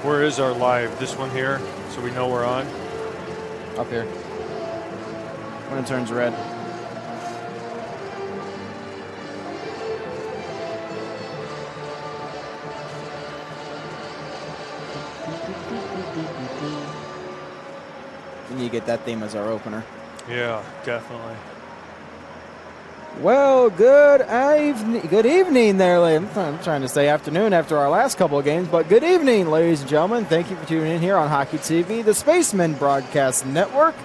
Where is our live? This one here, so we know we're on? Up here. When it turns red. We need to get that theme as our opener. Yeah, definitely. Well, good evening there, ladies. I'm trying to say afternoon after our last couple of games, but good evening, ladies and gentlemen. Thank you for tuning in here on Hockey TV, the Spacemen Broadcast Network,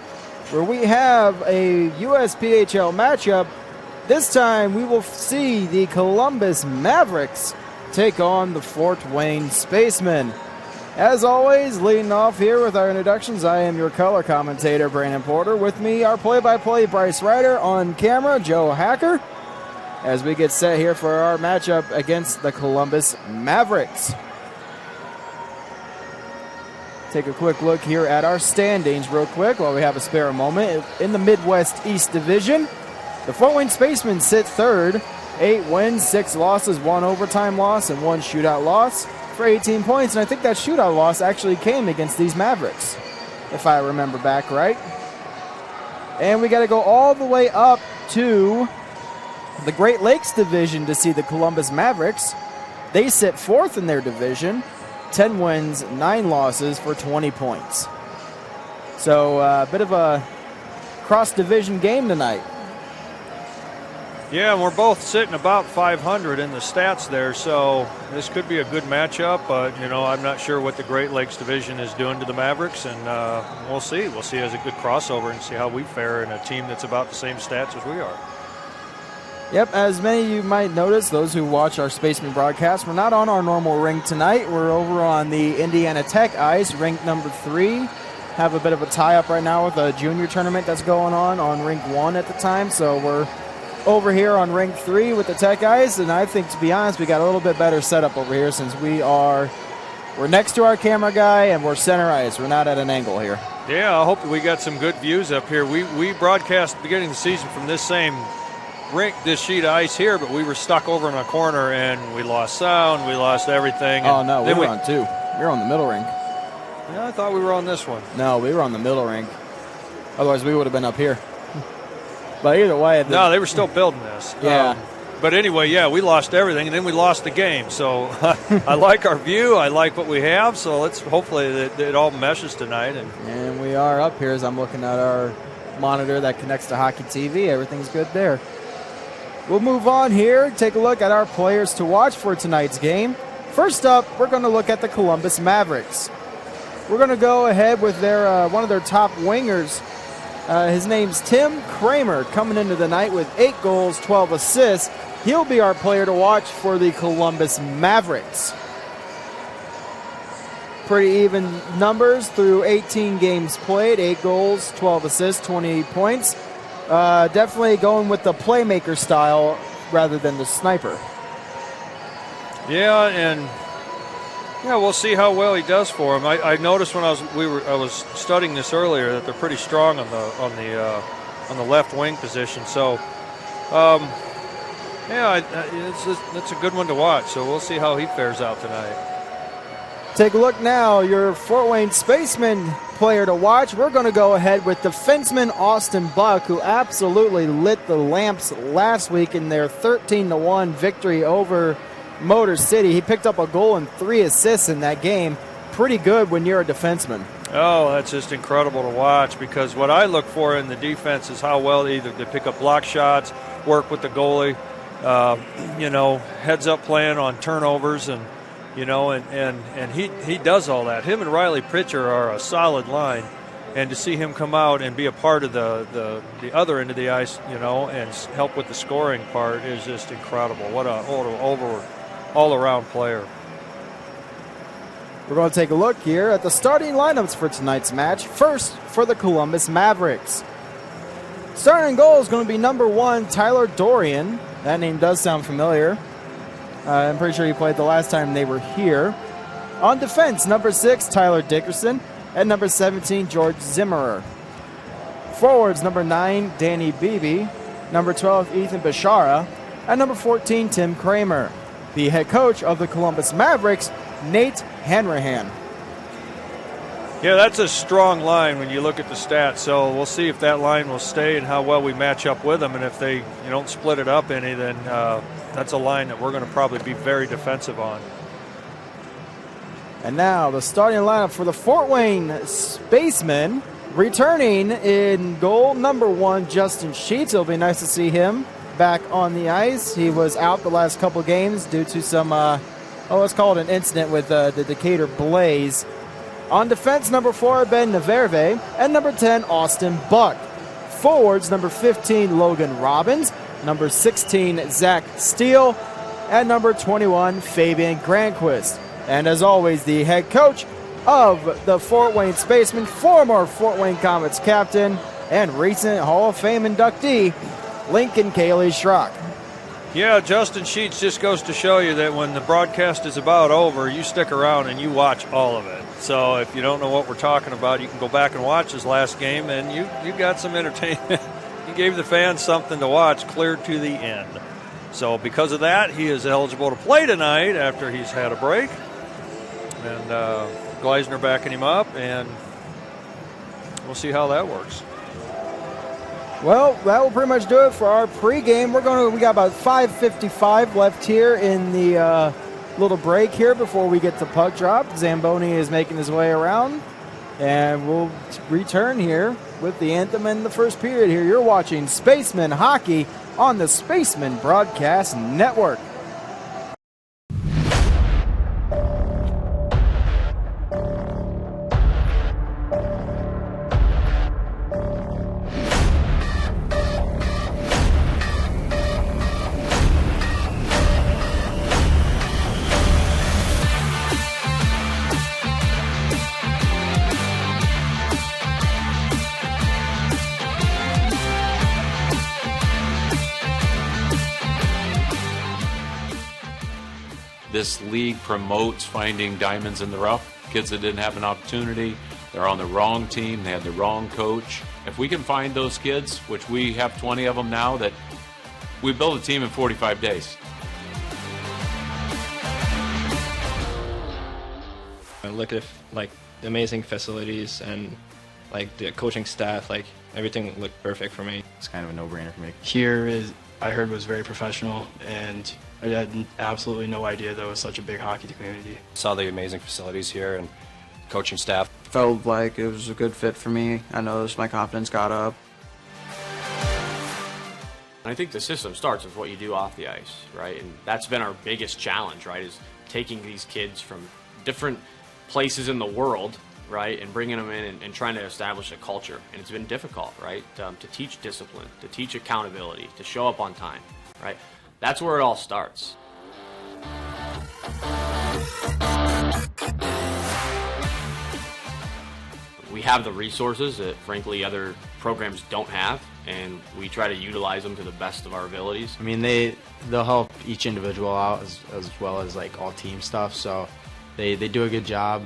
where we have a USPHL matchup. This time we will see the Columbus Mavericks take on the Fort Wayne Spacemen. As always, leading off here with our introductions, I am your color commentator, Brandon Porter. With me, our play-by-play, Bryce Ryder. On camera, Joe Hacker. As we get set here for our matchup against the Columbus Mavericks. Take a quick look here at our standings real quick while we have a spare moment. In the Midwest East Division, the Fort Wayne Spacemen sit third. 8 wins, 6 losses, 1 overtime loss, and 1 shootout loss for 18 points, and I think that shootout loss actually came against these Mavericks, if I remember back right. And we got to go all the way up to the Great Lakes Division to see the Columbus Mavericks. They sit fourth in their division, 10 wins, 9 losses for 20 points. So a bit of a cross-division game tonight. Yeah, and we're both sitting about 500 in the stats there, so this could be a good matchup. But, you know, I'm not sure what the Great Lakes Division is doing to the Mavericks, and we'll see. We'll see as a good crossover and see how we fare in a team that's about the same stats as we are. Yep, as many of you might notice, those who watch our Spaceman broadcast, we're not on our normal rink tonight. We're over on the Indiana Tech ice, rink number 3. Have a bit of a tie-up right now with a junior tournament that's going on rink 1 at the time, so we're over here on rink 3 with the Tech ice, and I think, to be honest, we got a little bit better setup over here since we're next to our camera guy and we're center ice. We're not at an angle here. Yeah, I hope we got some good views up here. We broadcast at the beginning of the season from this same rink, this sheet of ice here, but we were stuck over in a corner and we lost sound, we lost everything. Oh, no, we were on 2. You're on the middle rink. Yeah, I thought we were on this one. No, we were on the middle rink. Otherwise, we would have been up here. But either way. No, they were still building this. Yeah. But anyway, yeah, we lost everything, and then we lost the game. So I like our view. I like what we have. So let's hopefully it all meshes tonight. And we are up here as I'm looking at our monitor that connects to Hockey TV. Everything's good there. We'll move on here, take a look at our players to watch for tonight's game. First up, we're going to look at the Columbus Mavericks. We're going to go ahead with their one of their top wingers. His name's Tim Kramer, coming into the night with 8 goals, 12 assists. He'll be our player to watch for the Columbus Mavericks. Pretty even numbers through 18 games played, 8 goals, 12 assists, 28 points. Definitely going with the playmaker style rather than the sniper. Yeah, and we'll see how well he does for him. I noticed when I was studying this earlier that they're pretty strong on the left wing position. So, it's a good one to watch. So we'll see how he fares out tonight. Take a look now. Your Fort Wayne Spacemen player to watch. We're going to go ahead with defenseman Austin Buck, who absolutely lit the lamps last week in their 13-1 victory over Motor City. He picked up a goal and 3 assists in that game. Pretty good when you're a defenseman. Oh, that's just incredible to watch, because what I look for in the defense is how well they pick up block shots, work with the goalie, heads up playing on turnovers, and he does all that. Him and Riley Pritchard are a solid line, and to see him come out and be a part of the other end of the ice, and help with the scoring part is just incredible. What a all-around player. We're going to take a look here at the starting lineups for tonight's match. First, for the Columbus Mavericks. Starting in goal is going to be number 1, Tyler Dorian. That name does sound familiar. I'm pretty sure he played the last time they were here. On defense, number 6, Tyler Dickerson. And number 17, George Zimmerer. Forwards, number 9, Danny Beebe. Number 12, Ethan Bishara. And number 14, Tim Kramer. The head coach of the Columbus Mavericks, Nate Hanrahan. Yeah, that's a strong line when you look at the stats. So we'll see if that line will stay and how well we match up with them. And if they don't split it up any, then that's a line that we're going to probably be very defensive on. And now the starting lineup for the Fort Wayne Spacemen. Returning in goal, number 1, Justin Sheets. It'll be nice to see him back on the ice. He was out the last couple games due to some, let's call it an incident with the Decatur Blaze. On defense, number 4, Ben Naverve, and number 10, Austin Buck. Forwards, number 15, Logan Robbins, number 16, Zach Steele, and number 21, Fabian Granquist. And as always, the head coach of the Fort Wayne Spacemen, former Fort Wayne Comets captain, and recent Hall of Fame inductee, Lincoln Cayley Schrock. Yeah, Justin Sheets just goes to show you that when the broadcast is about over, you stick around and you watch all of it. So if you don't know what we're talking about, you can go back and watch his last game, and you got some entertainment. He gave the fans something to watch clear to the end. So because of that, he is eligible to play tonight after he's had a break. And Gleisner backing him up, and we'll see how that works. Well, that will pretty much do it for our pregame. We got about 5:55 left here in the little break here before we get to puck drop. Zamboni is making his way around, and we'll return here with the anthem in the first period here. You're watching Spaceman Hockey on the Spaceman Broadcast Network. This league promotes finding diamonds in the rough, kids that didn't have an opportunity, they're on the wrong team, they had the wrong coach. If we can find those kids, which we have 20 of them now, that we build a team in 45 days. I look at like the amazing facilities and like the coaching staff, like everything looked perfect for me. It's kind of a no-brainer for me. Here I heard was very professional, and I had absolutely no idea there was such a big hockey community. Saw the amazing facilities here and coaching staff. Felt like it was a good fit for me. I noticed my confidence got up. I think the system starts with what you do off the ice, right? And that's been our biggest challenge, right, is taking these kids from different places in the world, right, and bringing them in and trying to establish a culture. And it's been difficult, right, to teach discipline, to teach accountability, to show up on time, right? That's where it all starts. We have the resources that, frankly, other programs don't have, and we try to utilize them to the best of our abilities. I mean, they'll help each individual out as well as like all team stuff. So they do a good job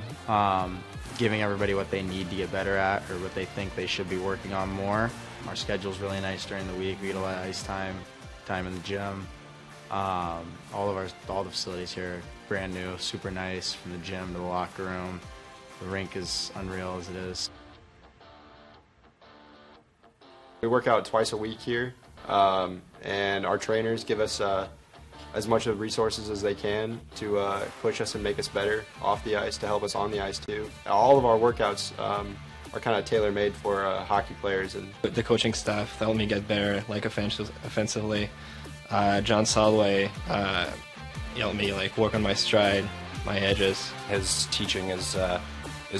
giving everybody what they need to get better at or what they think they should be working on more. Our schedule's really nice during the week. We get a lot of ice time in the gym. All the facilities here are brand new, super nice, from the gym to the locker room. The rink is unreal as it is. We work out twice a week here, and our trainers give us as much of resources as they can to push us and make us better off the ice, to help us on the ice too. All of our workouts are kind of tailor-made for hockey players. And the coaching staff helped me get better, like offensively. John Solway helped me like work on my stride, my edges. His teaching is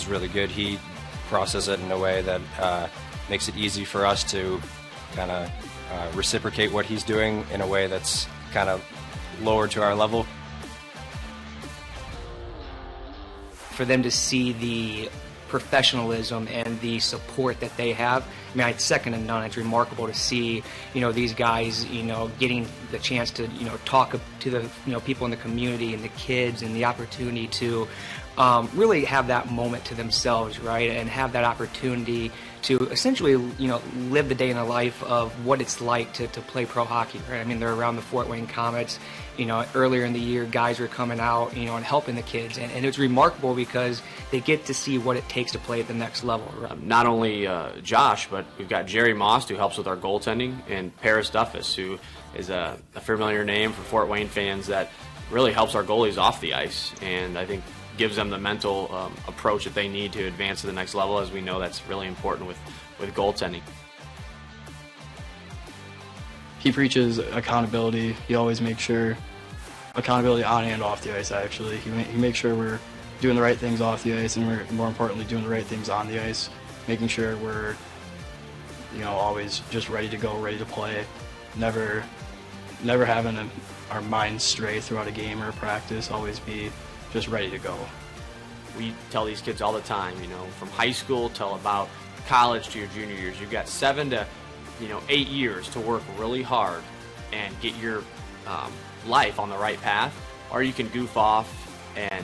really good. He processes it in a way that makes it easy for us to kind of reciprocate what he's doing in a way that's kind of lower to our level. For them to see the professionalism and the support that they have, I mean, it's second to none. It's remarkable to see, these guys, getting the chance to, talk to the, people in the community and the kids, and the opportunity to really have that moment to themselves, right, and have that opportunity to essentially, live the day in the life of what it's like to play pro hockey, right? I mean, they're around the Fort Wayne Comets. Earlier in the year, guys were coming out, and helping the kids, and it's remarkable because they get to see what it takes to play at the next level. Right? Not only Josh, but we've got Jerry Moss, who helps with our goaltending, and Paris Duffus, who is a familiar name for Fort Wayne fans that really helps our goalies off the ice, and I think gives them the mental approach that they need to advance to the next level, as we know that's really important with goaltending. He preaches accountability. He always makes sure accountability on and off the ice, actually. He makes sure we're doing the right things off the ice, and we're, more importantly, doing the right things on the ice, making sure we're always just ready to go, ready to play, never having our minds stray throughout a game or a practice, always be just ready to go. We tell these kids all the time, from high school till about college to your junior years, you've got 7 to 8 years to work really hard and get your life on the right path, or you can goof off and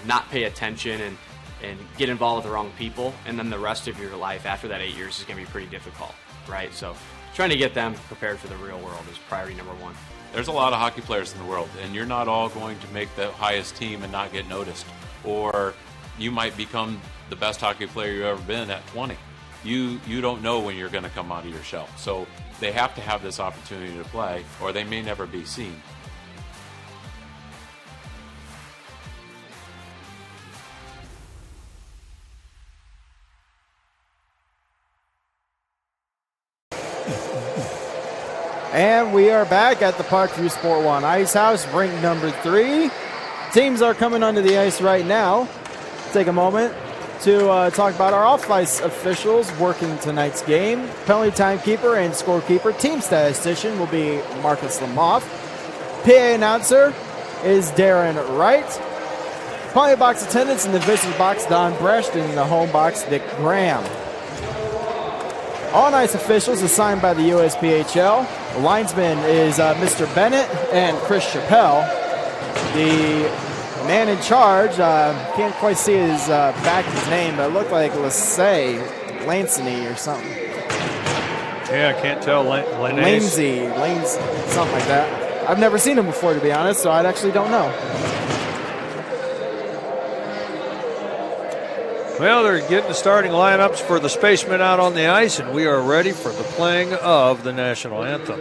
not pay attention and get involved with the wrong people, and then the rest of your life after that 8 years is going to be pretty difficult, right? So trying to get them prepared for the real world is priority number one. There's a lot of hockey players in the world, and you're not all going to make the highest team and not get noticed. Or you might become the best hockey player you've ever been at 20. You don't know when you're going to come out of your shell. So they have to have this opportunity to play, or they may never be seen. And we are back at the Parkview Sport One Ice House, rink number 3. Teams are coming onto the ice right now. Take a moment to talk about our off-ice officials working tonight's game. Penalty timekeeper and scorekeeper, team statistician will be Marcus Lamoff. PA announcer is Darren Wright. Penalty box attendants in the visitor box, Don Brecht, and in the home box, Dick Graham. On-ice officials assigned by the USPHL. The linesman is Mr. Bennett and Chris Chappelle. The man in charge, can't quite see his his name, but it looked like Lancey or something. Yeah, I can't tell. Lanes, something like that. I've never seen him before, to be honest, so I actually don't know. Well, they're getting the starting lineups for the Spacemen out on the ice, and we are ready for the playing of the national anthem.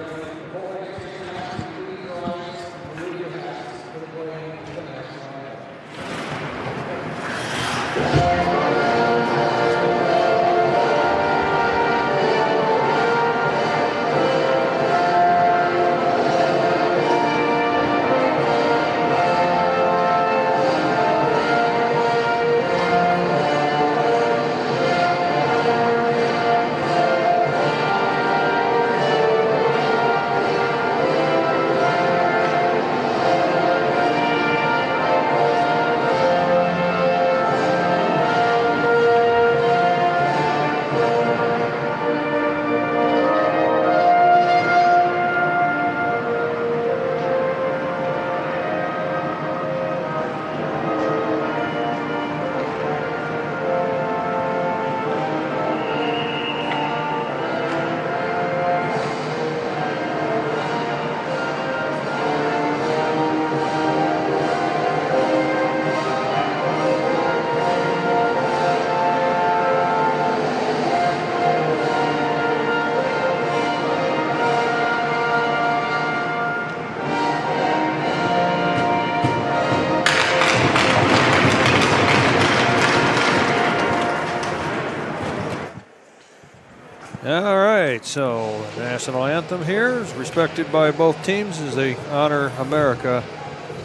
All right, so the national anthem here is respected by both teams as they honor America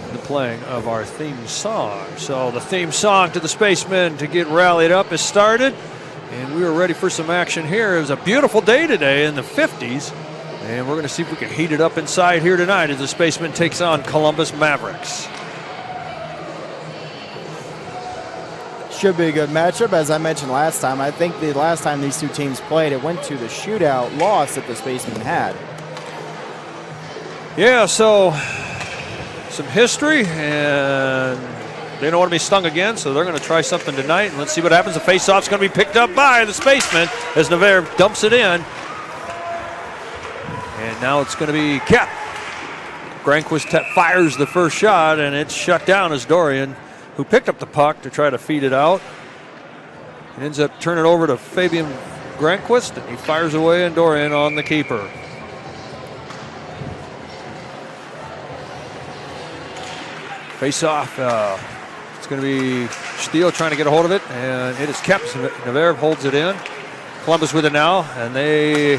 in the playing of our theme song. So the theme song to the Spacemen to get rallied up is started, and we are ready for some action here. It was a beautiful day today in the 50s, and we're going to see if we can heat it up inside here tonight as the Spacemen takes on Columbus Mavericks. Should be a good matchup. As I mentioned last time, I think the last time these two teams played, it went to the shootout loss that the Spacemen had. Yeah, so some history, and they don't want to be stung again, so they're going to try something tonight. And let's see what happens. The face-off's going to be picked up by the Spacemen as Navarre dumps it in. And now it's going to be kept. Granquist fires the first shot, and it's shut down as Dorian, who picked up the puck to try to feed it out. It ends up turning it over to Fabian Granquist, and he fires away, and Dorian on the keeper. Face off. It's going to be Steele trying to get a hold of it, and it is kept. Navarre holds it in. Columbus with it now, and they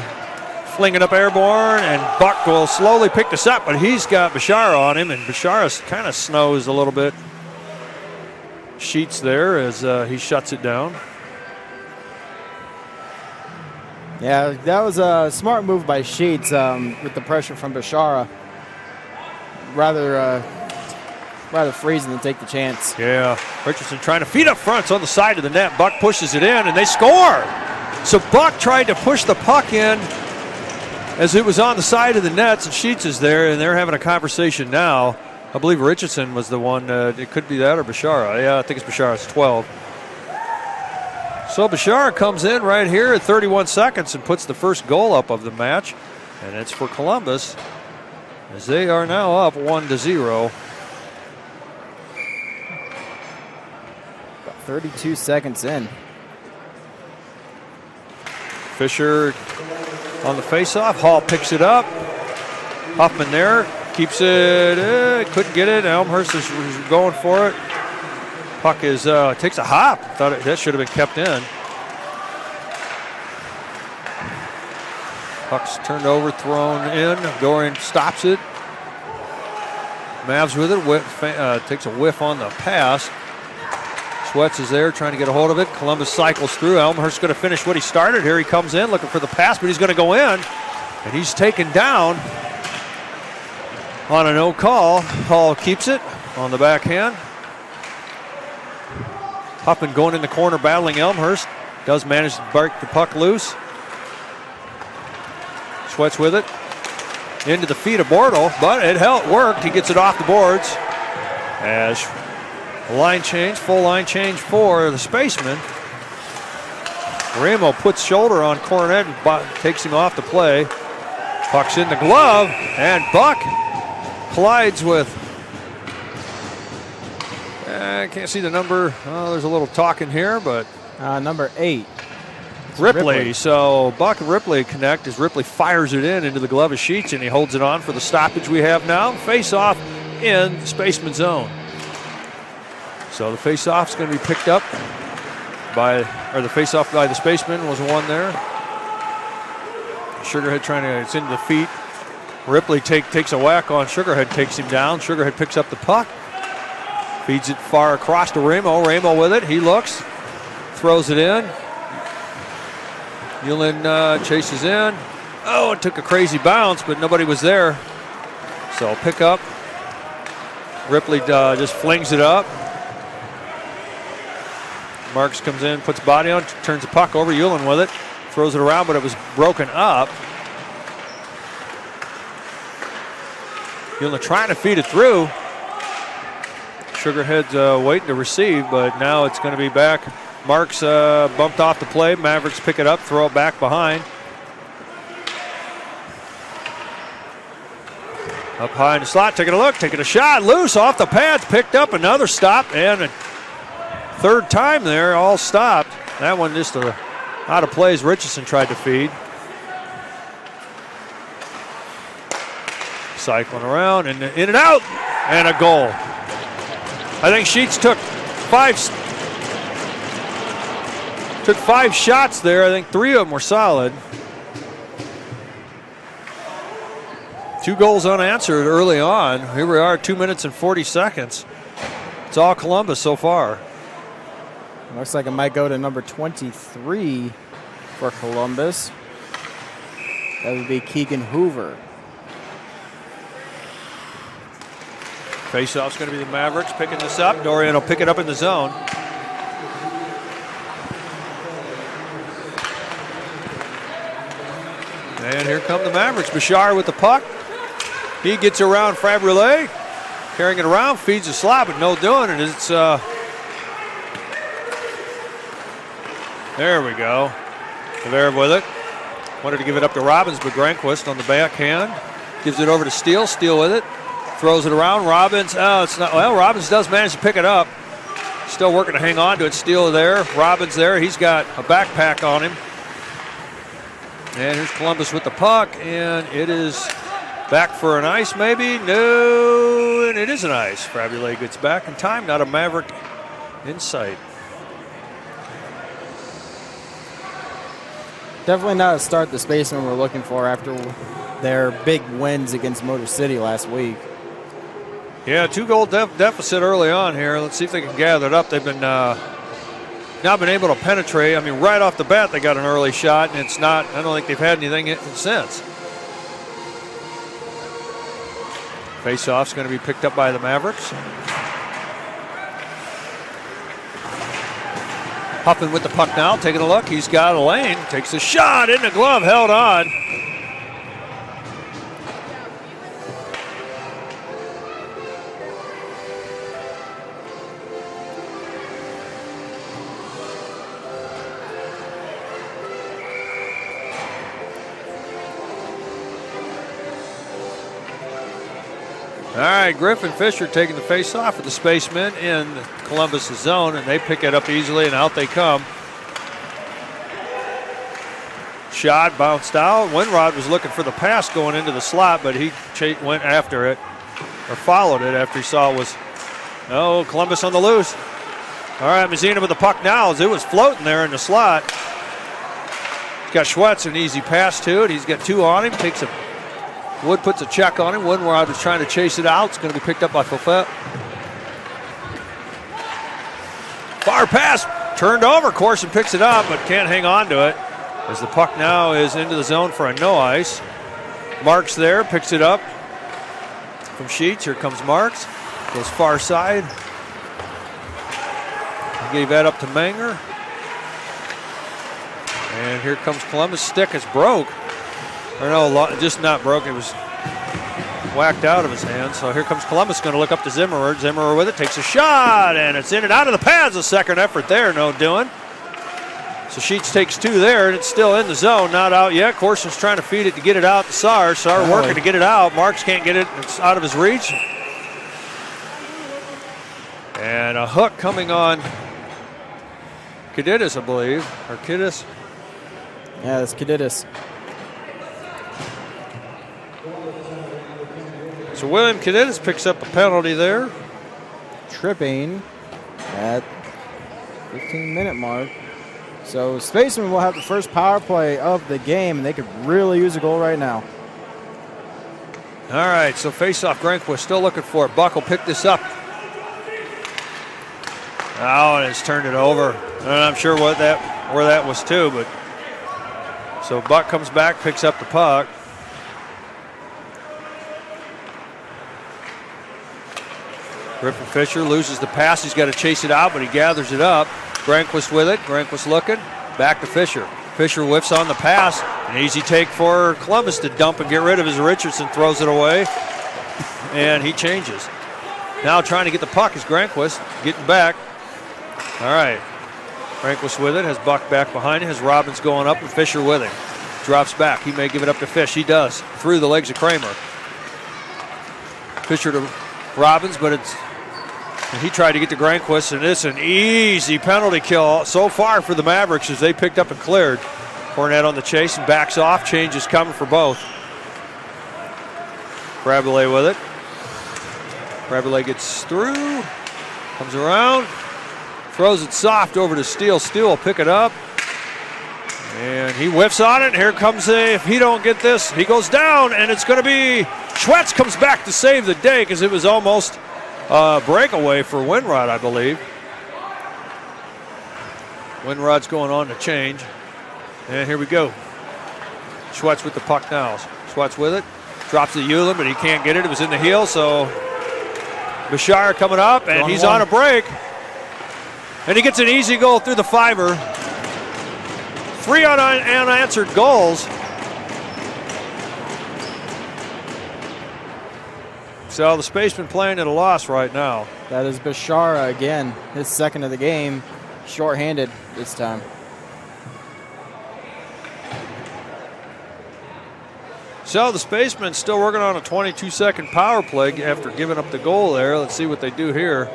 fling it up airborne, and Buck will slowly pick this up, but he's got Bashara on him, and Bashara kind of snows a little bit. Sheets there as he shuts it down. Yeah, that was a smart move by Sheets with the pressure from Bashara. Rather freezing than take the chance. Yeah, Richardson trying to feed up front. It's on the side of the net. Buck pushes it in, and they score. So Buck tried to push the puck in as it was on the side of the nets, and Sheets is there, and they're having a conversation now. I believe Richardson was the one. It could be that or Bashara. Yeah, I think it's Bashara. It's 12. So Bashara comes in right here at 31 seconds and puts the first goal up of the match, and it's for Columbus as they are now up 1-0. About 32 seconds in. Fisher on the faceoff. Hall picks it up. Huffman there. Keeps it. Couldn't get it. Elmhurst is going for it. Puck is takes a hop. Thought that should have been kept in. Puck's turned over, thrown in. Dorian stops it. Mavs with it. Takes a whiff on the pass. Sweats is there trying to get a hold of it. Columbus cycles through. Elmhurst's going to finish what he started. Here he comes in looking for the pass, but he's going to go in. And he's taken down on a no call. Hall keeps it on the backhand. Huffman going in the corner battling Elmhurst. Does manage to break the puck loose. Sweats with it. Into the feet of Bortle, but it worked. He gets it off the boards. As line change, full line change for the Spacemen. Ramo puts shoulder on Coronet and takes him off the play. Puck's in the glove, and Buck collides with, I can't see the number. Oh, there's a little talking here, but. Number 8. Ripley. So Buck and Ripley connect as Ripley fires it into the glove of Sheets, and he holds it on for the stoppage we have now. Face off in the Spaceman zone. So the face off is going to be picked up the face off by the Spaceman was one there. Sugarhead it's into the feet. Ripley takes a whack on Sugarhead, takes him down. Sugarhead picks up the puck, feeds it far across to Ramo. Ramo with it. He looks, throws it in. Yulin chases in. Oh, it took a crazy bounce, but nobody was there. So pick up. Ripley just flings it up. Marks comes in, puts body on, turns the puck over. Yulin with it, throws it around, but it was broken up. Yulin trying to feed it through. Sugarhead's waiting to receive, but now it's going to be back. Marks bumped off the play. Mavericks pick it up, throw it back behind. Up high in the slot, taking a look, taking a shot, loose off the pads, picked up, another stop, and a third time there, all stopped. That one just out of play as Richardson tried to feed. Cycling around and in and out, and a goal. I think Sheets took five shots there. I think 3 of them were solid. 2 goals unanswered early on. Here we are, 2 minutes and 40 seconds. It's all Columbus so far. Looks like it might go to number 23 for Columbus. That would be Keegan Hoover. Faceoff's going to be the Mavericks picking this up. Dorian will pick it up in the zone. And here come the Mavericks. Bashar with the puck. He gets around Fabrele. Carrying it around, feeds the slot, but no doing it. It's there we go. Tavares with it. Wanted to give it up to Robbins, but Granquist on the backhand. Gives it over to Steele. Steele with it. Throws it around. Robbins, it's not, well, Robbins does manage to pick it up. Still working to hang on to it. Steele there. Robbins there. He's got a backpack on him. And here's Columbus with the puck, and it is back for an ice maybe. No, and it is an ice. Frabule gets back in time. Not a Maverick in sight. Definitely not a start the Spacemen were looking for after their big wins against Motor City last week. Yeah, 2-goal deficit early on here. Let's see if they can gather it up. They've been not been able to penetrate. I mean, right off the bat, they got an early shot, and it's not, I don't think they've had anything since. Face-off's going to be picked up by the Mavericks. Huffman with the puck now, taking a look. He's got a lane, takes a shot in the glove, held on. All right, Griffin Fisher taking the face-off for the Spacemen in Columbus' zone, and they pick it up easily, and out they come. Shot bounced out. Winrod was looking for the pass going into the slot, but he went after it, or followed it after he saw it was, Columbus on the loose. All right, Mazzina with the puck now as it was floating there in the slot. He's got Schwetz, an easy pass to it. He's got two on him, takes a Wood puts a check on him. Winrod was trying to chase it out. It's going to be picked up by Fofet. Far pass, turned over. Corson picks it up, but can't hang on to it. As the puck now is into the zone for a no ice. Marks there, picks it up from Sheets. Here comes Marks. Goes far side. He gave that up to Manger. And here comes Columbus. Stick is broke. Or no, just not broke. It was whacked out of his hand. So here comes Columbus, going to look up to Zimmerer. Zimmerer with it, takes a shot, and it's in and out of the pads. A second effort there, no doing. So Sheets takes two there, and it's still in the zone, not out yet. Corson's trying to feed it to get it out to Saar. Saar working to get it out. Marks can't get it. It's out of his reach. And a hook coming on Kadidis, I believe. Or Kidis. Yeah, that's Kadidis. So William Kadidis picks up a penalty there. Tripping at 15-minute mark. So Spaceman will have the first power play of the game, and they could really use a goal right now. All right, so face-off, Granquist still looking for it. Buck will pick this up. Oh, and it's turned it over. And I'm sure where that was too, but so Buck comes back, picks up the puck. Griffin Fisher loses the pass. He's got to chase it out, but he gathers it up. Granquist with it. Granquist looking. Back to Fisher. Fisher whiffs on the pass. An easy take for Columbus to dump and get rid of his Richardson. Throws it away. And he changes. Now trying to get the puck is Granquist. Getting back. All right. Granquist with it. Has Buck back behind him. Has Robbins going up and Fisher with him. Drops back. He may give it up to Fish. He does. Through the legs of Kramer. Fisher to Robbins, but he tried to get to Granquist, and it's an easy penalty kill so far for the Mavericks as they picked up and cleared. Cornette on the chase and backs off. Change is coming for both. Frabule with it. Frabule gets through, comes around, throws it soft over to Steele. Steele will pick it up, and he whiffs on it. And here comes if he don't get this, he goes down, and it's going to be Schwetz comes back to save the day because it was almost breakaway for Winrod, I believe. Winrod's going on to change. And here we go. Schwetz with the puck now. Schwetz with it. Drops the Ullin, but he can't get it. It was in the heel, so Bashar coming up, and he's on a break. And he gets an easy goal through the fiber. 3 unanswered goals. So the Spacemen playing at a loss right now. That is Bashara again, his second of the game, shorthanded this time. So the Spacemen still working on a 22-second power play after giving up the goal there. Let's see what they do here.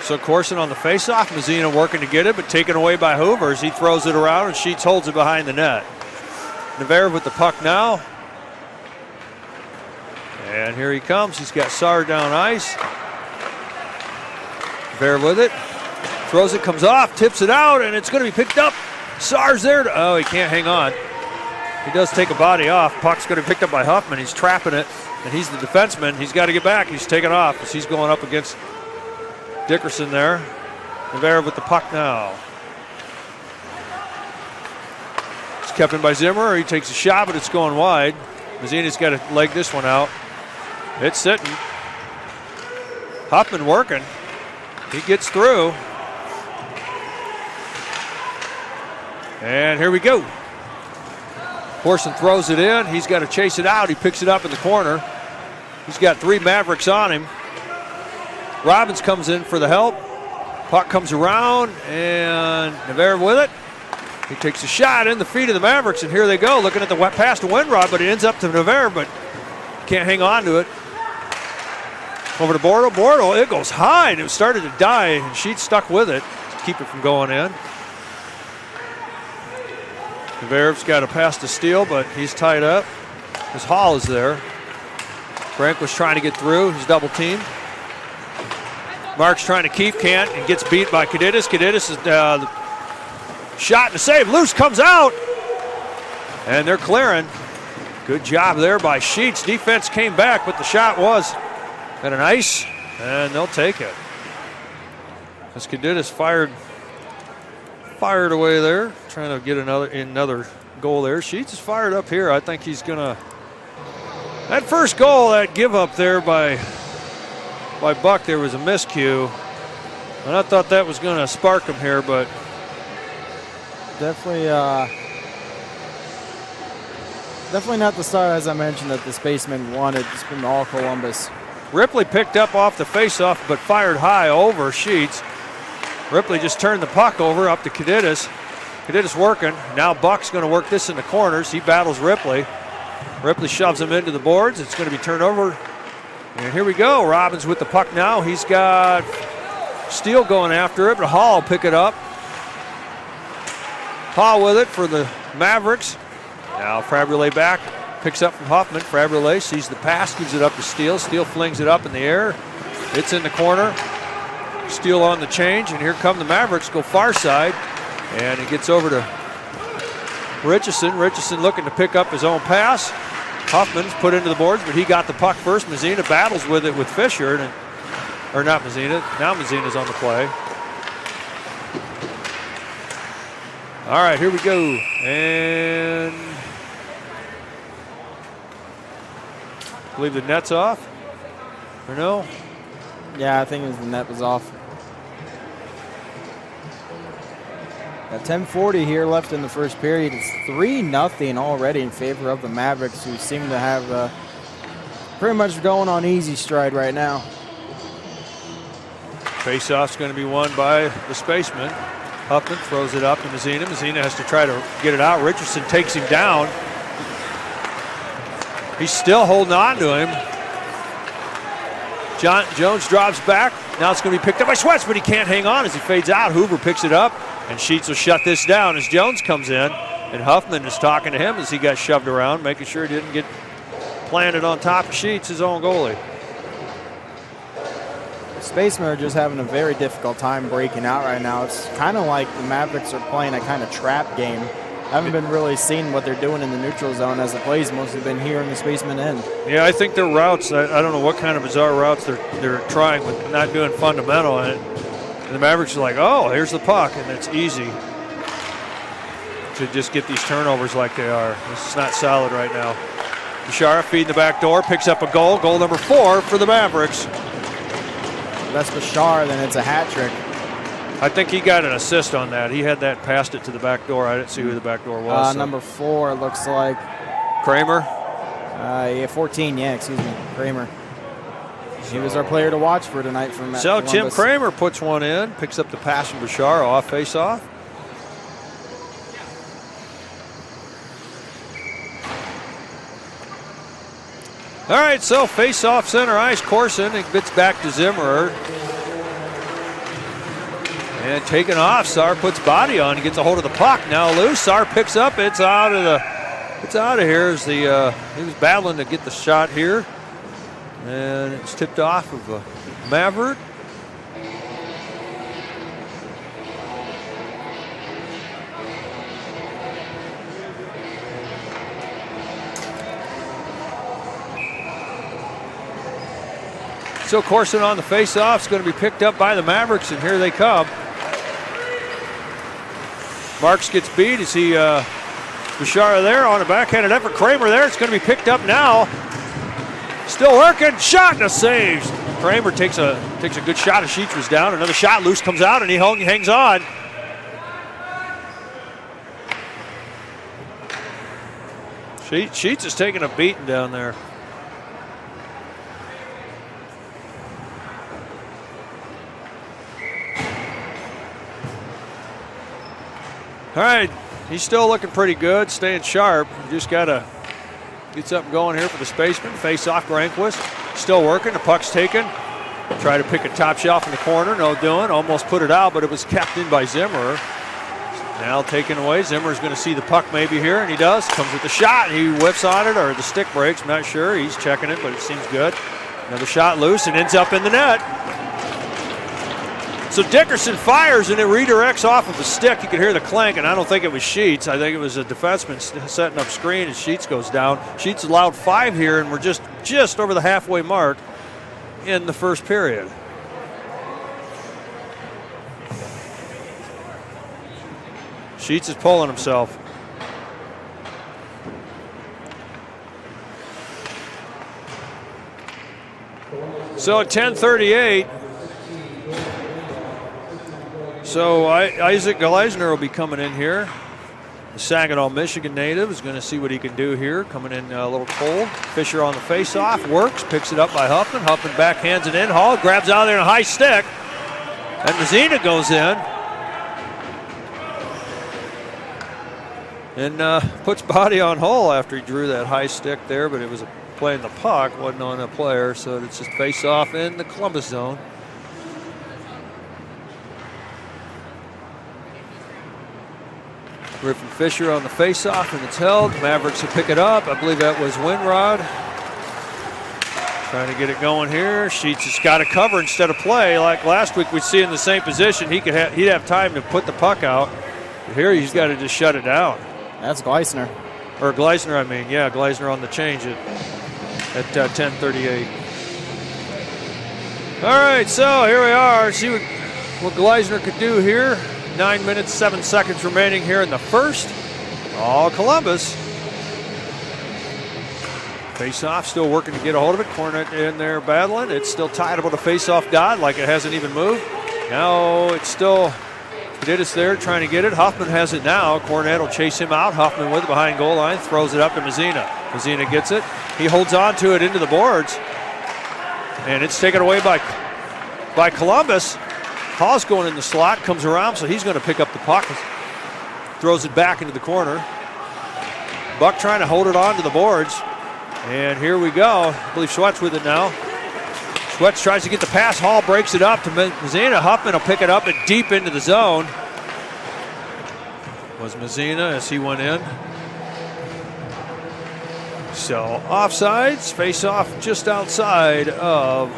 So Corson on the faceoff, Mazzina working to get it, but taken away by Hoover as he throws it around and Sheets holds it behind the net. Navarre with the puck now. And here he comes. He's got Sar down ice. Navarre with it. Throws it, comes off, tips it out, and it's going to be picked up. Sar's there. Oh, he can't hang on. He does take a body off. Puck's going to be picked up by Huffman. He's trapping it, and he's the defenseman. He's got to get back. He's taken off as he's going up against Dickerson there. Navarre with the puck now. It's kept in by Zimmer. He takes a shot, but it's going wide. Mazzina's got to leg this one out. It's sitting. Huffman working. He gets through. And here we go. Corson throws it in. He's got to chase it out. He picks it up in the corner. He's got 3 Mavericks on him. Robbins comes in for the help. Puck comes around, and Navarre with it. He takes a shot in the feet of the Mavericks, and here they go, looking at the pass to Winrod, but it ends up to Navarre, but can't hang on to it. Over to Bordeaux. Bordeaux, it goes high, and it started to die, and Sheets stuck with it to keep it from going in. Navarre's got a pass to Steele, but he's tied up. His Hall is there. Frank was trying to get through. He's double teamed. Mark's trying to keep, can't, and gets beat by Kadidis. Kadidis is shot and a save. Loose comes out, and they're clearing. Good job there by Sheets. Defense came back, but the shot was at an ice, and they'll take it. As Kadidis fired away there, trying to get another goal there. Sheets is fired up here. I think he's gonna. That first goal, that give up there by Buck, there was a miscue, and I thought that was going to spark him here, but definitely not the start, as I mentioned, that the Spacemen wanted from all Columbus. Ripley picked up off the faceoff, but fired high over Sheets. Ripley just turned the puck over up to Kadidis. Kadidis working. Now Buck's going to work this in the corners. He battles Ripley. Ripley shoves him into the boards. It's going to be turned over. And here we go. Robbins with the puck now. He's got Steele going after it, but Hall will pick it up. Hall with it for the Mavericks. Now Fabrulé back. Picks up from Huffman. Fabrulé sees the pass, gives it up to Steele. Steele flings it up in the air. It's in the corner. Steele on the change, and here come the Mavericks, go far side, and it gets over to Richardson. Richardson looking to pick up his own pass. Huffman's put into the boards, but he got the puck first. Mazzina battles with it with Fisher, or not Mazzina. Now Mazzina's on the play. All right, here we go, and I believe the net's off, or no? Yeah, I think the net was off. Got 10:40 here left in the first period. It's 3-0 already in favor of the Mavericks, who seem to have pretty much going on easy stride right now. Faceoff's going to be won by the Spacemen. Huffman throws it up to Mazzina. Mazzina has to try to get it out. Richardson takes him down. He's still holding on to him. Jones drops back. Now it's going to be picked up by Schwetz, but he can't hang on as he fades out. Hoover picks it up, and Sheets will shut this down as Jones comes in. And Huffman is talking to him as he got shoved around, making sure he didn't get planted on top of Sheets, his own goalie. Spacemen are just having a very difficult time breaking out right now. It's kind of like the Mavericks are playing a kind of trap game. I haven't been really seeing what they're doing in the neutral zone as the plays mostly been here in the Spacemen end. Yeah, I think their routes, I don't know what kind of bizarre routes they're trying with not doing fundamental. And the Mavericks are like, oh, here's the puck, and it's easy to just get these turnovers like they are. This is not solid right now. Bishara feeding the back door, picks up a goal number 4 for the Mavericks. That's Bashar, then it's a hat trick. I think he got an assist on that. He had that, passed it to the back door. I didn't see who the back door was. So. Number 4 looks like. Kramer? Yeah, 14, excuse me, Kramer. He was our player to watch for tonight from So Columbus. Tim Kramer puts one in, picks up the pass from Bashar off face-off. All right, so face-off center ice, Corson. It gets back to Zimmerer. And taken off, Saar puts body on, he gets a hold of the puck. Now loose, Saar picks up, it's out of here as he was battling to get the shot here. And it's tipped off of a Maverick. So Corson on the face-off is going to be picked up by the Mavericks, and here they come. Marks gets beat. Is he Bashara there on a backhanded effort? Kramer there. It's going to be picked up now. Still working. Shot and a save. Kramer takes a good shot as Sheets was down. Another shot. Loose comes out and he hangs on. Sheets is taking a beating down there. All right, he's still looking pretty good, staying sharp. Just got to get something going here for the Spacemen. Face off Granquist, still working. The puck's taken. Try to pick a top shelf in the corner, no doing. Almost put it out, but it was kept in by Zimmerer. Now taken away. Zimmerer's going to see the puck maybe here, and he does. Comes with the shot. He whips on it, or the stick breaks. I'm not sure. He's checking it, but it seems good. Another shot loose and ends up in the net. So Dickerson fires and it redirects off of the stick. You can hear the clank, and I don't think it was Sheets. I think it was a defenseman setting up screen as Sheets goes down. Sheets allowed 5 here, and we're just over the halfway mark in the first period. Sheets is pulling himself. So at 10:38. So Isaac Gleisner will be coming in here. The Saginaw, Michigan native is going to see what he can do here. Coming in a little cold. Fisher on the face-off, works, picks it up by Huffman. Huffman backhands it in. Hall grabs out there in a high stick. And Mazina goes in. And puts body on Hull after he drew that high stick there, but it was playing the puck, wasn't on a player, so it's just face-off in the Columbus zone. Griffin Fisher on the face-off, and it's held. Mavericks will pick it up. I believe that was Winrod. Trying to get it going here. Sheets has got to cover instead of play. Like last week, we'd see in the same position. He'd have time to put the puck out. But here, he's got to just shut it down. That's Gleisner. Or Gleisner, I mean. Yeah, Gleisner on the change at 10:38. All right, so here we are. See what Gleisner could do here. 9 minutes, 7 seconds remaining here in the first. All Columbus. Face-off, still working to get a hold of it. Cornet in there battling. It's still tied up to face-off God, like it hasn't even moved. Now it's still Kadidis there trying to get it. Huffman has it now. Cornet will chase him out. Huffman with it behind goal line, throws it up to Mazina. Mazina gets it. He holds on to it into the boards. And it's taken away by Columbus. Hall's going in the slot, comes around, so he's going to pick up the puck. Throws it back into the corner. Buck trying to hold it on to the boards. And here we go. I believe Schwetz with it now. Schwetz tries to get the pass. Hall breaks it up to Mazina. Huffman will pick it up and deep into the zone. Was Mazina as he went in. So offsides, face off just outside of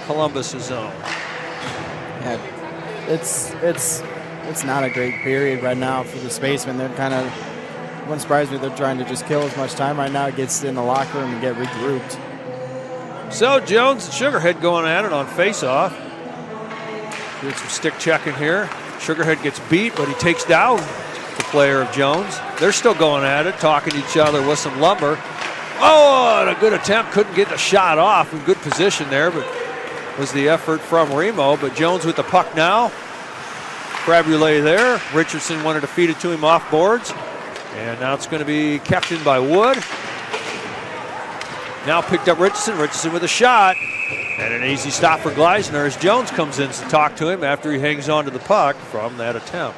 Columbus's zone. Yeah, it's not a great period right now for the Spacemen. They're kind of, wouldn't surprise me, they're trying to just kill as much time right now. It gets in the locker room and get regrouped. So Jones and Sugarhead going at it on face-off. Doing some stick checking here. Sugarhead gets beat, but he takes down the player of Jones. They're still going at it, talking to each other with some lumber. Oh, and a good attempt. Couldn't get the shot off. In good position there, but was the effort from Remo. But Jones with the puck now. Frabulé there. Richardson wanted to feed it to him off boards. And now it's going to be kept in by Wood. Now picked up Richardson. Richardson with a shot. And an easy stop for Gleisner as Jones comes in to talk to him after he hangs on to the puck from that attempt.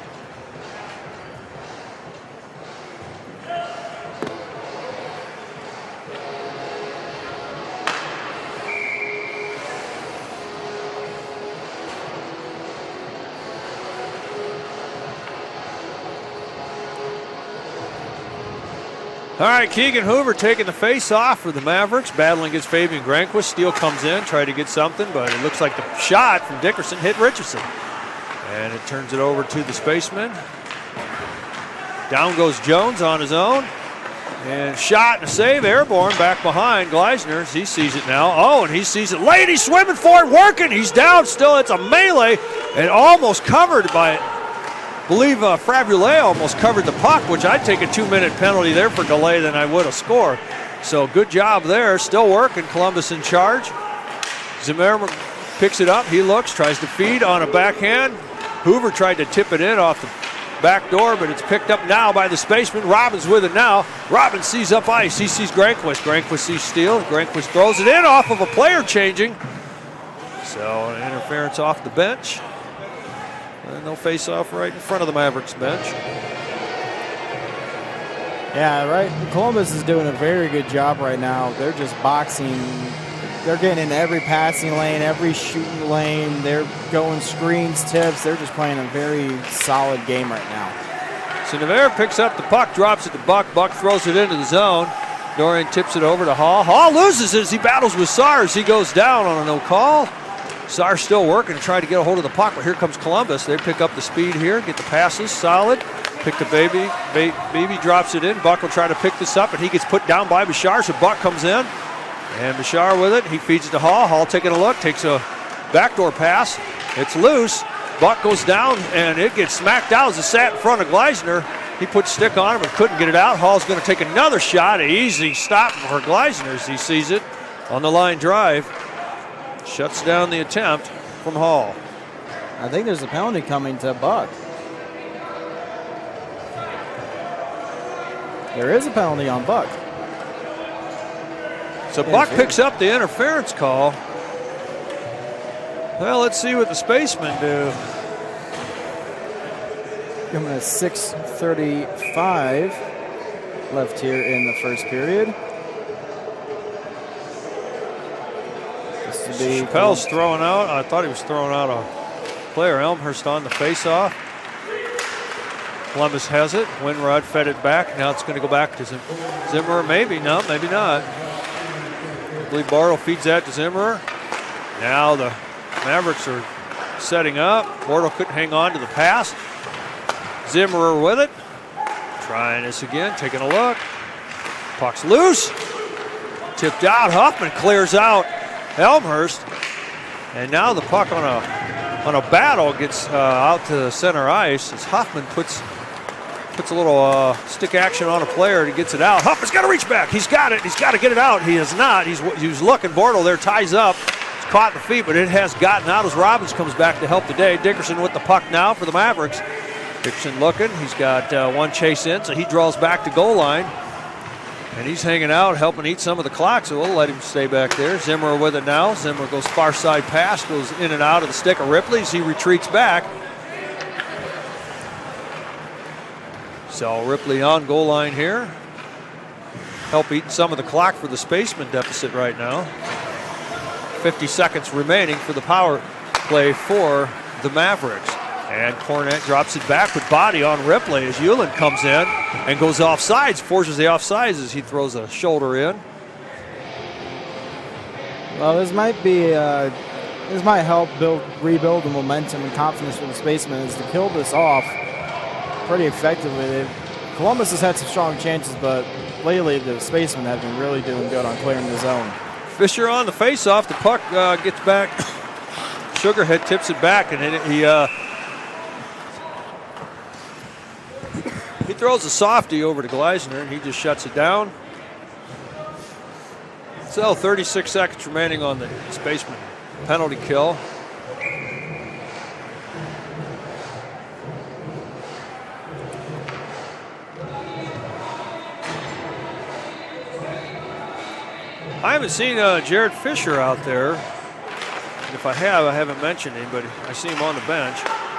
All right, Keegan Hoover taking the face off for the Mavericks, battling against Fabian Granquist. Steele comes in, try to get something, but it looks like the shot from Dickerson hit Richardson. And it turns it over to the Spacemen. Down goes Jones on his own. And shot and a save, airborne, back behind Gleisner. He sees it now. Oh, and he sees it late. He's swimming for it, working. He's down still. It's a melee and almost covered by, I believe Frabulé almost covered the puck, which I'd take a 2-minute penalty there for delay than I would a score. So good job there. Still working. Columbus in charge. Zimmerman picks it up. He looks, tries to feed on a backhand. Hoover tried to tip it in off the back door, but it's picked up now by the Spaceman. Robbins with it now. Robbins sees up ice. He sees Granquist. Granquist sees Steele. Granquist throws it in off of a player changing. So interference off the bench. And they'll face off right in front of the Mavericks bench. Yeah, right. Columbus is doing a very good job right now. They're just boxing. They're getting in every passing lane, every shooting lane. They're going screens, tips. They're just playing a very solid game right now. So Navarre picks up the puck, drops it to Buck. Buck throws it into the zone. Dorian tips it over to Hall. Hall loses it as he battles with Sars. He goes down on a no call. Sars still working to try to get a hold of the puck, but here comes Columbus. They pick up the speed here, get the passes solid. Pick the baby. Baby drops it in. Buck will try to pick this up, and he gets put down by Bashar, so Buck comes in. And Bashar with it. He feeds it to Hall. Hall taking a look, takes a backdoor pass. It's loose. Buck goes down, and it gets smacked out as it sat in front of Gleisner. He put stick on him and couldn't get it out. Hall's going to take another shot. An easy stop for Gleisner as he sees it on the line drive. Shuts down the attempt from Hall. I think there's a penalty coming to Buck. There is a penalty on Buck. So Buck picks up the interference call. Well, let's see what the Spacemen do. Coming at 6:35 left here in the first period. Chappelle's throwing out. I thought he was throwing out a player. Elmhurst on the face-off. Columbus has it. Winrod fed it back. Now it's going to go back to Zimmerer. Maybe. No, maybe not. I believe Bartle feeds that to Zimmerer. Now the Mavericks are setting up. Bartle couldn't hang on to the pass. Zimmerer with it. Trying this again. Taking a look. Puck's loose. Tipped out. Huffman clears out Elmhurst, and now the puck on a battle gets out to center ice as Huffman puts a little stick action on a player and gets it out. Huffman's got to reach back. He's got it. He's got to get it out. He has not. He's looking. Bortle there ties up. It's caught in the feet, but it has gotten out as Robbins comes back to help the day. Dickerson with the puck now for the Mavericks. Dickerson looking. He's got one chase in, so he draws back to goal line. And he's hanging out, helping eat some of the clock, so we'll let him stay back there. Zimmerer with it now. Zimmerer goes far side pass, goes in and out of the stick of Ripley's. He retreats back. So Ripley on goal line here. Help eat some of the clock for the Spaceman deficit right now. 50 seconds remaining for the power play for the Mavericks. And Cornette drops it back with body on Ripley as Hewlin comes in and goes offsides, forces the offsides as he throws a shoulder in. Well, this might help rebuild the momentum and confidence for the Spacemen is to kill this off pretty effectively. Columbus has had some strong chances, but lately the Spacemen have been really doing good on clearing the zone. Fisher on the face-off. The puck gets back. Sugarhead tips it back, and he throws a softie over to Gleisner, and he just shuts it down. So 36 seconds remaining on the Spaceman penalty kill. I haven't seen Jared Fisher out there. If I have, I haven't mentioned him, but I see him on the bench.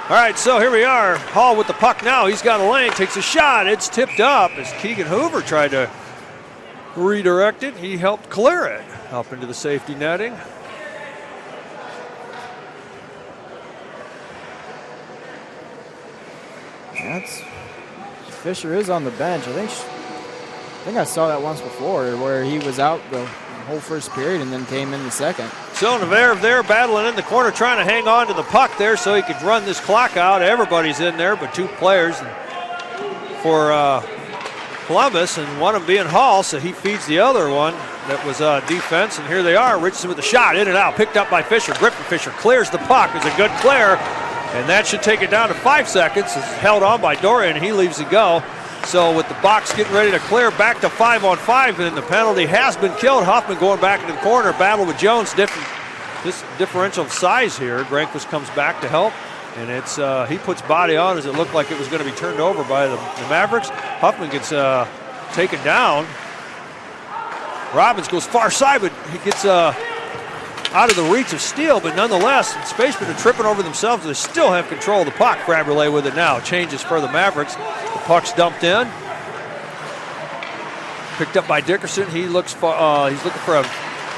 All right, so here we are. Hall with the puck now. He's got a lane, takes a shot. It's tipped up as Keegan Hoover tried to redirect it. He helped clear it up into the safety netting. Fisher is on the bench. I think I saw that once before where he was out the whole first period and then came in the second. So Navarre there battling in the corner, trying to hang on to the puck there so he could run this clock out. Everybody's in there but 2 players for Columbus, and one of them being Hall, so he feeds the other one that was defense, and here they are. Richardson with the shot, in and out, picked up by Fisher. Griffin Fisher clears the puck. It's a good clear, and that should take it down to 5 seconds. It's held on by Dorian, and he leaves it go. So with the box getting ready to clear, back to 5-on-5, and the penalty has been killed. Huffman going back into the corner, battle with Jones. This differential size here. Granquist comes back to help, and it's he puts body on as it looked like it was going to be turned over by the Mavericks. Huffman gets taken down. Robbins goes far side, but he gets out of the reach of Steele, but nonetheless, Spacemen are tripping over themselves. They still have control of the puck. Fabrulé with it now. Changes for the Mavericks. The puck's dumped in. Picked up by Dickerson. He's looking for a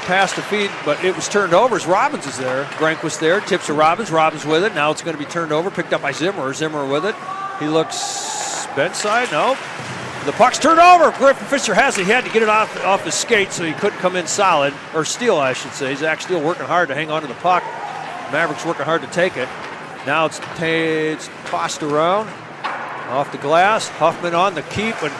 pass to feed, but it was turned over as Robbins is there. Granquist there, tips to Robbins. Robbins with it. Now it's going to be turned over. Picked up by Zimmer. Zimmer with it. He looks bench side. No. The puck's turned over. Griffin Fisher has it. He had to get it off his skate, so he couldn't come in solid. Or Steele, I should say. Zach Steele working hard to hang on to the puck. Mavericks working hard to take it. Now it's tossed around. Off the glass. Huffman on the keep and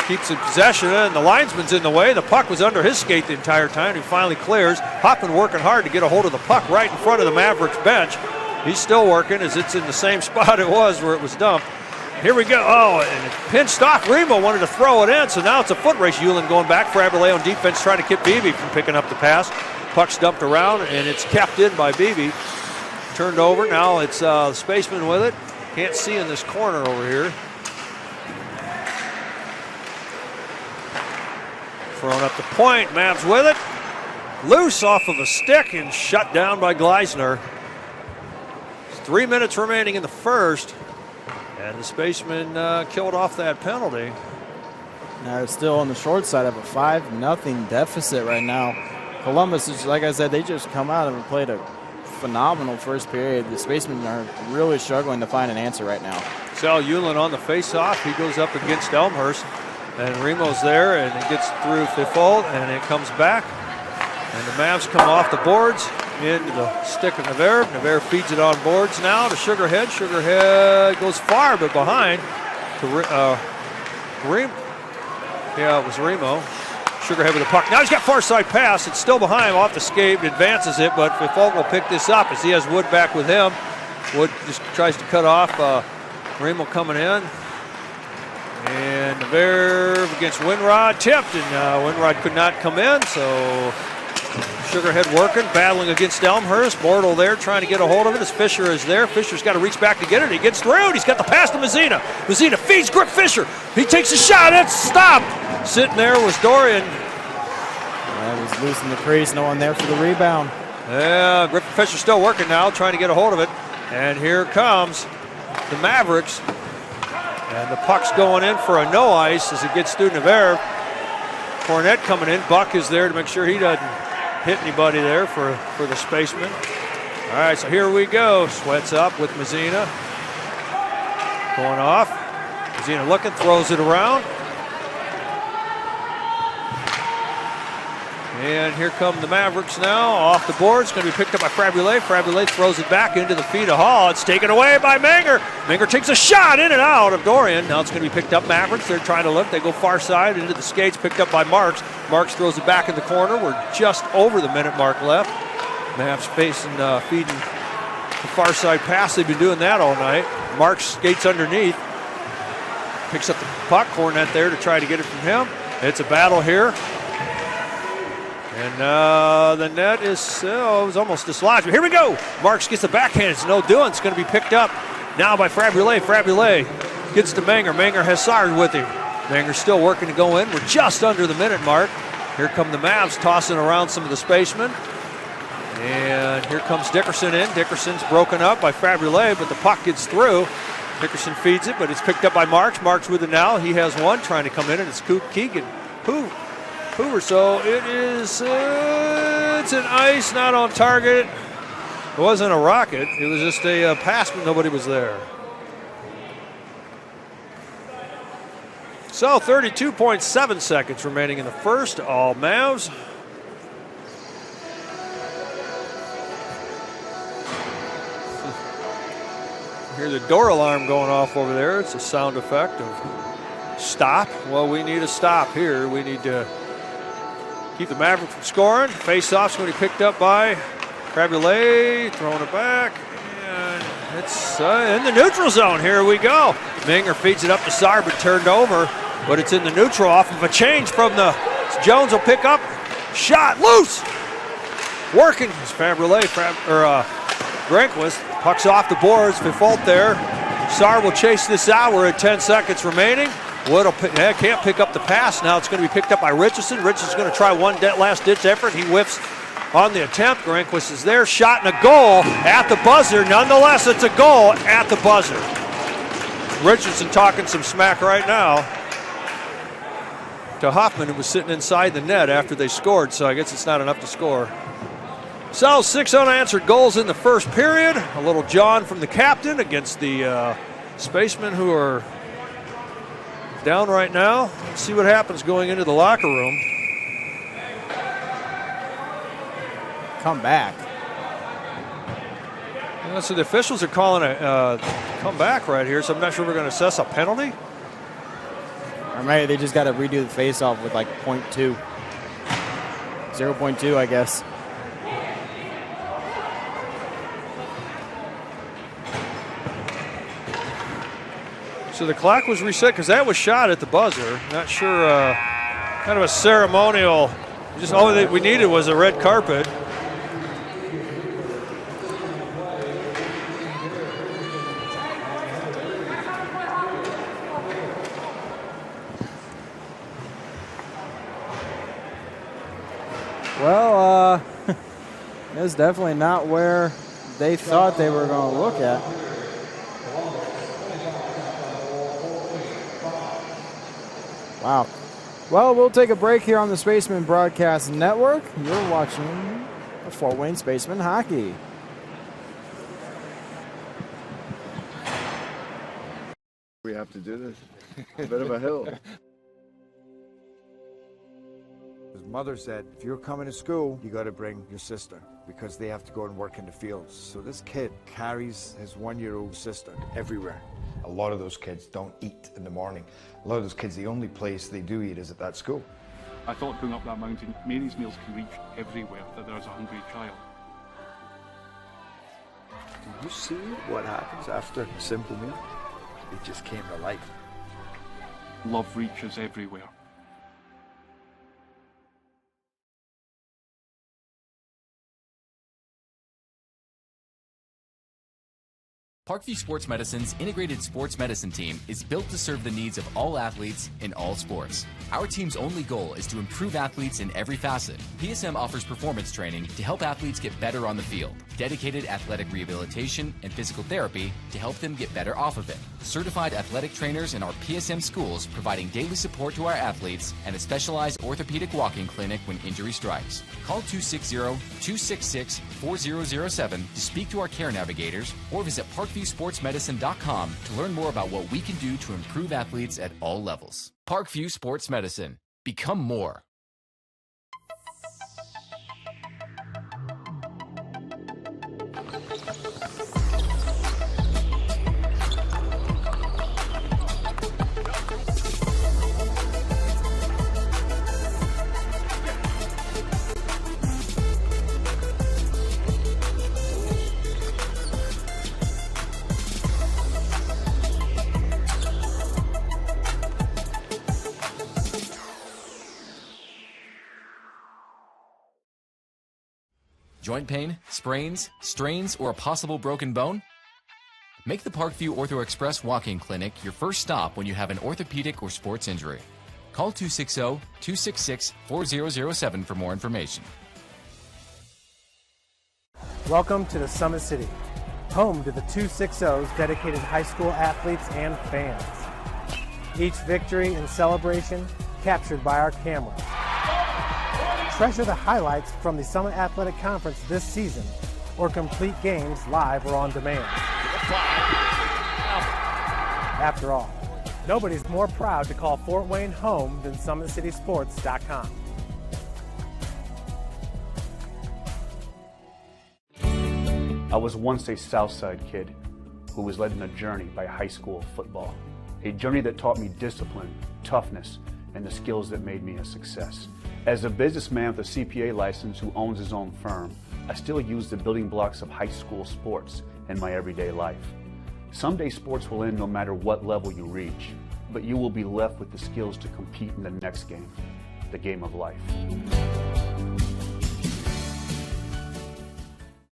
keeps in possession, and the linesman's in the way. The puck was under his skate the entire time. He finally clears. Huffman working hard to get a hold of the puck right in front of the Mavericks bench. He's still working as it's in the same spot it was where it was dumped. Here we go. Oh, and it pinched off. Remo wanted to throw it in, so now it's a foot race. Ulan going back. Fabrulé on defense trying to keep Beebe from picking up the pass. Puck's dumped around, and it's kept in by Beebe. Turned over. Now it's Spaceman with it. Can't see in this corner over here. Thrown up the point. Mavs with it. Loose off of a stick and shut down by Gleisner. 3 minutes remaining in the first. And the Spacemen killed off that penalty. Now it's still on the short side of a 5-0 deficit right now. Columbus is, like I said, they just come out and played a phenomenal first period. The Spacemen are really struggling to find an answer right now. Sal Ulan on the face-off. He goes up against Elmhurst. And Remo's there, and it gets through Fiffold, and it comes back. And the Mavs come off the boards into the stick of Navarre. Navarre feeds it on boards now to Sugarhead. Sugarhead goes far, but behind to Yeah, it was Remo. Sugarhead with the puck. Now he's got far side pass. It's still behind off the skate. Advances it, but Fiffold will pick this up as he has Wood back with him. Wood just tries to cut off. Remo coming in. And Navarre against Winrod, tipped, and Winrod could not come in, so Sugarhead working, battling against Elmhurst. Bortle there trying to get a hold of it as Fisher is there. Fisher's got to reach back to get it. He gets through it. He's got the pass to Mazzina. Mazzina feeds Grip Fisher. He takes a shot. It's stopped. Sitting there was Dorian. That was loose in the crease. No one there for the rebound. Yeah, Griffin Fisher still working now, trying to get a hold of it. And here comes the Mavericks. And the puck's going in for a no ice as it gets through Navarre. Cornette coming in. Buck is there to make sure he doesn't hit anybody there for the Spacemen. All right, so here we go. Sweats up with Mazzina. Going off. Mazzina looking, throws it around. And here come the Mavericks now. Off the board. It's going to be picked up by Fabrulé. Fabrulé throws it back into the feet of Hall. It's taken away by Menger. Menger takes a shot in and out of Dorian. Now it's going to be picked up Mavericks. They're trying to look. They go far side into the skates. Picked up by Marks. Marks throws it back in the corner. We're just over the minute mark left. Mavs facing, feeding the far side pass. They've been doing that all night. Marks skates underneath. Picks up the puck. Cornette there to try to get it from him. It's a battle here. And the net is it was almost dislodged. But here we go. Marks gets the backhand. It's no doing. It's going to be picked up now by Fabrulé. Fabrulé gets to Menger. Menger has Sard with him. Menger's still working to go in. We're just under the minute mark. Here come the Mavs tossing around some of the Spacemen. And here comes Dickerson in. Dickerson's broken up by Fabulais, but the puck gets through. Dickerson feeds it, but it's picked up by Marks. Marks with it now. He has one trying to come in, and it's Keegan Hoover. So it is, it's an ice, not on target. It wasn't a rocket. It was just a pass, but nobody was there. So 32.7 seconds remaining in the first. All Mavs. Hear the door alarm going off over there. It's a sound effect of stop. Well, we need a stop here. We need to keep the Maverick from scoring. Face-off's going to be picked up by Fabulais, throwing it back. And it's in the neutral zone. Here we go. Minger feeds it up to Saar, but turned over. But it's in the neutral off of a change from the Jones will pick up. Shot loose. Working as Fabulais, Granquist pucks off the boards. Default there. Saar will chase this out. We're at 10 seconds remaining. Wood can't pick up the pass. Now it's going to be picked up by Richardson. Richardson's going to try one last-ditch effort. He whiffs on the attempt. Granquist is there. Shot and a goal at the buzzer. Nonetheless, it's a goal at the buzzer. Richardson talking some smack right now to Hoffman, who was sitting inside the net after they scored, so I guess it's not enough to score. So 6 unanswered goals in the first period. A little John from the captain against the Spacemen, who are down right now. Let's see what happens going into the locker room. Come back. Yeah, so the officials are calling a comeback right here, so I'm not sure we're going to assess a penalty. Or maybe they just got to redo the face-off with like 0.2. 0.2, I guess. So the clock was reset because that was shot at the buzzer. Not sure, kind of a ceremonial. Just all that we needed was a red carpet. Well, that's definitely not where they thought they were going to look at. Wow. Well, we'll take a break here on the Spaceman Broadcast Network. You're watching Fort Wayne Spaceman Hockey. We have to do this. A bit of a hill. His mother said, if you're coming to school, you got to bring your sister because they have to go and work in the fields. So this kid carries his 1-year-old sister everywhere. A lot of those kids don't eat in the morning. A lot of those kids, the only place they do eat is at that school. I thought going up that mountain, Mary's meals can reach everywhere that there's a hungry child. Do you see what happens after a simple meal? It just came to life. Love reaches everywhere. Parkview Sports Medicine's integrated sports medicine team is built to serve the needs of all athletes in all sports. Our team's only goal is to improve athletes in every facet. PSM offers performance training to help athletes get better on the field, dedicated athletic rehabilitation and physical therapy to help them get better off of it, certified athletic trainers in our PSM schools providing daily support to our athletes, and a specialized orthopedic walk-in clinic when injury strikes. Call 260-266-4007 to speak to our care navigators or visit ParkviewSportsMedicine.com to learn more about what we can do to improve athletes at all levels. Parkview Sports Medicine. Become more. Joint pain, sprains, strains, or a possible broken bone? Make the Parkview Ortho Express walk-in clinic your first stop when you have an orthopedic or sports injury. Call 260-266-4007 for more information. Welcome to the Summit City, home to the 260's dedicated high school athletes and fans. Each victory and celebration captured by our cameras. Treasure the highlights from the Summit Athletic Conference this season, or complete games live or on demand. After all, nobody's more proud to call Fort Wayne home than SummitCitySports.com. I was once a Southside kid who was led on a journey by high school football. A journey that taught me discipline, toughness, and the skills that made me a success. As a businessman with a CPA license who owns his own firm, I still use the building blocks of high school sports in my everyday life. Someday sports will end no matter what level you reach, but you will be left with the skills to compete in the next game, the game of life.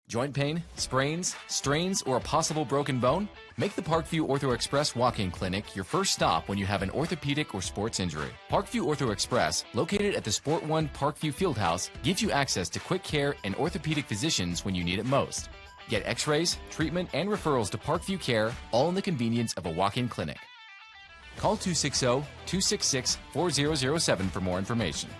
Joint pain, sprains, strains, or a possible broken bone? Make the Parkview Ortho Express walk-in clinic your first stop when you have an orthopedic or sports injury. Parkview Ortho Express, located at the Sport One Parkview Fieldhouse, gives you access to quick care and orthopedic physicians when you need it most. Get x-rays, treatment, and referrals to Parkview Care, all in the convenience of a walk-in clinic. Call 260-266-4007 for more information.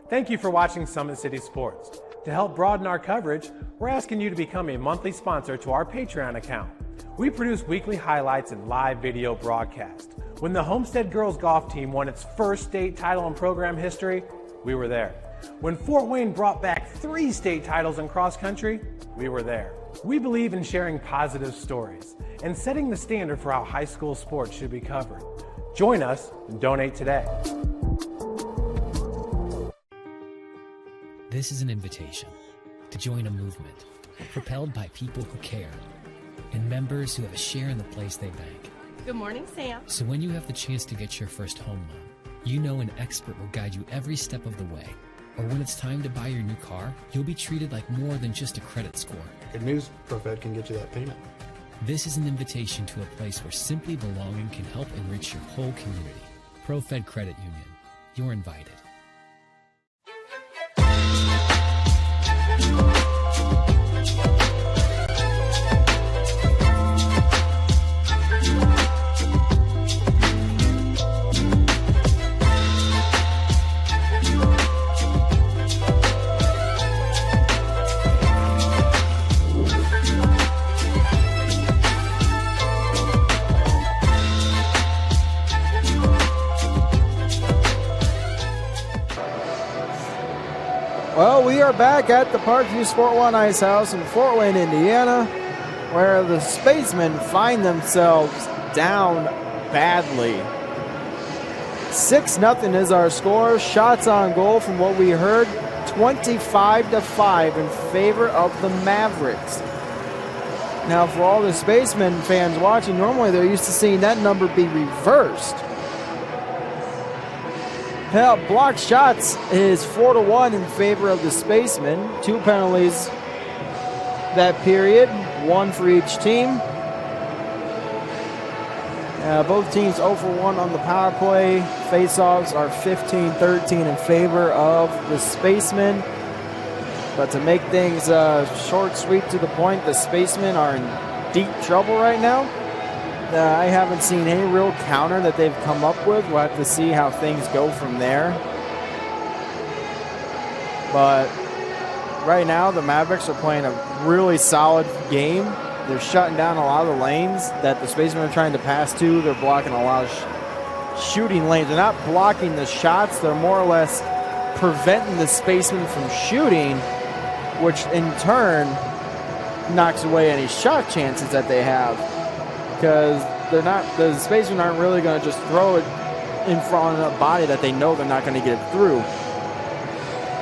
Thank you for watching Summit City Sports. To help broaden our coverage, we're asking you to become a monthly sponsor to our Patreon account. We produce weekly highlights and live video broadcasts. When the Homestead girls golf team won its first state title in program history, we were there. When Fort Wayne brought back 3 state titles in cross country, we were there. We believe in sharing positive stories and setting the standard for how high school sports should be covered. Join us and donate today. This is an invitation to join a movement propelled by people who care and members who have a share in the place they bank. Good morning, Sam. So when you have the chance to get your first home loan, you know an expert will guide you every step of the way. Or when it's time to buy your new car, you'll be treated like more than just a credit score. Good news, ProFed can get you that payment. This is an invitation to a place where simply belonging can help enrich your whole community. ProFed Credit Union. You're invited. Well, we are back at the Parkview Sport One Ice House in Fort Wayne, Indiana, where the Spacemen find themselves down badly. 6-0 is our score. Shots on goal from what we heard, 25-5 in favor of the Mavericks. Now, for all the Spacemen fans watching, normally they're used to seeing that number be reversed. Hell, blocked shots is 4-1 in favor of the Spacemen. 2 penalties that period, 1 for each team. Both teams 0 for 1 on the power play. Face-offs are 15-13 in favor of the Spacemen. But to make things short, sweet, to the point, the Spacemen are in deep trouble right now. I haven't seen any real counter that they've come up with. We'll have to see how things go from there. But right now, the Mavericks are playing a really solid game. They're shutting down a lot of the lanes that the Spacemen are trying to pass to. They're blocking a lot of shooting lanes. They're not blocking the shots. They're more or less preventing the Spacemen from shooting, which in turn knocks away any shot chances that they have. Because the Spacemen aren't really going to just throw it in front of a body that they know they're not going to get it through.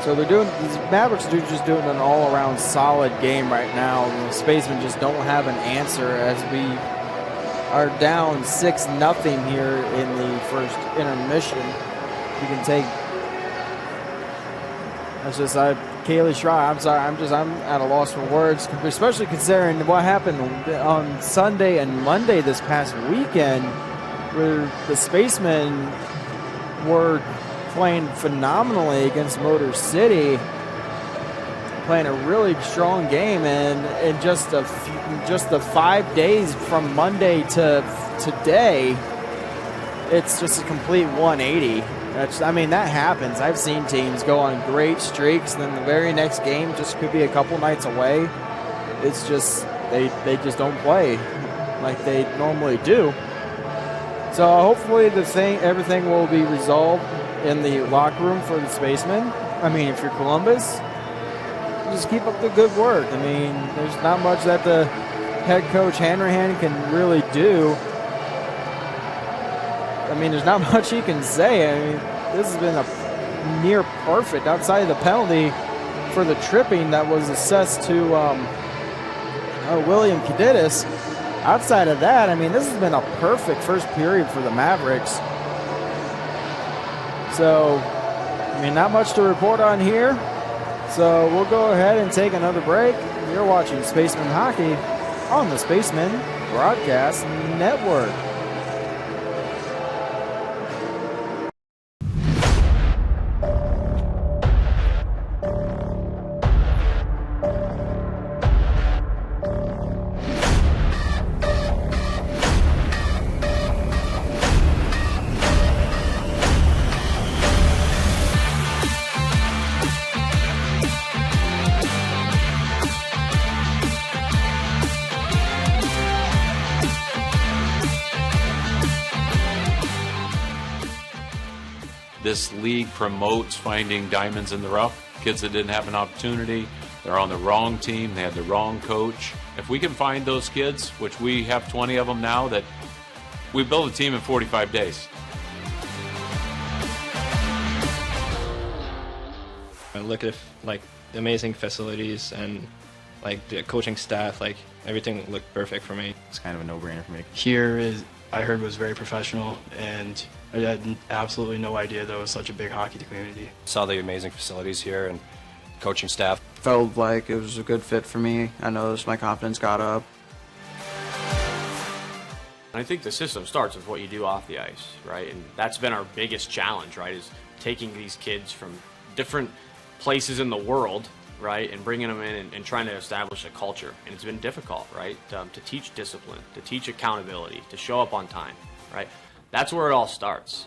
So these Mavericks are just doing an all-around solid game right now. The Spacemen just don't have an answer as we are down 6-0 here in the first intermission. You can take. That's just Kaylee Schreier. I'm sorry. I'm at a loss for words, especially considering what happened on Sunday and Monday this past weekend where the Spacemen were playing phenomenally against Motor City, playing a really strong game, and in just the 5 days from Monday to today, it's just a complete 180. That happens. I've seen teams go on great streaks, and then the very next game just could be a couple nights away. It's just they just don't play like they normally do. So hopefully everything will be resolved in the locker room for the Spacemen. If you're Columbus, just keep up the good work. There's not much that the head coach Hanrahan can really do. There's not much he can say. This has been a near perfect, outside of the penalty for the tripping that was assessed to William Kadidis. Outside of that, this has been a perfect first period for the Mavericks. So, not much to report on here. So we'll go ahead and take another break. You're watching Spaceman Hockey on the Spacemen Broadcast Network. This league promotes finding diamonds in the rough, kids that didn't have an opportunity, they're on the wrong team, they had the wrong coach. If we can find those kids, which we have 20 of them now, that we build a team in 45 days. I look at the amazing facilities and the coaching staff, everything looked perfect for me. It's kind of a no-brainer for me. Here I heard was very professional, and I had absolutely no idea there was such a big hockey community. Saw the amazing facilities here and coaching staff. Felt like it was a good fit for me. I noticed my confidence got up. I think the system starts with what you do off the ice, right? And that's been our biggest challenge, right? Is taking these kids from different places in the world, right, and bringing them in and trying to establish a culture. And it's been difficult, right, to teach discipline, to teach accountability, to show up on time, right? That's where it all starts.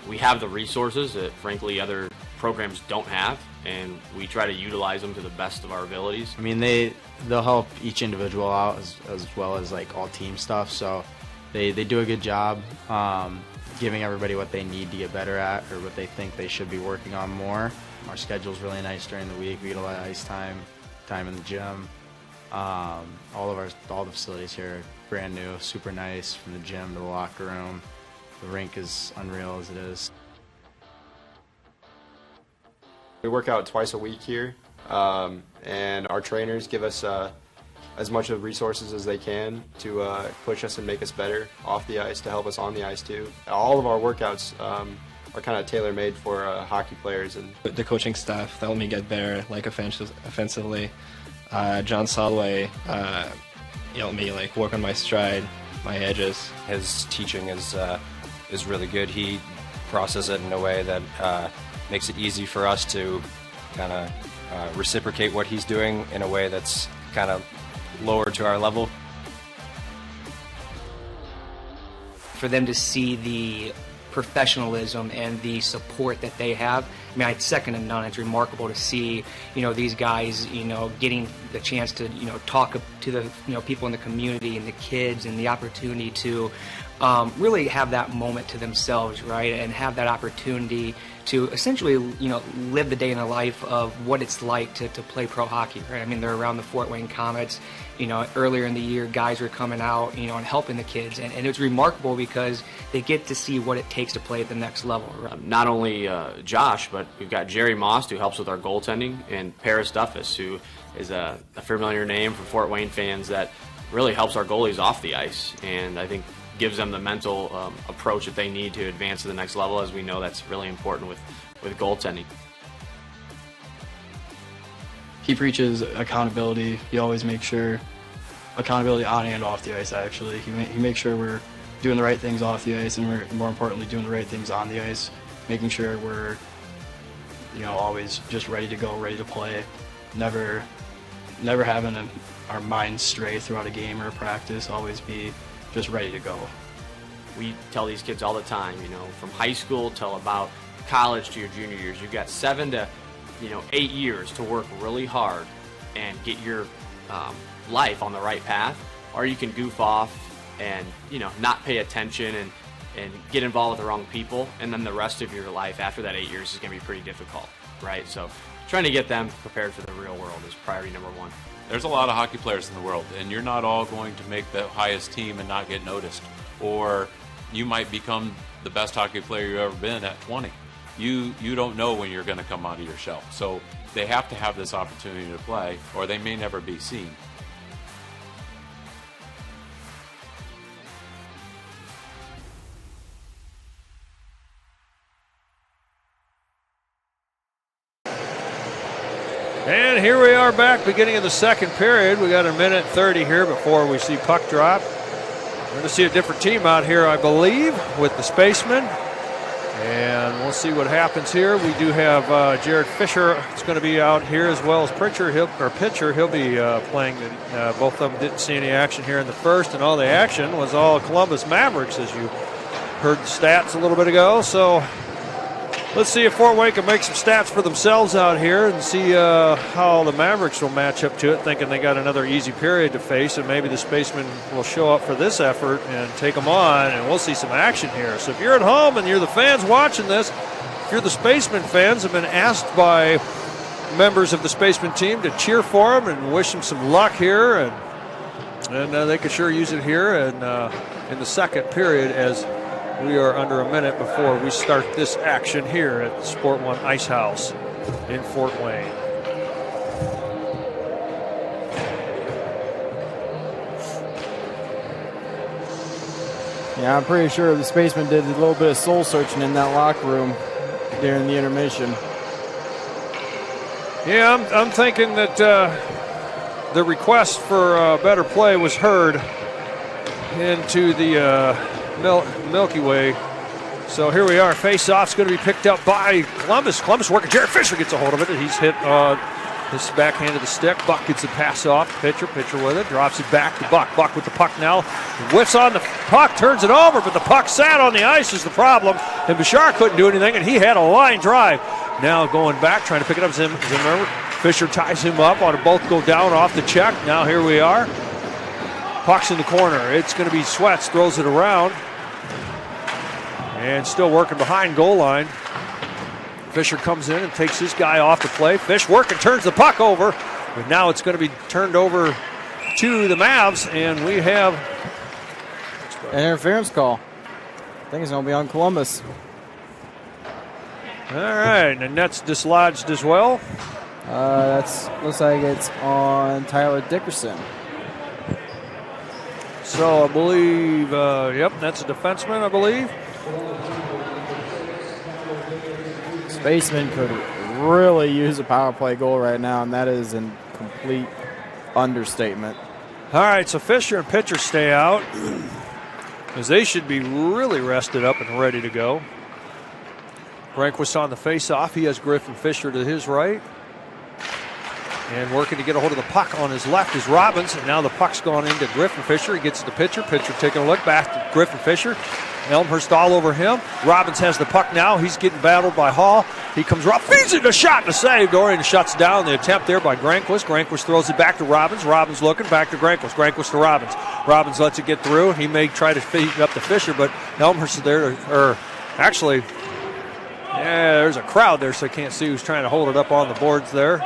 We have the resources that, frankly, other programs don't have, and we try to utilize them to the best of our abilities. They'll help each individual out as well as all team stuff. So they do a good job giving everybody what they need to get better at, or what they think they should be working on more. Our schedule's really nice during the week. We get a lot of ice time in the gym. All the facilities here are brand new, super nice, from the gym to the locker room. The rink is unreal as it is. We work out twice a week here, and our trainers give us as much of resources as they can to push us and make us better off the ice, to help us on the ice too. All of our workouts are kind of tailor-made for hockey players. And the coaching staff helped me get better, offensively. John Solway helped me work on my stride, my edges. His teaching is really good. He processes it in a way that makes it easy for us to kind of reciprocate what he's doing in a way that's kind of lower to our level. For them to see the professionalism and the support that they have, it's second to none. It's remarkable to see, these guys, getting the chance to, talk to the, people in the community and the kids, and the opportunity to really have that moment to themselves, right, and have that opportunity to essentially, live the day in the life of what it's like to play pro hockey, right? They're around the Fort Wayne Comets. Earlier in the year, guys were coming out, and helping the kids, and it's remarkable because they get to see what it takes to play at the next level. Right? Not only Josh, but we've got Jerry Most, who helps with our goaltending, and Paris Duffus, who is a familiar name for Fort Wayne fans, that really helps our goalies off the ice, and I think gives them the mental approach that they need to advance to the next level, as we know that's really important with goaltending. he preaches accountability. He always makes sure accountability on and off the ice, actually. He makes sure we're doing the right things off the ice, and we're more importantly doing the right things on the ice, making sure we're, always just ready to go, ready to play, never having our minds stray throughout a game or a practice, always be just ready to go. We tell these kids all the time, from high school till about college to your junior years, you've got 7 to 8 years to work really hard and get your life on the right path, or you can goof off and not pay attention and get involved with the wrong people, and then the rest of your life after that 8 years is going to be pretty difficult, right? So trying to get them prepared for the real world is priority number one. There's a lot of hockey players in the world, and you're not all going to make the highest team and not get noticed, or you might become the best hockey player you've ever been at 20. You don't know when you're going to come out of your shell, so they have to have this opportunity to play, or they may never be seen. And here we are back, beginning of the second period. We got a minute 30 here before we see puck drop. We're going to see a different team out here, I believe, with the Spacemen. And we'll see what happens here. We do have Jared Fisher. It's going to be out here as well as pitcher. He'll be playing. Both of them didn't see any action here in the first, and all the action was all Columbus Mavericks, as you heard the stats a little bit ago. So let's see if Fort Wayne can make some stats for themselves out here and see how the Mavericks will match up to it, thinking they got another easy period to face, and maybe the Spacemen will show up for this effort and take them on, and we'll see some action here. So if you're at home and you're the fans watching this, if you're the Spacemen fans, have been asked by members of the Spacemen team to cheer for them and wish them some luck here, and they could sure use it here in the second period, as we are under a minute before we start this action here at the Sport One Ice House in Fort Wayne. Yeah, I'm pretty sure the Spacemen did a little bit of soul searching in that locker room during the intermission. Yeah, I'm thinking that the request for better play was heard into the Milky Way. So here we are. Face-off's going to be picked up by Columbus. Columbus working. Jared Fisher gets a hold of it, and he's hit his backhand of the stick. Buck gets the pass off. Pitcher with it. Drops it back to Buck. Buck with the puck now. Whiffs on the puck. Turns it over, but the puck sat on the ice is the problem. And Bouchard couldn't do anything, and he had a line drive. Now going back, trying to pick it up. Zimmer. Fisher ties him up. On to both go down off the check. Now here we are. Puck's in the corner. It's going to be Sweats. Throws it around. And still working behind goal line. Fisher comes in and takes his guy off the play. Fish working, turns the puck over. But now it's going to be turned over to the Mavs, and we have an interference call. I think it's going to be on Columbus. All right, and that's dislodged as well. Looks like it's on Tyler Dickerson. So I believe, yep, that's a defenseman, I believe. Spaceman could really use a power play goal right now, and that is a complete understatement. All right, so Fisher and pitcher stay out, as they should be really rested up and ready to go. Rehnquist on the face-off. He has Griffin Fisher to his right. And working to get a hold of the puck on his left is Robbins. And now the puck's gone into Griffin Fisher. He gets the pitcher. Pitcher taking a look back to Griffin Fisher. Elmhurst all over him. Robbins has the puck now. He's getting battled by Hall. He comes up, feeds it, a shot and a save. Dorian shuts down the attempt there by Granquist. Granquist throws it back to Robbins. Robbins looking back to Granquist. Granquist to Robbins. Robbins lets it get through. He may try to feed it up to Fisher, but Elmhurst is there actually, yeah, there's a crowd there, so I can't see who's trying to hold it up on the boards there.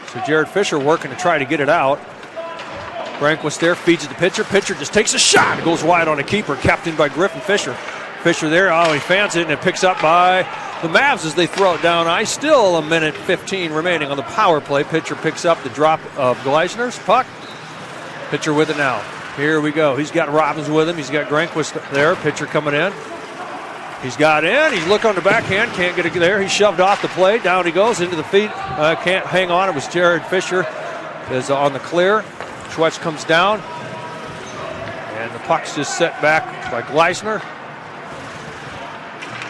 So Jared Fisher working to try to get it out. Granquist there, feeds it to pitcher. Pitcher just takes a shot. It goes wide on a keeper, kept in by Griffin Fisher. Fisher there, he fans it, and it picks up by the Mavs as they throw it down ice. Still a minute 15 remaining on the power play. Pitcher picks up the drop of Gleisner's puck. Pitcher with it now. Here we go. He's got Robbins with him. He's got Granquist there. Pitcher coming in. He's got in. He's looking on the backhand. Can't get it there. He's shoved off the play. Down he goes into the feet. Can't hang on. It was Jared Fisher is on the clear. Schwetz comes down. And the puck's just set back by Gleisner.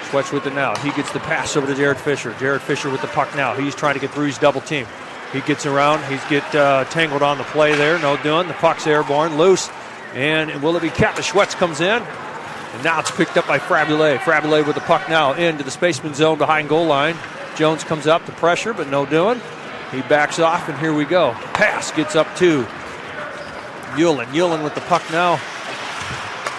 Schwetz with it now. He gets the pass over to Jared Fisher. Jared Fisher with the puck now. He's trying to get through his double team. He gets around. He's tangled on the play there. No doing. The puck's airborne. Loose. And will it be kept? Schwetz comes in. And now it's picked up by Fraboulet. Fraboulet with the puck now into the Spaceman zone behind goal line. Jones comes up to pressure, but no doing. He backs off, and here we go. Pass gets up to Yulin. Yulin with the puck now.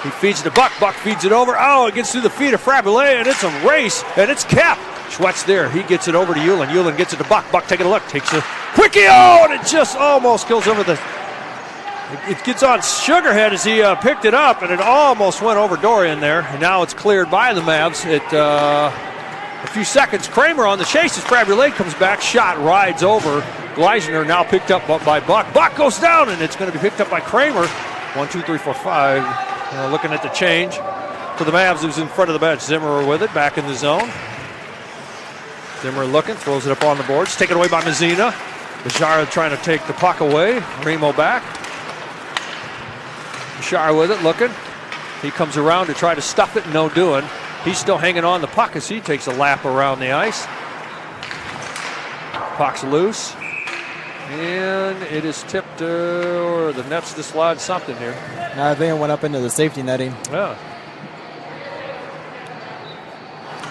He feeds to Buck. Buck feeds it over. Oh, it gets through the feet of Fraboulet, and it's a race, and it's kept. Schwetz there. He gets it over to Yulin. Yulin gets it to Buck. Buck taking a look. Takes a quickie. Oh, and it just almost kills over the... It gets on Sugarhead as he picked it up, and it almost went over Dorian there. And now it's cleared by the Mavs. A few seconds. Kramer on the chase as Fraboulet comes back. Shot rides over Gleisner. Now picked up by Buck. Buck goes down, and it's going to be picked up by Kramer. 1, 2, 3, 4, 5. Looking at the change for the Mavs, who's in front of the bench. Zimmer with it, back in the zone. Zimmer looking, throws it up on the boards. Taken away by Mazzina. Bashara trying to take the puck away. Remo back. Bashara with it, looking. He comes around to try to stuff it, no doing. He's still hanging on the puck as he takes a lap around the ice. Puck's loose. And it is tipped, or the net's dislodged something here. I think it went up into the safety netting. Yeah.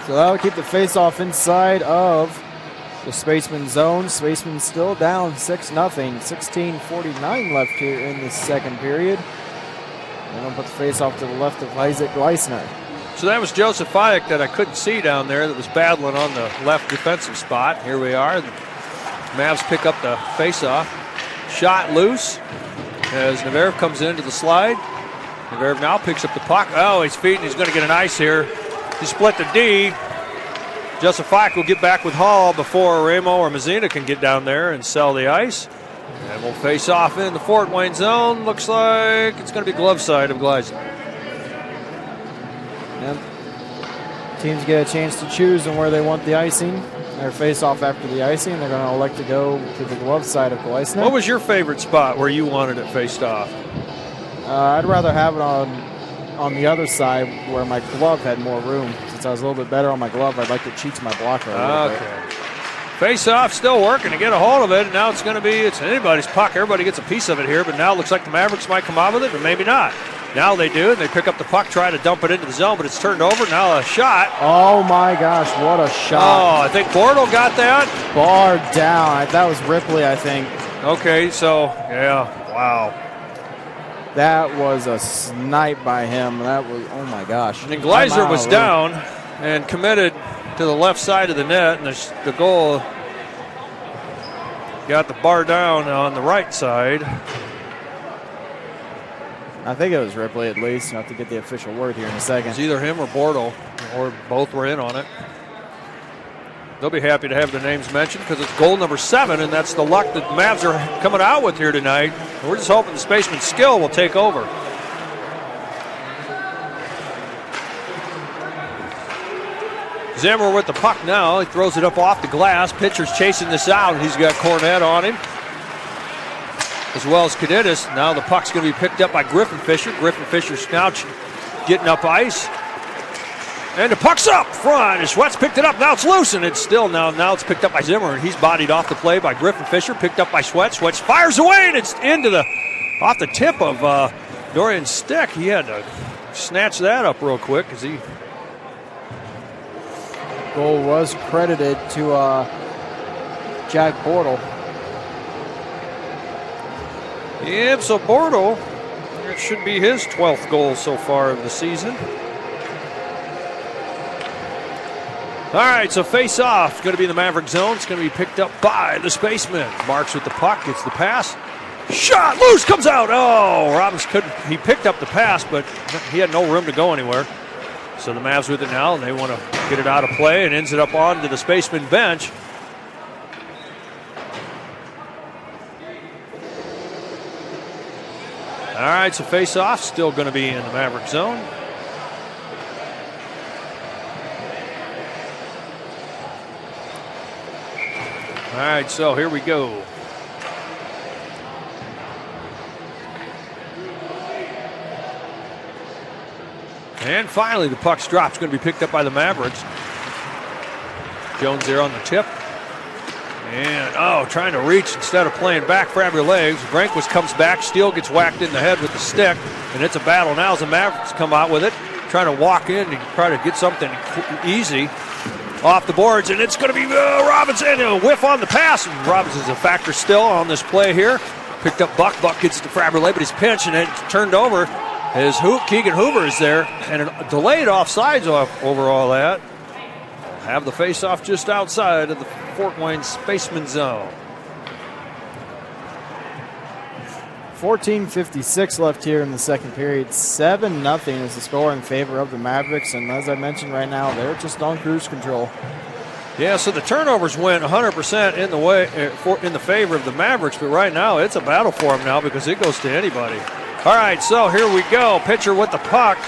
So that'll keep the face-off inside of the Spaceman zone. Spaceman still down 6-0. 16:49 left here in the second period. And we'll put the face-off to the left of Isaac Gleisner. So that was Joseph Fayek that I couldn't see down there that was battling on the left defensive spot. Here we are. The Mavs pick up the face-off. Shot loose as Navarre comes into the slide. Navarre now picks up the puck. Oh, he's feeding. He's going to get an ice here. He split the D. Joseph Fayek will get back with Hall before Ramo or Mazzina can get down there and sell the ice. And we'll face off in the Fort Wayne zone. Looks like it's going to be glove side of Gleisner. Yep. Teams get a chance to choose on where they want the icing. Their face-off after the icing, they're going to elect to go to the glove side of Gleisner. What was your favorite spot where you wanted it faced off? I'd rather have it on the other side where my glove had more room. Since I was a little bit better on my glove, I'd like to cheat my blocker a little bit. Face-off still working to get a hold of it, and now it's going to be, it's anybody's puck. Everybody gets a piece of it here, but now it looks like the Mavericks might come out with it, but maybe not. Now they do, and they pick up the puck, try to dump it into the zone, but it's turned over. Now a shot. Oh, my gosh, what a shot. Oh, I think Bortle got that. Bar down. That was Ripley, I think. Okay, so, yeah, wow. That was a snipe by him. That was, oh, my gosh. And Gleisner was down and committed to the left side of the net, and the goal got the bar down on the right side. I think it was Ripley at least. I'll have to get the official word here in a second. It's either him or Bortle, or both were in on it. They'll be happy to have their names mentioned because it's goal number 7, and that's the luck that the Mavs are coming out with here tonight. We're just hoping the Spaceman skill will take over. Zimmer with the puck now. He throws it up off the glass. Pitcher's chasing this out. He's got Cornette on him, as well as Kadidis. Now the puck's going to be picked up by Griffin Fisher. Griffin Fisher's now getting up ice. And the puck's up front. And Schwetz picked it up. Now it's loose, and it's still now it's picked up by Zimmer, and he's bodied off the play by Griffin Fisher. Picked up by Schwetz. Schwetz fires away, and it's off the tip of Dorian's stick. He had to snatch that up real quick because he. Goal was credited to Jack Bortle. Yep, so Bortle, it should be his 12th goal so far of the season. All right, so face off. It's going to be in the Maverick zone. It's going to be picked up by the Spaceman. Marks with the puck, gets the pass. Shot, loose, comes out. Oh, Robbins couldn't. He picked up the pass, but he had no room to go anywhere. So the Mavs with it now, and they want to get it out of play, and ends it up onto the Spaceman bench. All right, so face-off still going to be in the Maverick zone. All right, so here we go. And finally, the puck's dropped. It's going to be picked up by the Mavericks. Jones there on the tip. And, trying to reach instead of playing back, grab your legs. Branquist comes back. Steele gets whacked in the head with the stick. And it's a battle now as the Mavericks come out with it. Trying to walk in to try to get something easy off the boards. And it's going to be Robinson. A whiff on the pass. And Robinson's a factor still on this play here. Picked up Buck. Buck gets to Faberle, but he's pinched and it's turned over. As Keegan Hoover is there. And a delayed offsides over all that. Have the face-off just outside of the Fort Wayne Spaceman zone. 14:56 left here in the second period. 7-0 is the score in favor of the Mavericks. And as I mentioned right now, they're just on cruise control. Yeah, so the turnovers went 100% in the favor of the Mavericks. But right now, it's a battle for them now because it goes to anybody. All right, so here we go. Pitcher with the puck.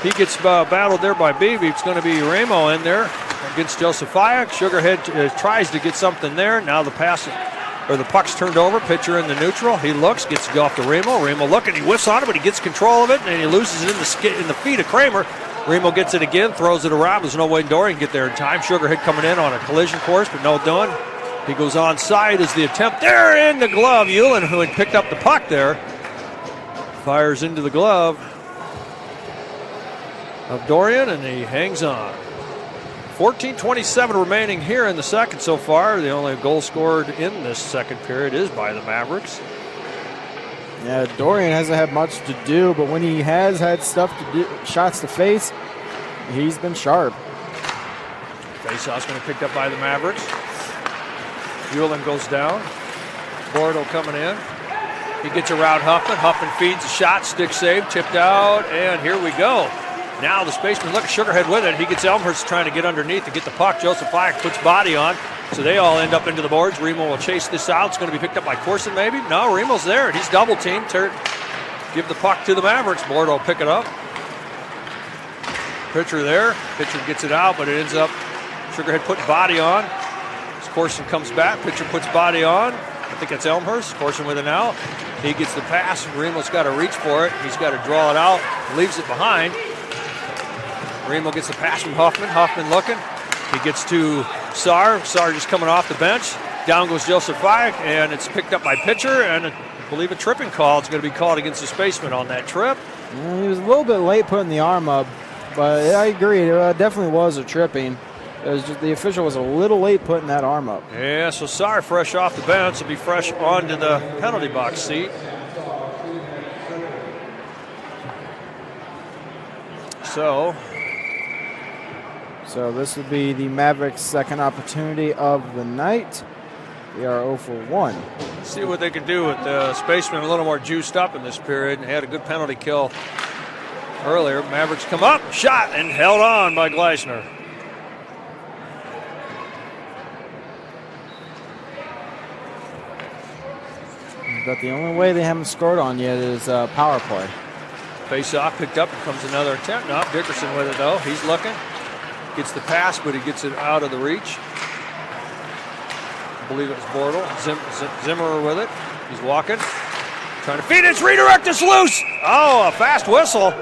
He gets battled there by Beebe. It's going to be Ramo in there against Josephiak. Sugarhead tries to get something there. Now the puck's turned over. Pitcher in the neutral. He looks, gets it off to Ramo. Ramo looking, he whiffs on it, but he gets control of it, and he loses it in the feet of Kramer. Ramo gets it again, throws it around. There's no way Dorian can get there in time. Sugarhead coming in on a collision course, but no doing. He goes onside as the attempt there in the glove. Hewlin, who had picked up the puck there, fires into the glove of Dorian, and he hangs on. 14:27 remaining here in the second so far. The only goal scored in this second period is by the Mavericks. Yeah, Dorian hasn't had much to do, but when he has had stuff to do, shots to face, he's been sharp. Faceoff's going to be picked up by the Mavericks. Hewlin goes down. Bordeaux coming in. He gets around Huffman. Huffman feeds a shot, stick save, tipped out, and here we go. Now the Spaceman look at Sugarhead with it. He gets Elmhurst trying to get underneath to get the puck. Joseph Fyack puts body on. So they all end up into the boards. Remo will chase this out. It's going to be picked up by Corson maybe. No, Remo's there. He's double teamed. Give the puck to the Mavericks. Bordeaux will pick it up. Pitcher there. Pitcher gets it out, but it ends up Sugarhead putting body on. As Corson comes back, pitcher puts body on. I think it's Elmhurst. Corson with it now. He gets the pass. Remo's got to reach for it. He's got to draw it out. Leaves it behind. Remo gets the pass from Huffman. Huffman looking. He gets to Sarr. Sarr just coming off the bench. Down goes Joseph Fyack, and it's picked up by pitcher, and I believe a tripping call is going to be called against the Spaceman on that trip. Yeah, he was a little bit late putting the arm up, but I agree. It definitely was a tripping. It was just, the official was a little late putting that arm up. Yeah, so Sarr fresh off the bench will be fresh onto the penalty box seat. So this would be the Mavericks' second opportunity of the night. We are 0 for 1. Let's see what they can do with the Spaceman a little more juiced up in this period. They had a good penalty kill earlier. Mavericks come up, shot, and held on by Gleisner. But the only way they haven't scored on yet is power play. Face off, picked up, comes another attempt. No, Dickerson with it though. He's looking. Gets the pass, but he gets it out of the reach. I believe it was Bortle. Zimmerer with it. He's walking. Trying to feed it. It's redirect. It's loose. Oh, a fast whistle.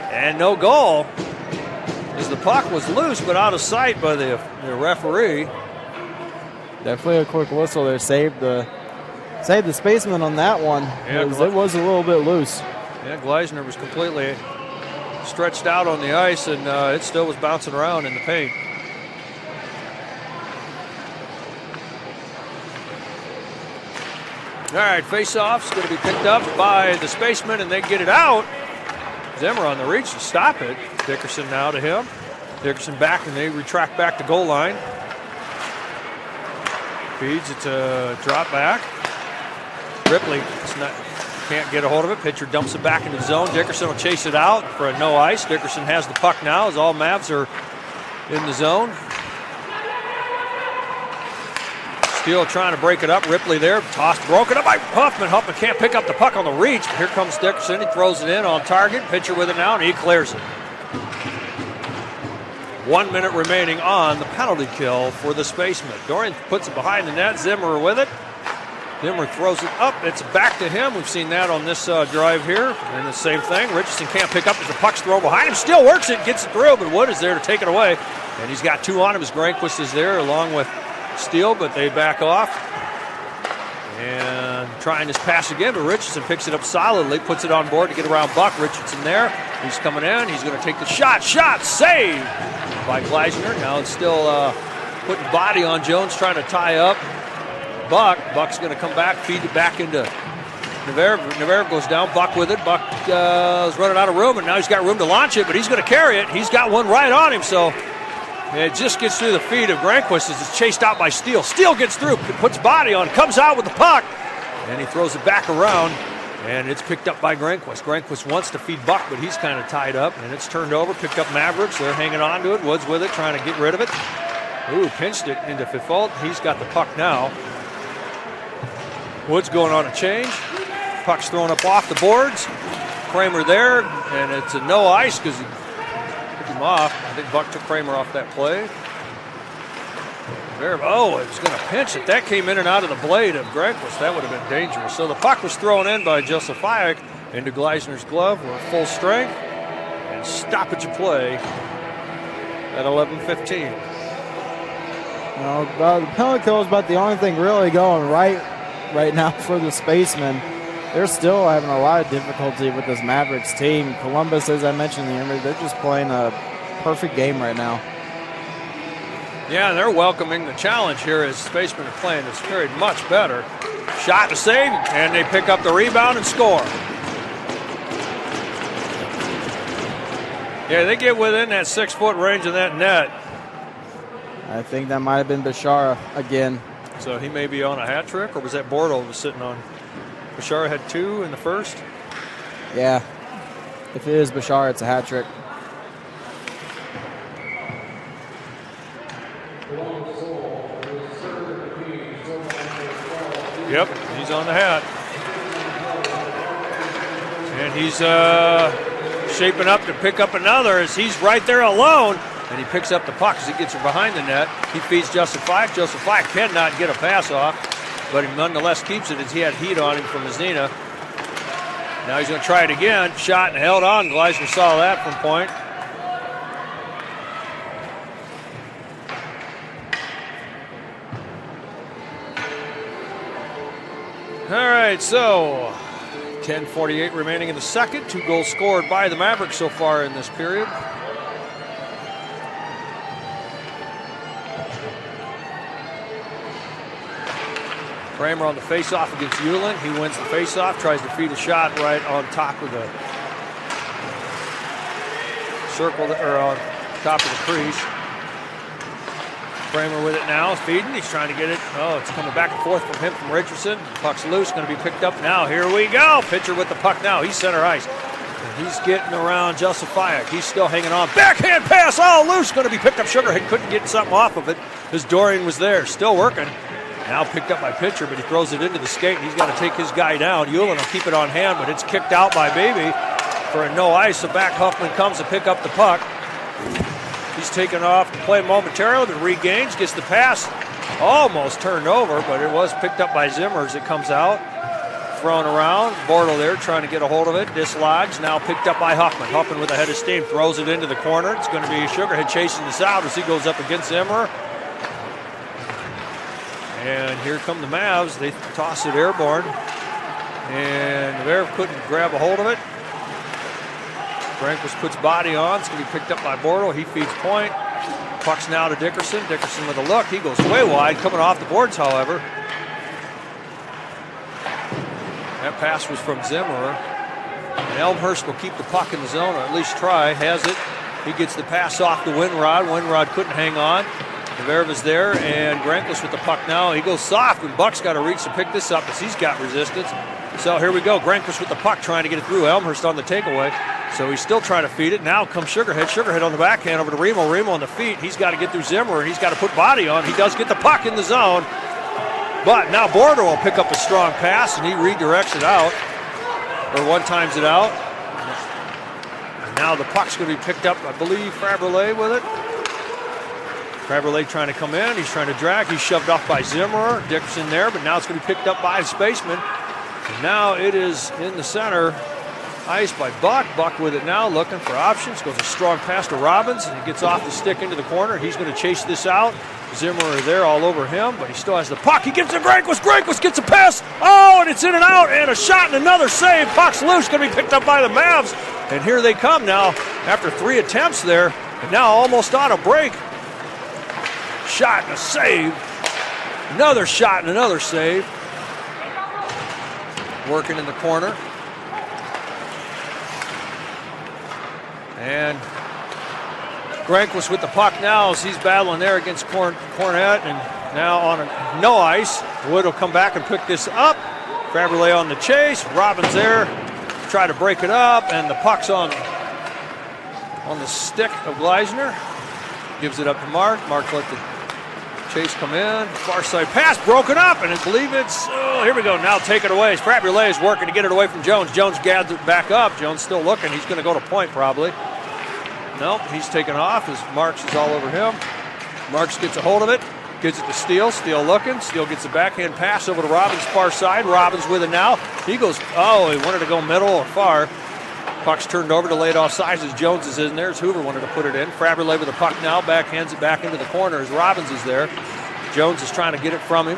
And no goal. As the puck was loose, but out of sight by the referee. Definitely a quick whistle there. Saved the Spaceman on that one. Yeah, it was a little bit loose. Yeah, Gleisner was completely stretched out on the ice, and it still was bouncing around in the paint. All right, face-off's going to be picked up by the Spaceman, and they get it out. Zimmer on the reach to stop it. Dickerson now to him. Dickerson back, and they retract back to goal line. Feeds it to drop back. Ripley can't get a hold of it. Pitcher dumps it back into the zone. Dickerson will chase it out for a no ice. Dickerson has the puck now as all Mavs are in the zone. Steele trying to break it up. Ripley there. Tossed, broken up by Huffman. Huffman can't pick up the puck on the reach. But here comes Dickerson. He throws it in on target. Pitcher with it now, and he clears it. 1 minute remaining on the penalty kill for the Spacemen. Dorian puts it behind the net. Zimmer with it. Zimmer throws it up. It's back to him. We've seen that on this drive here. And the same thing. Richardson can't pick up as the puck's thrown behind him. Still works it, gets it through, but Wood is there to take it away. And he's got 2 on him as Granquist is there along with Steele, but they back off. And trying this pass again, but Richardson picks it up solidly, puts it on board to get around Buck. Richardson there. He's coming in. He's going to take the shot. Shot saved by Gleisner. Now it's still putting body on Jones, trying to tie up Buck. Buck's going to come back, feed it back into Navarre. Navarre goes down. Buck with it. Buck is running out of room, and now he's got room to launch it, but he's going to carry it. He's got one right on him, so it just gets through the feet of Granquist as it's chased out by Steele. Steele gets through, puts body on, comes out with the puck, and he throws it back around, and it's picked up by Granquist. Granquist wants to feed Buck, but he's kind of tied up, and it's turned over, picked up Mavericks. They're hanging on to it. Woods with it, trying to get rid of it. Ooh, pinched it into Fifault. He's got the puck now. Woods going on a change. Puck's thrown up off the boards. Kramer there, and it's a no ice because he took him off. I think Buck took Kramer off that play. Oh, it was going to pinch it. That came in and out of the blade of Granquist. That would have been dangerous. So the puck was thrown in by Josephiak into Gleisner's glove. We're full strength. And stoppage of play at 11:15. The penalty kill is about the only thing really going right now for the Spacemen. They're still having a lot of difficulty with this Mavericks team. Columbus, as I mentioned in the interview, they're just playing a perfect game right now. Yeah, they're welcoming the challenge here as Spacemen are playing this period much better. Shot to save, and they pick up the rebound and score. Yeah, they get within that 6-foot range of that net. I think that might have been Bashara again. So he may be on a hat trick, or was that Bordeaux was sitting on? Bashara had 2 in the first? Yeah. If it is Bashara, it's a hat trick. Yep, he's on the hat. And he's shaping up to pick up another as he's right there alone. And he picks up the puck as he gets it behind the net. He feeds Josephiak. Josephiak cannot get a pass off, but he nonetheless keeps it as he had heat on him from Mazina. Now he's going to try it again. Shot and held on. Gleisner saw that from point. All right, so 10:48 remaining in the second. 2 goals scored by the Mavericks so far in this period. Kramer on the face-off against Ueland. He wins the face-off, tries to feed a shot right on top of the circle, or on top of the crease. Kramer with it now, feeding. He's trying to get it. Oh, it's coming back and forth from him, from Richardson. Puck's loose, going to be picked up now. Here we go. Pitcher with the puck now. He's center ice. And he's getting around Josephiak. He's still hanging on. Backhand pass, all loose. Going to be picked up. Sugarhead couldn't get something off of it as Dorian was there, still working. Now picked up by Pitcher, but he throws it into the skate, and he's got to take his guy down. Ueland will keep it on hand, but it's kicked out by Baby for a no ice. So back Huffman comes to pick up the puck. He's taken off the play momentarily, but regains, gets the pass. Almost turned over, but it was picked up by Zimmer as it comes out. Thrown around. Bordeaux there trying to get a hold of it. Dislodged. Now picked up by Huffman. Huffman with a head of steam throws it into the corner. It's going to be Sugarhead chasing this out as he goes up against Zimmer. And here come the Mavs. They toss it airborne. And Navarre couldn't grab a hold of it. Granquist puts body on. It's going to be picked up by Bordeaux. He feeds point. Puck's now to Dickerson. Dickerson with a look. He goes way wide, coming off the boards, however. That pass was from Zimmer. And Elmhurst will keep the puck in the zone, or at least try. Has it. He gets the pass off to Winrod. Winrod couldn't hang on. Navarre is there, and Granquist with the puck now. He goes soft, and Buck's got to reach to pick this up because he's got resistance. So here we go. Granquist with the puck trying to get it through. Elmhurst on the takeaway. So he's still trying to feed it. Now comes Sugarhead. Sugarhead on the backhand over to Remo. Remo on the feet. He's got to get through Zimmer, and he's got to put body on. He does get the puck in the zone. But now Bordeaux will pick up a strong pass, and he redirects it out, or one-times it out. And now the puck's going to be picked up, I believe, Faberlé with it. Faberle trying to come in. He's trying to drag. He's shoved off by Zimmerer. Dickerson there, but now it's going to be picked up by Spaceman. And now it is in the center ice by Buck. Buck with it now, looking for options. Goes a strong pass to Robbins, and he gets off the stick into the corner. He's going to chase this out. Zimmerer there all over him, but he still has the puck. He gives it to Granquist. Granquist gets a pass. Oh, and it's in and out, and a shot and another save. Puck's loose, going to be picked up by the Mavs. And here they come now after 3 attempts there, and now almost on a break. Shot and a save. Another shot and another save. Working in the corner. And Granquist with the puck now as he's battling there against Cornette, and now on no ice. Wood will come back and pick this up. Faberle on the chase. Robbins there. Try to break it up, and the puck's on the stick of Gleisner. Gives it up to Mark. Mark let the chase come in. Far side pass broken up, and I believe it's, here we go. Now take it away. Faberle is working to get it away from Jones. Jones gathers it back up. Jones still looking. He's going to go to point probably. Nope, he's taken off as Marks is all over him. Marks gets a hold of it. Gives it to Steele. Steele looking. Steele gets a backhand pass over to Robbins' far side. Robbins with it now. He goes, he wanted to go middle or far. Puck's turned over to lay it off sides as Jones is in there. As Hoover wanted to put it in. Faberle with the puck now. Backhands it back into the corner as Robbins is there. Jones is trying to get it from him.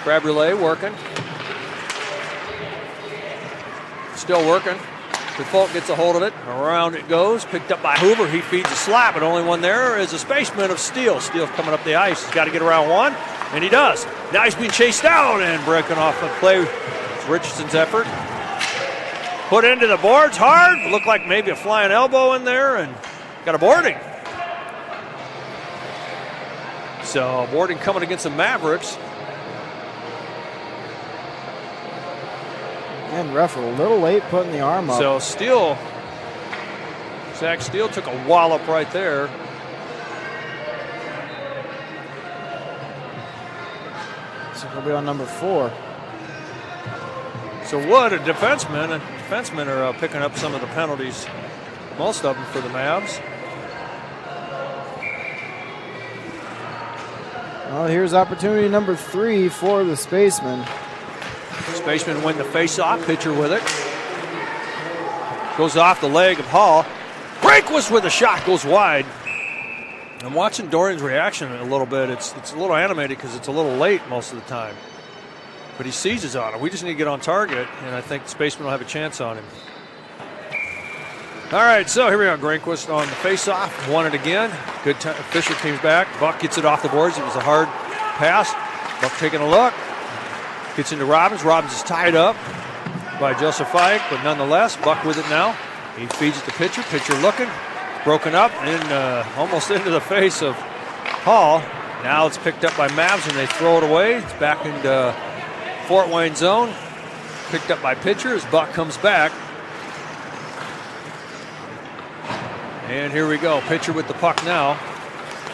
Faberle working. Still working. Default gets a hold of it. Around it goes. Picked up by Hoover. He feeds a slap, but only one there is a Spaceman of Steele. Steele coming up the ice. He's got to get around one, and he does. Now he's being chased down and breaking off the play. It's Richardson's effort. Put into the boards hard. Looked like maybe a flying elbow in there, and got a boarding. So boarding coming against the Mavericks. And ref a little late putting the arm up. So Steele, Zach Steele took a wallop right there. So he'll be on number 4. So Wood, a defensemen are picking up some of the penalties, most of them for the Mavs. Well, here's opportunity number 3 for the Spacemen. Spacemen win the face-off. Pitcher with it. Goes off the leg of Hall. Granquist with a shot, goes wide. I'm watching Dorian's reaction a little bit. It's a little animated because it's a little late most of the time. But he seizes on it. We just need to get on target, and I think the Spacemen will have a chance on him. All right, so here we are. Granquist on the face-off. Won it again. Good time. Fisher team's back. Buck gets it off the boards. It was a hard pass. Buck taking a look. Gets into Robbins. Robbins is tied up by Joseph Fike, but nonetheless, Buck with it now. He feeds it to Pitcher. Pitcher looking. Broken up and almost into the face of Hall. Now it's picked up by Mavs, and they throw it away. It's back into Fort Wayne zone. Picked up by Pitcher as Buck comes back. And here we go. Pitcher with the puck now.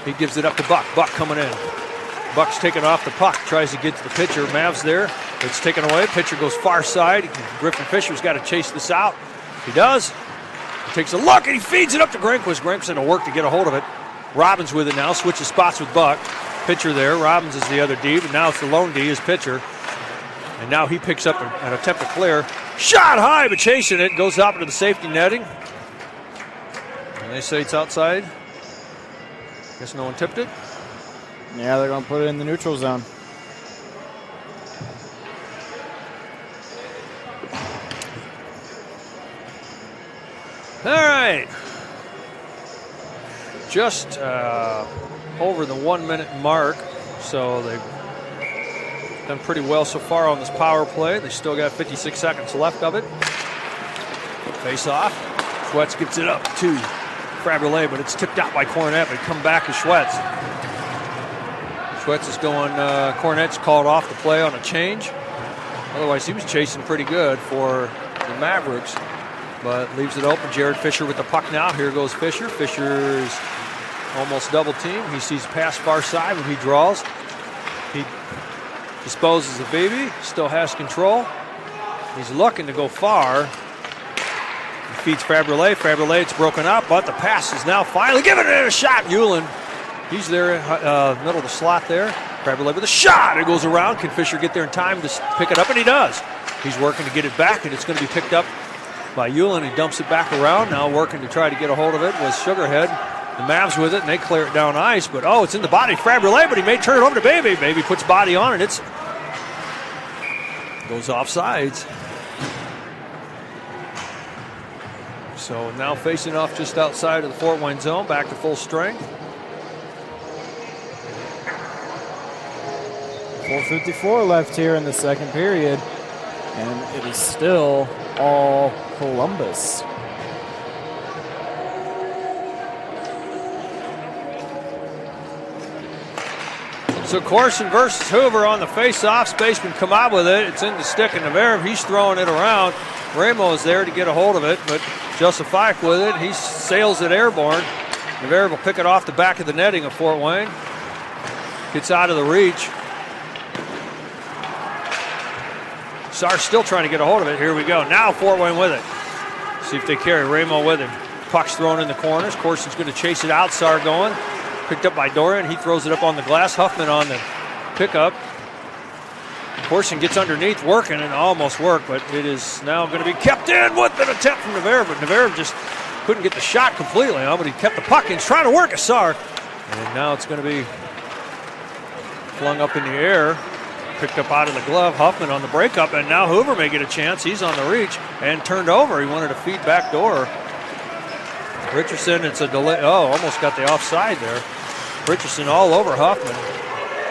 He gives it up to Buck. Buck coming in. Buck's taking off the puck. Tries to get to the pitcher. Mavs there. It's taken away. Pitcher goes far side. Griffin Fisher's got to chase this out. He does. He takes a look, and he feeds it up to Granquist. Granquist had to work to get a hold of it. Robbins with it now. Switches spots with Buck. Pitcher there. Robbins is the other D, but now it's the lone D is Pitcher. And now he picks up an attempt to clear. Shot high, but chasing it. Goes up into the safety netting. And they say it's outside. Guess no one tipped it. Yeah, they're going to put it in the neutral zone. All right. Just over the 1 minute mark. So they've done pretty well so far on this power play. They still got 56 seconds left of it. Face off. Schwetz gets it up to Faberle, but it's tipped out by Cornette, but come back to Schwetz. Schwetz is going, Cornette's called off the play on a change. Otherwise, he was chasing pretty good for the Mavericks, but leaves it open. Jared Fisher with the puck now. Here goes Fisher. Fisher's almost double team. He sees pass far side when he draws. He disposes of Beebe. Still has control. He's looking to go far. He feeds Faberle. Faberle, it's broken up, but the pass is now finally given it a shot. Hewlin He's there, middle of the slot there. Fabrulé with a shot. It goes around. Can Fisher get there in time to pick it up? And he does. He's working to get it back, and it's going to be picked up by Hewlin. He dumps it back around. Now working to try to get a hold of it was Sugarhead. The Mavs with it, and they clear it down ice. But, it's in the body. Fabrulé, but he may turn it over to Baby. Baby puts body on, and it's goes off sides. So now facing off just outside of the Fort Wayne zone, back to full strength. 4:54 left here in the second period, and it is still all Columbus. So Corson versus Hoover on the face-off. Spacemen come out with it. It's in the stick of Navarre. He's throwing it around. Ramo is there to get a hold of it, but Josephiak with it. He sails it airborne. Navarre will pick it off the back of the netting of Fort Wayne. Gets out of the reach. Sar's still trying to get a hold of it. Here we go. Now Fort Wayne with it. See if they carry Ramo with him. Puck's thrown in the corners. Corson's going to chase it out. Sar going. Picked up by Dorian. He throws it up on the glass. Huffman on the pickup. Corson gets underneath, working, and almost worked, but it is now going to be kept in with an attempt from Navarre, but Navarre just couldn't get the shot completely, but he kept the puck in. He's trying to work a Sar, and now it's going to be flung up in the air. Picked up out of the glove. Huffman on the breakup, and now Hoover may get a chance. He's on the reach and turned over. He wanted to feed back door. Richardson, it's a delay. Almost got the offside there. Richardson all over Huffman.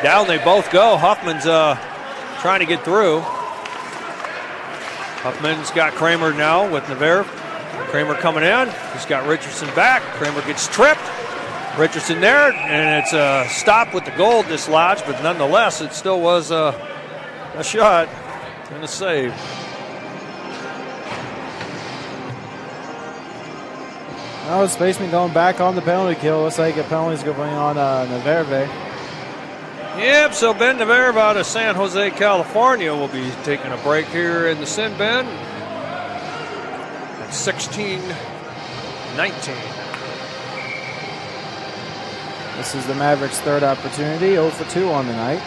Down they both go. Huffman's trying to get through. Huffman's got Kramer now with Navarre. Kramer coming in. He's got Richardson back. Kramer gets tripped. Richardson there, and it's a stop with the goal dislodged, but nonetheless, it still was a shot and a save. Now Spaceman going back on the penalty kill. Looks like a penalty's going on Navarre. Yep, so Ben Navarre out of San Jose, California will be taking a break here in the Sin Bin at 16-19. This is the Mavericks' third opportunity, 0 for 2 on the night.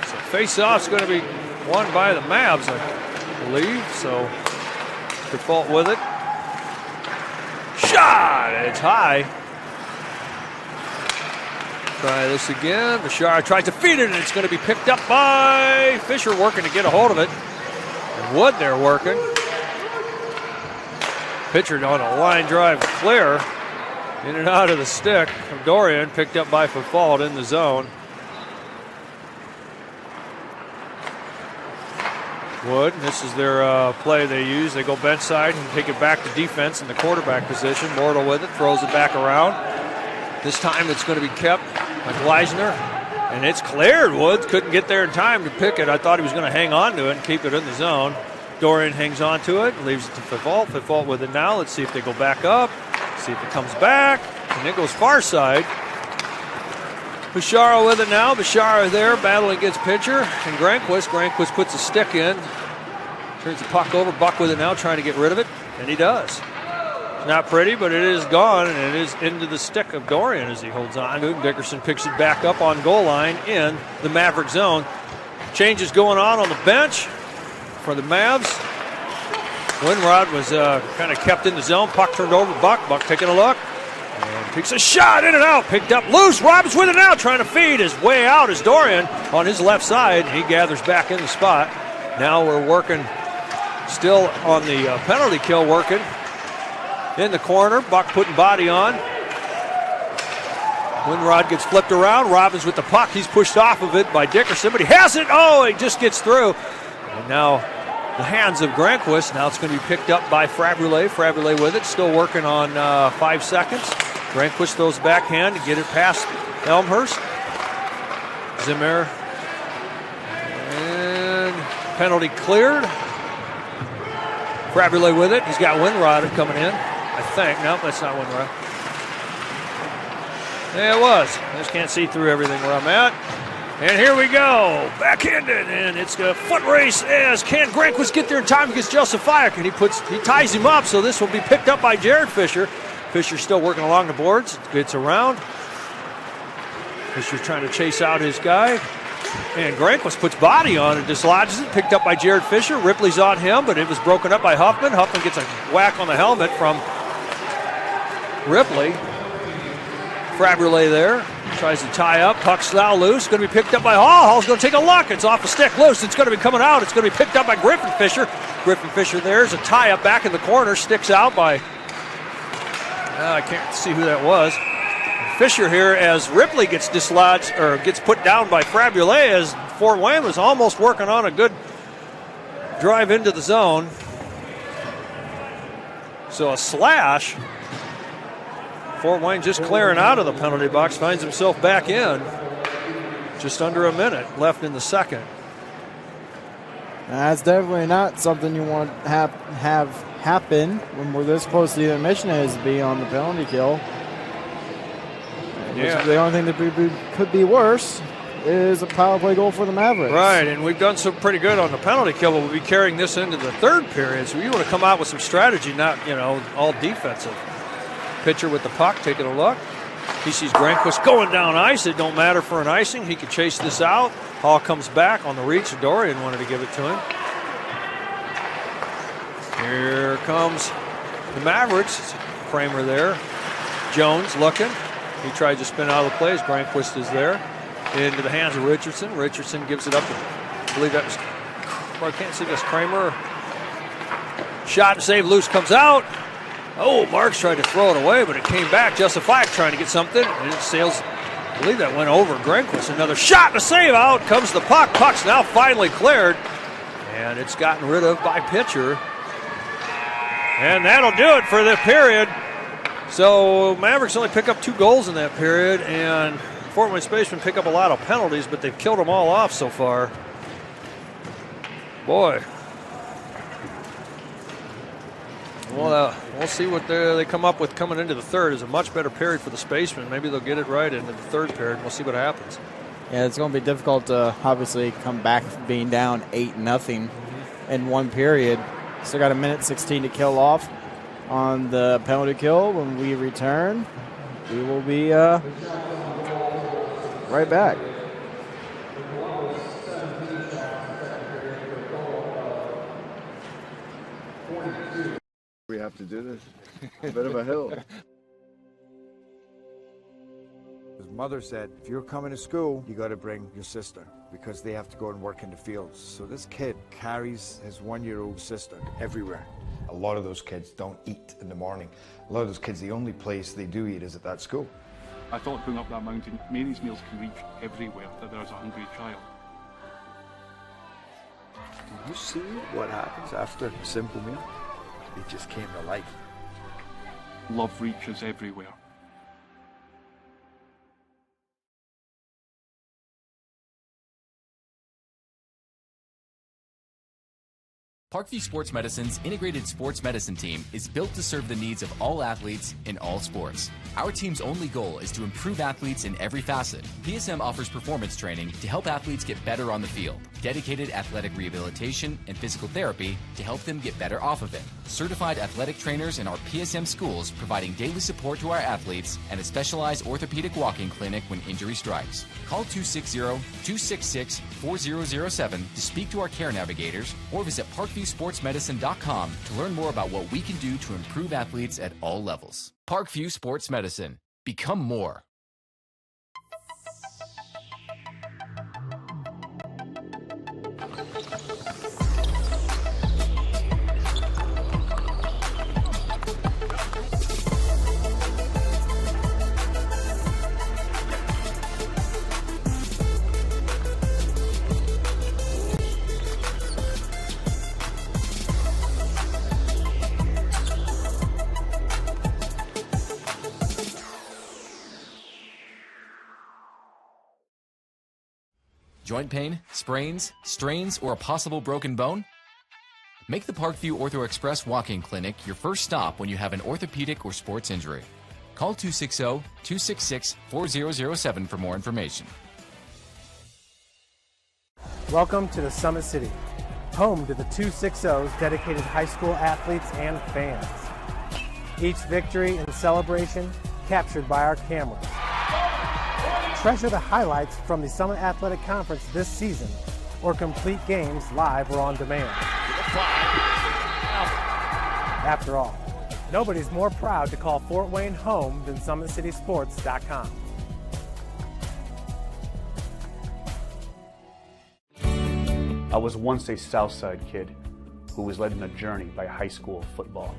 So face-off's going to be won by the Mavs, I believe, so default with it. Shot! It's high. Try this again. Bashar tries to feed it, and it's going to be picked up by Fisher, working to get a hold of it. And Wood there working. Pitcher on a line drive clear. In and out of the stick from Dorian, picked up by Fafald in the zone. Wood, this is their play they use. They go bench side and take it back to defense in the quarterback position. Mortal with it, throws it back around. This time it's going to be kept by Gleisner, and it's cleared. Woods couldn't get there in time to pick it. I thought he was going to hang on to it and keep it in the zone. Dorian hangs on to it, leaves it to Fafald. Fafald with it now. Let's see if they go back up. See if it comes back, and it goes far side. Bashara with it now. Bashara there battling against pitcher and Granquist. Granquist puts a stick in. Turns the puck over. Buck with it now, trying to get rid of it, and he does. It's not pretty, but it is gone, and it is into the stick of Dorian as he holds on to it. Dickerson picks it back up on goal line in the Maverick zone. Changes going on the bench for the Mavs. Winrod was kind of kept in the zone. Puck turned over. Buck taking a look. And takes a shot in and out. Picked up loose. Robbins with it now. Trying to feed his way out is Dorian on his left side. He gathers back in the spot. Now we're working still on the penalty kill, working in the corner. Buck putting body on. Winrod gets flipped around. Robbins with the puck. He's pushed off of it by Dickerson, but he has it. Oh, he just gets through. And now the hands of Granquist. Now it's going to be picked up by Fabrulé. Fabrulé with it, still working on 5 seconds. Granquist throws backhand to get it past Elmhurst. Zimmer. And penalty cleared. Fabrulé with it. He's got Winrod coming in, I think. No, that's not Winrod. Yeah, it was. I just can't see through everything where I'm at. And here we go, backhanded, and it's a foot race as can Granquist get there in time against Josephiak, and he ties him up, so this will be picked up by Jared Fisher. Fisher still working along the boards. Gets around. Fisher trying to chase out his guy. And Granquist puts body on and dislodges it. Picked up by Jared Fisher. Ripley's on him, but it was broken up by Huffman. Huffman gets a whack on the helmet from Ripley. Fraboulet there. Tries to tie up. Puck's now loose. Going to be picked up by Hall. Hall's going to take a look. It's off the stick. Loose. It's going to be coming out. It's going to be picked up by Griffin Fisher. Griffin Fisher there's a tie up back in the corner. Sticks out by... I can't see who that was. Fisher here as Ripley gets dislodged or gets put down by Fraboulet as Fort Wayne was almost working on a good drive into the zone. So a slash. Fort Wayne just clearing out of the penalty box, finds himself back in. Just under a minute left in the second. That's definitely not something you want to have happen when we're this close to the intermission, is to be on the penalty kill. Yeah. The only thing that could be worse is a power play goal for the Mavericks. Right, and we've done so pretty good on the penalty kill, but we'll be carrying this into the third period, so you want to come out with some strategy, not, all defensive. Pitcher with the puck, taking a look. He sees Granquist going down ice. It don't matter for an icing. He can chase this out. Hall comes back on the reach. Dorian wanted to give it to him. Here comes the Mavericks. Kramer there. Jones looking. He tried to spin out of the plays. Granquist is there. Into the hands of Richardson. Richardson gives it up to, I believe that was, I can't see this, Kramer. Shot and save, loose, comes out. Oh, Marks tried to throw it away, but it came back. Justified trying to get something, and it sails. I believe that went over Granquist. Another shot and a save. Out comes the puck. Puck's now finally cleared, and it's gotten rid of by pitcher. And that'll do it for the period. So Mavericks only pick up 2 goals in that period, and Fort Wayne Spacemen pick up a lot of penalties, but they've killed them all off so far. Boy. Well, we'll see what they come up with coming into the third. It's a much better period for the Spacemen. Maybe they'll get it right into the third period. We'll see what happens. Yeah, it's going to be difficult to obviously come back from being down 8-0 in one period. Still got 1:16 to kill off on the penalty kill. When we return, we will be right back. We have to do this. A bit of a hill. His mother said, if you're coming to school, you got to bring your sister because they have to go and work in the fields. So this kid carries his 1-year-old sister everywhere. A lot of those kids don't eat in the morning. A lot of those kids, the only place they do eat is at that school. I thought going up that mountain, Mary's meals can reach everywhere that there's a hungry child. Do you see what happens after a simple meal? It just came to life. Love reaches everywhere. Parkview Sports Medicine's integrated sports medicine team is built to serve the needs of all athletes in all sports. Our team's only goal is to improve athletes in every facet. PSM offers performance training to help athletes get better on the field, dedicated athletic rehabilitation and physical therapy to help them get better off of it, certified athletic trainers in our PSM schools providing daily support to our athletes, and a specialized orthopedic walking clinic when injury strikes. Call 260-266-4007 to speak to our care navigators or visit ParkviewSportsMedicine.com to learn more about what we can do to improve athletes at all levels. Parkview Sports Medicine. Become more. Joint pain, sprains, strains, or a possible broken bone? Make the Parkview Ortho Express Walk-In Clinic your first stop when you have an orthopedic or sports injury. Call 260-266-4007 for more information. Welcome to the Summit City, home to the 260's dedicated high school athletes and fans. Each victory and celebration captured by our cameras. Treasure the highlights from the Summit Athletic Conference this season, or complete games live or on demand. After all, nobody's more proud to call Fort Wayne home than SummitCitySports.com. I was once a Southside kid who was led on a journey by high school football.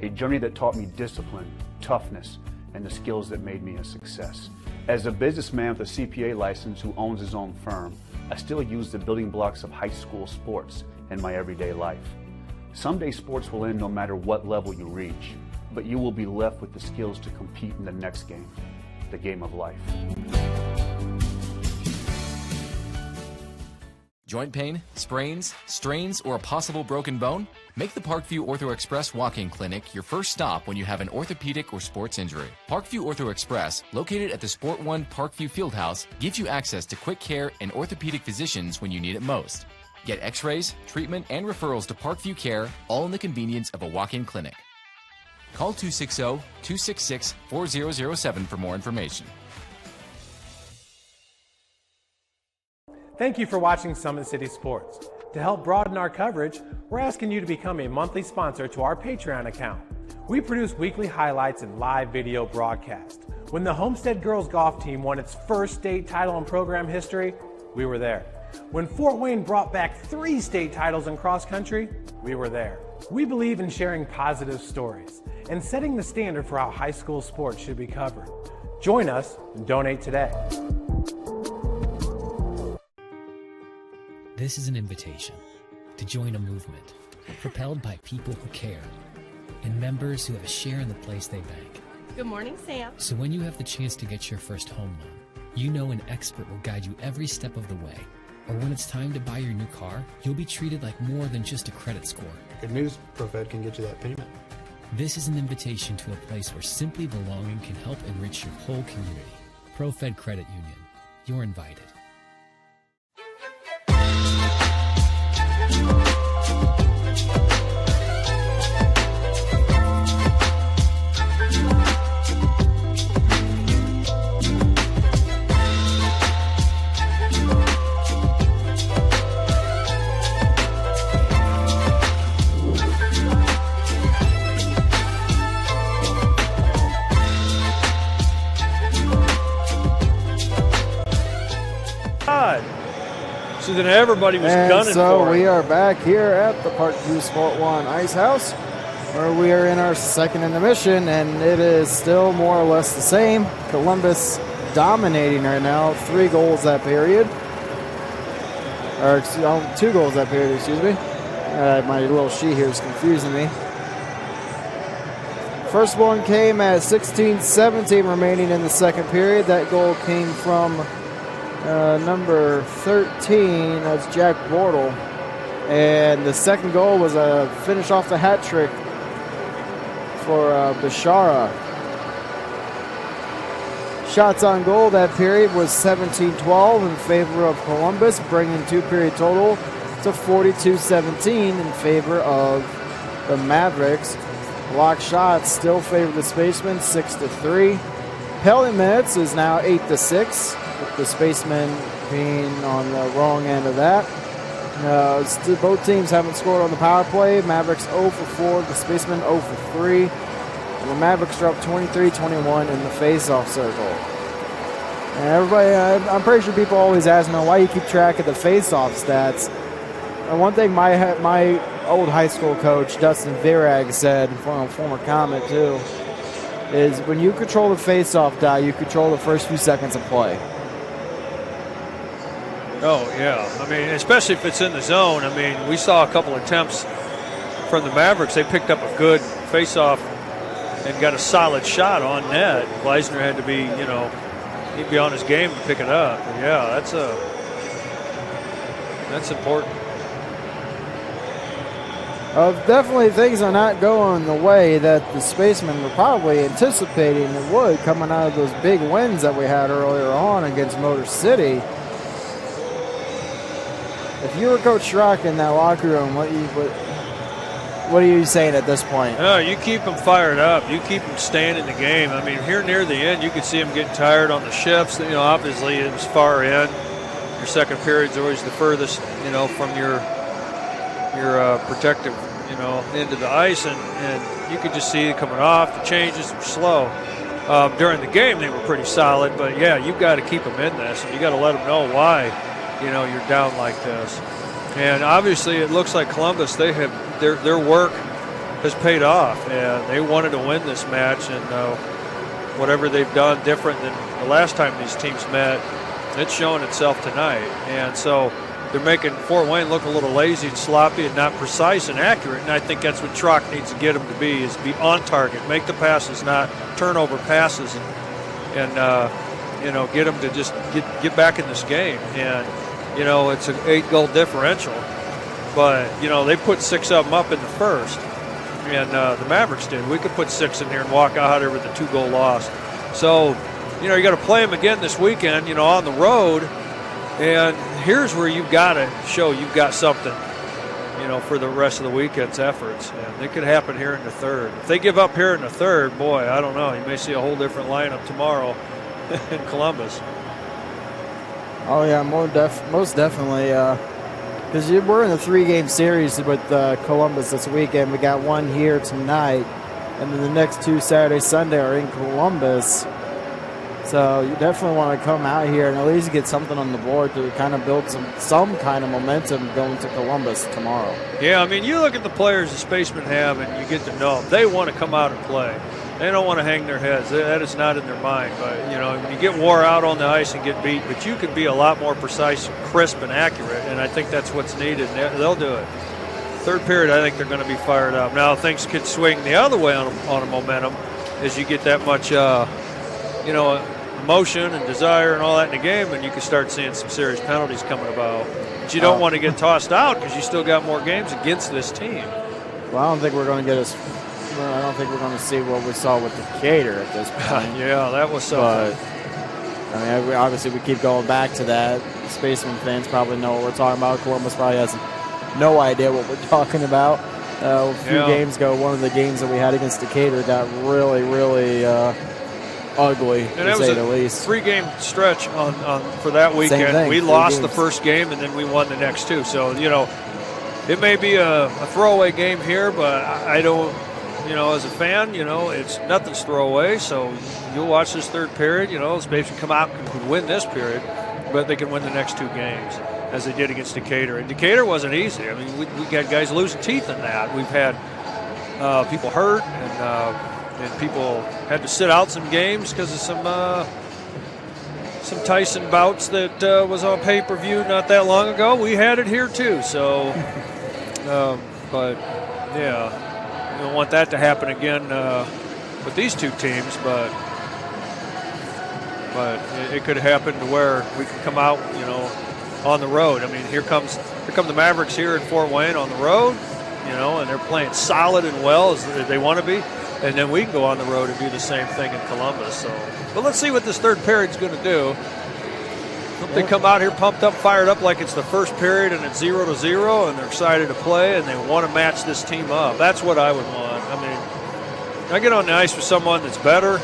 A journey that taught me discipline, toughness, and the skills that made me a success. As a businessman with a CPA license who owns his own firm, I still use the building blocks of high school sports in my everyday life. Someday sports will end no matter what level you reach, but you will be left with the skills to compete in the next game, the game of life. Joint pain, sprains, strains, or a possible broken bone? Make the Parkview Ortho Express walk-in clinic your first stop when you have an orthopedic or sports injury. Parkview Ortho Express, located at the Sport One Parkview Fieldhouse, gives you access to quick care and orthopedic physicians when you need it most. Get x-rays, treatment, and referrals to Parkview Care, all in the convenience of a walk-in clinic. Call 260-266-4007 for more information. Thank you for watching Summit City Sports. To help broaden our coverage, we're asking you to become a monthly sponsor to our Patreon account. We produce weekly highlights and live video broadcast. When the Homestead girls golf team won its first state title in program history, we were there. When Fort Wayne brought back 3 state titles in cross country, we were there. We believe in sharing positive stories and setting the standard for how high school sports should be covered. Join us and donate today. This is an invitation to join a movement propelled by people who care and members who have a share in the place they bank. Good morning, Sam. So when you have the chance to get your first home loan, you know an expert will guide you every step of the way. Or when it's time to buy your new car, you'll be treated like more than just a credit score. Good news, ProFed can get you that payment. This is an invitation to a place where simply belonging can help enrich your whole community. ProFed Credit Union. You're invited. So then everybody was gunning so for we it. are back here at the Parkview Sport One Ice House, where we are in our second intermission, and it is still more or less the same. Columbus dominating right now, 3 goals that period. Or 2 goals that period, excuse me. My little sheet here is confusing me. First one came at 16-17 remaining in the second period. That goal came from number 13, that's Jack Bortle. And the second goal was a finish off the hat trick for Bishara. Shots on goal that period was 17-12 in favor of Columbus, bringing 2-period total to 42-17 in favor of the Mavericks. Block shots still favor the Spacemen, 6-3. Penalty minutes is now 8-6. With the Spacemen being on the wrong end of that. Both teams haven't scored on the power play. Mavericks 0 for 4, the Spacemen 0 for 3. And the Mavericks are up 23-21 in the face-off circle. And everybody, I'm pretty sure people always ask me why you keep track of the face-off stats. And one thing my old high school coach, Dustin Virag, said, former Comet too, is when you control the face-off die, you control the first few seconds of play. Oh, yeah. I mean, especially if it's in the zone. I mean, we saw a couple attempts from the Mavericks. They picked up a good face-off and got a solid shot on net. Gleisner had to be, he'd be on his game to pick it up. But yeah, that's important. Definitely things are not going the way that the Spacemen were probably anticipating it would coming out of those big wins that we had earlier on against Motor City. If you were Coach Schrock in that locker room, what are you saying at this point? You keep them fired up. You keep them staying in the game. I mean, here near the end, you could see them getting tired on the shifts. You know, obviously it was far in. Your second period's always the furthest, you know, from your protective, you know, end of the ice, and you could just see it coming off. The changes were slow. During the game, they were pretty solid, but yeah, you've got to keep them in this, and you got to let them know why, you know, you're down like this. And obviously, it looks like Columbus, they have their work has paid off, and they wanted to win this match, and whatever they've done different than the last time these teams met, it's showing itself tonight. And so they're making Fort Wayne look a little lazy and sloppy and not precise and accurate, and I think that's what Trock needs to get them to be, is be on target, make the passes, not turnover passes, and you know, get them to just get back in this game. And you know, it's an 8-goal differential, but you know, they put 6 of them up in the first, and the Mavericks did. We could put 6 in here and walk out here with a 2-goal loss. So you know, you got to play them again this weekend, you know, on the road, and here's where you've got to show you've got something, you know, for the rest of the weekend's efforts. And it could happen here in the third. If they give up here in the third, boy, I don't know. You may see a whole different lineup tomorrow in Columbus. Oh, yeah, most definitely. Because we're in a 3-game series with Columbus this weekend. We got one here tonight, and then the next 2 Saturday, Sunday are in Columbus. So you definitely want to come out here and at least get something on the board to kind of build some kind of momentum going to Columbus tomorrow. Yeah, I mean, you look at the players the Spacemen have, and you get to know them. They want to come out and play. They don't want to hang their heads. That is not in their mind. But, you know, you get wore out on the ice and get beat, but you can be a lot more precise, crisp, and accurate, and I think that's what's needed, and they'll do it. Third period, I think they're going to be fired up. Now, things could swing the other way on a momentum as you get that much, you know, emotion and desire and all that in the game, and you can start seeing some serious penalties coming about. But you don't want to get tossed out because you still got more games against this team. Well, I don't think we're going to get us. I don't think we're going to see what we saw with Decatur at this point. Yeah, that was something. But, I mean, obviously we keep going back to that. Spaceman fans probably know what we're talking about. Columbus probably has no idea what we're talking about. A few games ago, one of the games that we had against Decatur got really, really ugly, to say the least. 3-game stretch on for that weekend. We lost the first game, and then we won the next 2. So, you know, it may be a throwaway game here, but I don't, you know, as a fan, you know, it's nothing's throwaway. So you'll watch this third period. You know, Spacemen come out and could win this period, but they can win the next 2 games, as they did against Decatur. And Decatur wasn't easy. I mean, we got guys losing teeth in that. We've had people hurt, and people had to sit out some games because of some Tyson bouts that was on pay-per-view not that long ago. We had it here too. So, but yeah, you don't want that to happen again with these 2 teams. But it could happen to where we can come out, you know, on the road. I mean, here come the Mavericks here in Fort Wayne on the road, you know, and they're playing solid and well as they want to be. And then we can go on the road and do the same thing in Columbus. So, but let's see what this third period's going to do. Hope they come out here pumped up, fired up like it's the first period and it's 0-0, and they're excited to play and they want to match this team up. That's what I would want. I mean, I get on the ice with someone that's better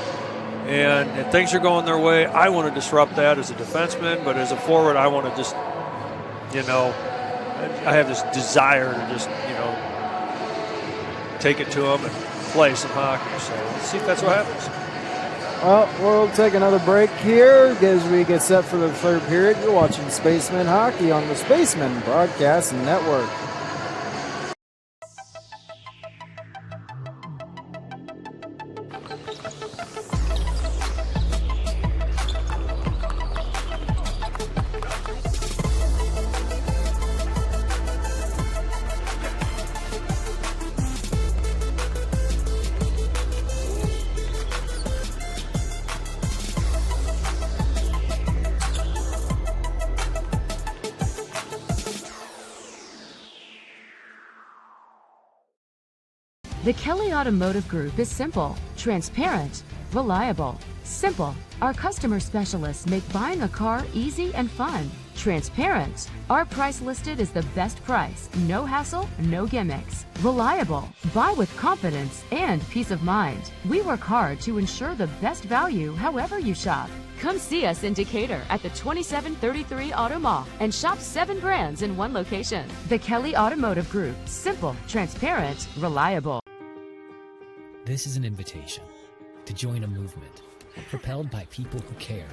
and things are going their way. I want to disrupt that as a defenseman, but as a forward, I want to just, you know, I have this desire to just, you know, take it to them and play some hockey. So let's see if that's what happens. Well, we'll take another break here as we get set for the third period. You're watching Spacemen Hockey on the Spacemen Broadcast Network. The Kelly Automotive Group is simple, transparent, reliable, simple. Our customer specialists make buying a car easy and fun. Transparent. Our price listed is the best price. No hassle, no gimmicks. Reliable. Buy with confidence and peace of mind. We work hard to ensure the best value however you shop. Come see us in Decatur at the 2733 Auto Mall and shop 7 brands in one location. The Kelly Automotive Group. Simple, transparent, reliable. This is an invitation to join a movement propelled by people who care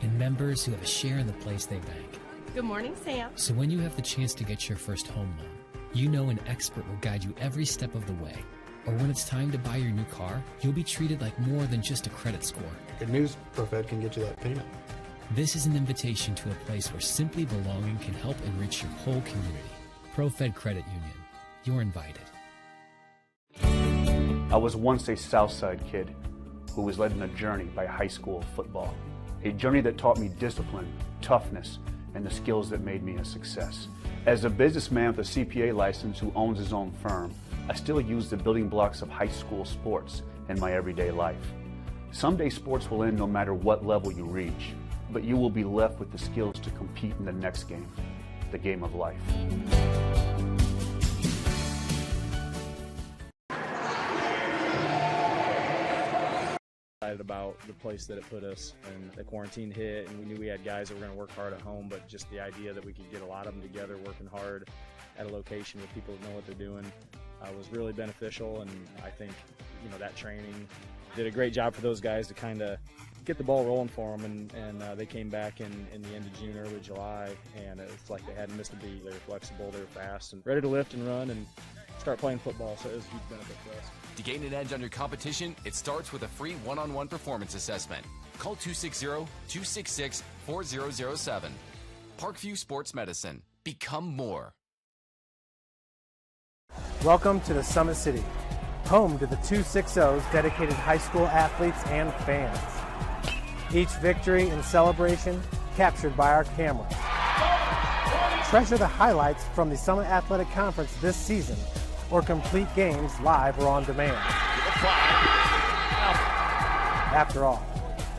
and members who have a share in the place they bank. Good morning, Sam. So when you have the chance to get your first home loan, you know an expert will guide you every step of the way. Or when it's time to buy your new car, you'll be treated like more than just a credit score. Good news, ProFed can get you that payment. This is an invitation to a place where simply belonging can help enrich your whole community. ProFed Credit Union. You're invited. I was once a Southside kid who was led on a journey by high school football. A journey that taught me discipline, toughness, and the skills that made me a success. As a businessman with a CPA license who owns his own firm, I still use the building blocks of high school sports in my everyday life. Someday sports will end no matter what level you reach, but you will be left with the skills to compete in the next game, the game of life. About the place that it put us, and the quarantine hit, and we knew we had guys that were going to work hard at home, but just the idea that we could get a lot of them together working hard at a location with people that know what they're doing was really beneficial. And I think, you know, that training did a great job for those guys to kind of get the ball rolling for them, and they came back in the end of June, early July, and it's like they hadn't missed a beat. They were flexible, they were fast, and ready to lift and run and start playing football, so it was a huge benefit for us. To gain an edge on your competition, it starts with a free one-on-one performance assessment. Call 260-266-4007. Parkview Sports Medicine. Become more. Welcome to the Summit City, home to the 260's dedicated high school athletes and fans. Each victory and celebration captured by our camera. Treasure the highlights from the Summit Athletic Conference this season, or complete games live or on demand. After all,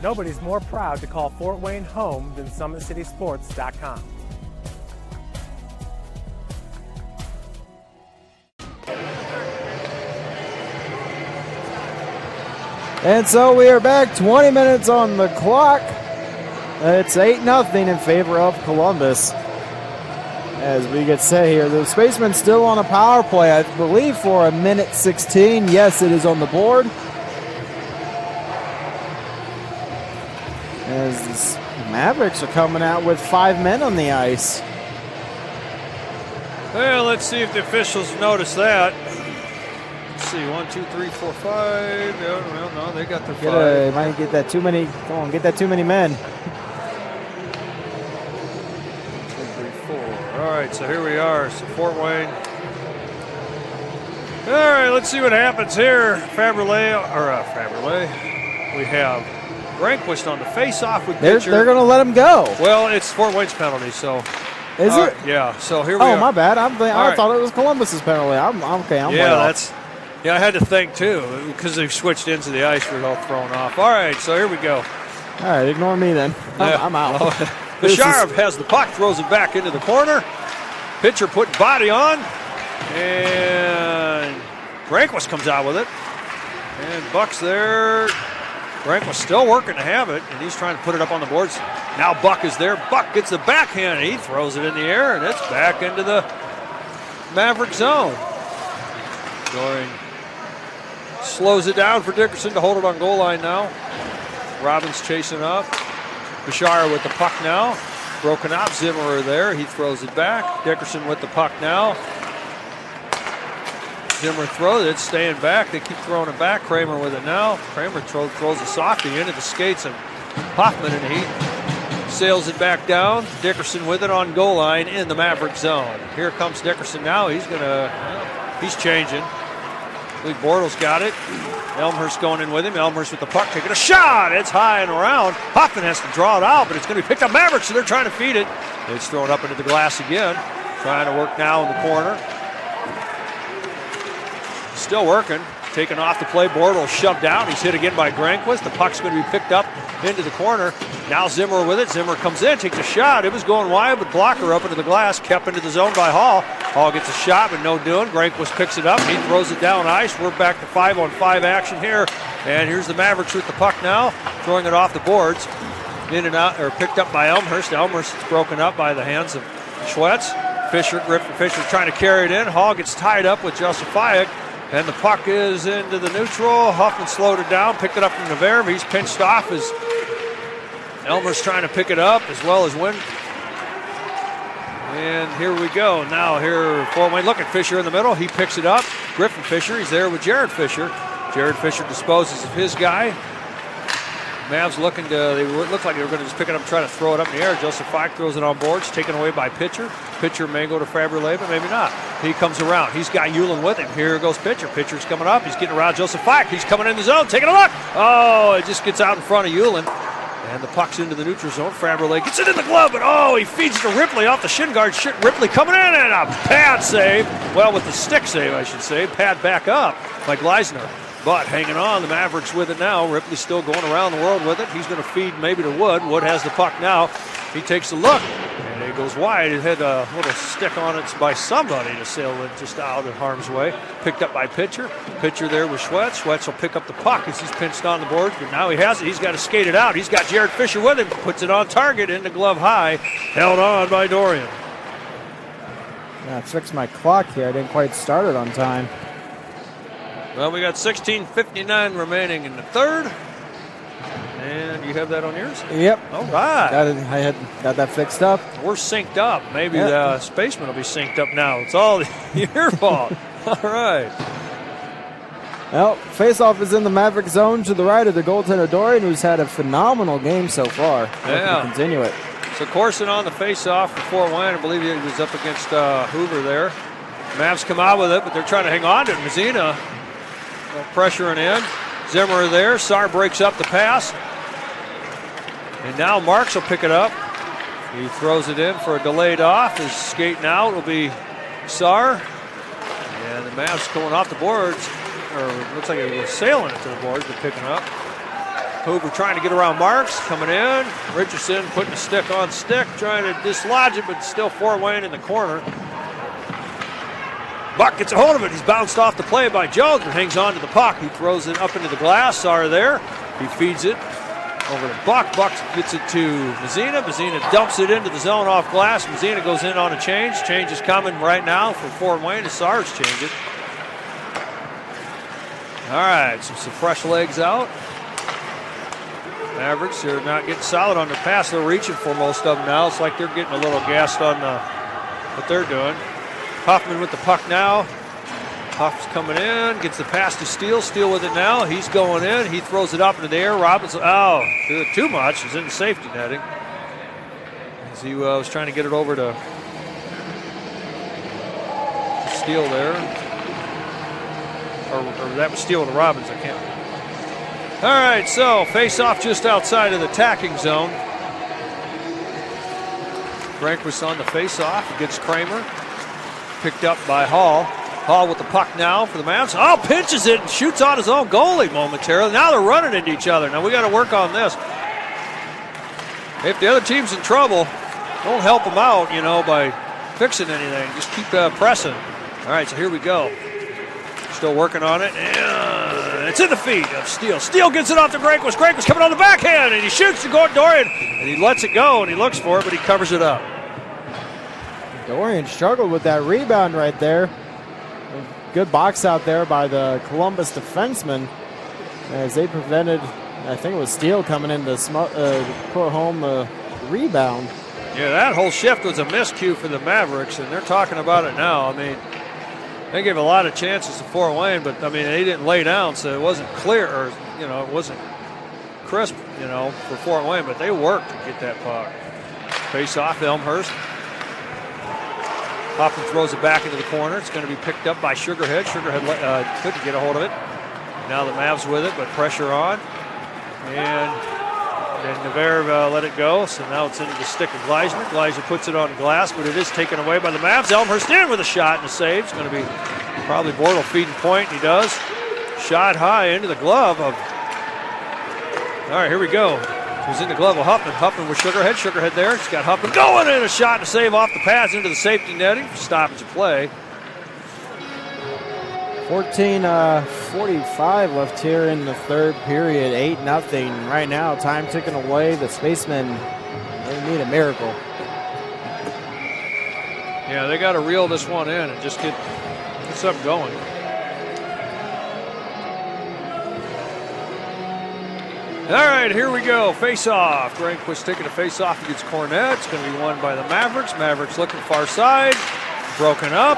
nobody's more proud to call Fort Wayne home than SummitCitySports.com. And so we are back, 20 minutes on the clock. It's 8-0 in favor of Columbus. As we get set here, the Spacemen still on a power play, I believe, for 1:16. Yes, it is on the board. As the Mavericks are coming out with 5 men on the ice. Well, let's see if the officials notice that. Let's see, 1, 2, 3, 4, 5. Yeah, well, no, they got their 5. Might get that too many. Come on, get that too many men. All right, so here we are, so Fort Wayne. All right, let's see what happens here. Fabrele. We have Rehnquist on the face-off with pitcher. They're going to let him go. Well, it's Fort Wayne's penalty, so. Is it? Yeah, so here we are. Oh, my bad. I thought it was Columbus's penalty. I'm okay. I'm way off. I had to think, too, because they've switched into the ice. We're all thrown off. All right, so here we go. All right, ignore me then. I'm out. Bashar has the puck, throws it back into the corner. Pitcher putting body on, and Rehnquist comes out with it. And Buck's there. Rehnquist still working to have it, and he's trying to put it up on the boards. Now Buck is there. Buck gets the backhand, and he throws it in the air, and it's back into the Maverick zone. Goring slows it down for Dickerson to hold it on goal line now. Robbins chasing up. Bashar with the puck now. Broken out. Zimmerer there. He throws it back. Dickerson with the puck now. Zimmerer throws it. Staying back. They keep throwing it back. Kramer with it now. Kramer throws a softie into the skates of Hoffman, and he sails it back down. Dickerson with it on goal line in the Maverick zone. Here comes Dickerson now. He's changing. I believe Bortles got it. Elmhurst going in with him. Elmhurst with the puck, taking a shot. It's high and around. Hoffman has to draw it out, but it's going to be picked up Mavericks, so they're trying to feed it. It's thrown up into the glass again. Trying to work now in the corner. Still working. taken off the play. Bortles shoved down. He's hit again by Granquist. The puck's going to be picked up into the corner. Now Zimmer with it. Zimmer comes in, takes a shot. It was going wide, but blocker up into the glass, kept into the zone by Hall. Hall gets a shot, but no doing. Granquist picks it up. He throws it down ice. We're back to 5-on-5 action here. And here's the Mavericks with the puck now, throwing it off the boards. In and out, or picked up by Elmhurst. Elmhurst is broken up by the hands of Schwetz. Griffin Fisher trying to carry it in. Hall gets tied up with Josephiak, and the puck is into the neutral. Huffman slowed it down, picked it up from Navarre. He's pinched off as Elmer's trying to pick it up as well as win. And here we go. Now here, Fort Wayne, look at Fisher in the middle. He picks it up. Griffin Fisher, he's there with Jared Fisher. Jared Fisher disposes of his guy. Mavs looking to, they looked like they were going to just pick it up and try to throw it up in the air. Joseph Fike throws it on boards, taken away by Pitcher. Pitcher may go to Faberle, but maybe not. He comes around. He's got Hewlin with him. Here goes Pitcher. Pitcher's coming up. He's getting around Joseph Fike. He's coming in the zone, taking a look. Oh, it just gets out in front of Hewlin. And the puck's into the neutral zone. Faberle gets it in the glove, but oh, he feeds it to Ripley off the shin guard. Ripley coming in and a pad save. Well, with the stick save, I should say. Pad back up by Gleisner. But hanging on, the Mavericks with it now. Ripley's still going around the world with it. He's going to feed maybe to Wood. Wood has the puck now. He takes a look, and it goes wide. It had a little stick on it by somebody to sail it just out of harm's way. Picked up by Pitcher. Pitcher there with Schwetz. Schwetz will pick up the puck as he's pinched on the boards, but now he has it. He's got to skate it out. He's got Jared Fisher with him. Puts it on target into glove high. Held on by Dorian. I fixed my clock here. I didn't quite start it on time. Well, we got 16:59 remaining in the third. And you have that on yours? Yep. All right. I had got that fixed up. We're synced up. Maybe the Spacemen will be synced up now. It's all your fault. All right. Well, face-off is in the Maverick zone to the right of the goaltender Dorian, who's had a phenomenal game so far. Yeah. Continue it. So Corson on the face-off for Fort Wayne. I believe he was up against Hoover there. Mavs come out with it, but they're trying to hang on to it. Mazzina pressuring in. Zimmer there. Saar breaks up the pass. And now Marks will pick it up. He throws it in for a delayed off. Is skating out will be Saar. And the Mavs going off the boards. Or looks like it was sailing it to the boards, but picking up. Hoover trying to get around Marks. Coming in. Richardson putting a stick on stick. Trying to dislodge it, but still Fort Wayne in the corner. Buck gets a hold of it. He's bounced off the play by Jones, but hangs on to the puck. He throws it up into the glass. Saar there. He feeds it over to Buck. Buck gets it to Mazzina. Mazzina dumps it into the zone off glass. Mazzina goes in on a change. Change is coming right now for Fort Wayne as Saar's changing. All right, some fresh legs out. Mavericks are not getting solid on the pass. They're reaching for most of them now. It's like they're getting a little gassed on what they're doing. Huffman with the puck now. Huff's coming in, gets the pass to Steele. Steele with it now. He's going in. He throws it up into the air. Robinson, too much. He's in the safety netting. As he was trying to get it over to Steele there. Or that was Steele to Robbins. I can't. All right, so face-off just outside of the tacking zone. Granquist on the face-off. He gets Kramer. Picked up by Hall. Hall with the puck now for the Mavs. Oh, pinches it and shoots on his own goalie momentarily. Now they're running into each other. Now we got to work on this. If the other team's in trouble, don't help them out, by fixing anything. Just keep pressing. All right, so here we go. Still working on it. And it's in the feet of Steele. Steele gets it off to Granquist. Granquist coming on the backhand, and he shoots to Dorian. And he lets it go, and he looks for it, but he covers it up. Dorian struggled with that rebound right there. Good box out there by the Columbus defenseman as they prevented, I think it was Steele coming in to put home the rebound. Yeah, that whole shift was a miscue for the Mavericks, and they're talking about it now. I mean, they gave a lot of chances to Fort Wayne, but, they didn't lay down, so it wasn't clear, or, it wasn't crisp, for Fort Wayne, but they worked to get that puck. Face off, Elmhurst. Hoffman throws it back into the corner. It's going to be picked up by Sugarhead. Sugarhead couldn't get a hold of it. Now the Mavs with it, but pressure on. And Navarre let it go, so now it's into the stick of Gleisner. Gleisner puts it on the glass, but it is taken away by the Mavs. Elmhurst in with a shot and a save. It's going to be probably Bortle feeding point. He does. Shot high into the glove of. All right, here we go. It was in the glove of Huffman. Huffman with Sugarhead. Sugarhead there. He's got Huffman going in. A shot to save off the pads into the safety netting. Stoppage of play. 14:45 left here in the third period. 8-0 right now. Time ticking away. The Spacemen, they need a miracle. Yeah, they got to reel this one in and just get something going. All right, here we go. Face-off. Granquist taking a face-off against Cornett. It's going to be won by the Mavericks. Mavericks looking far side. Broken up.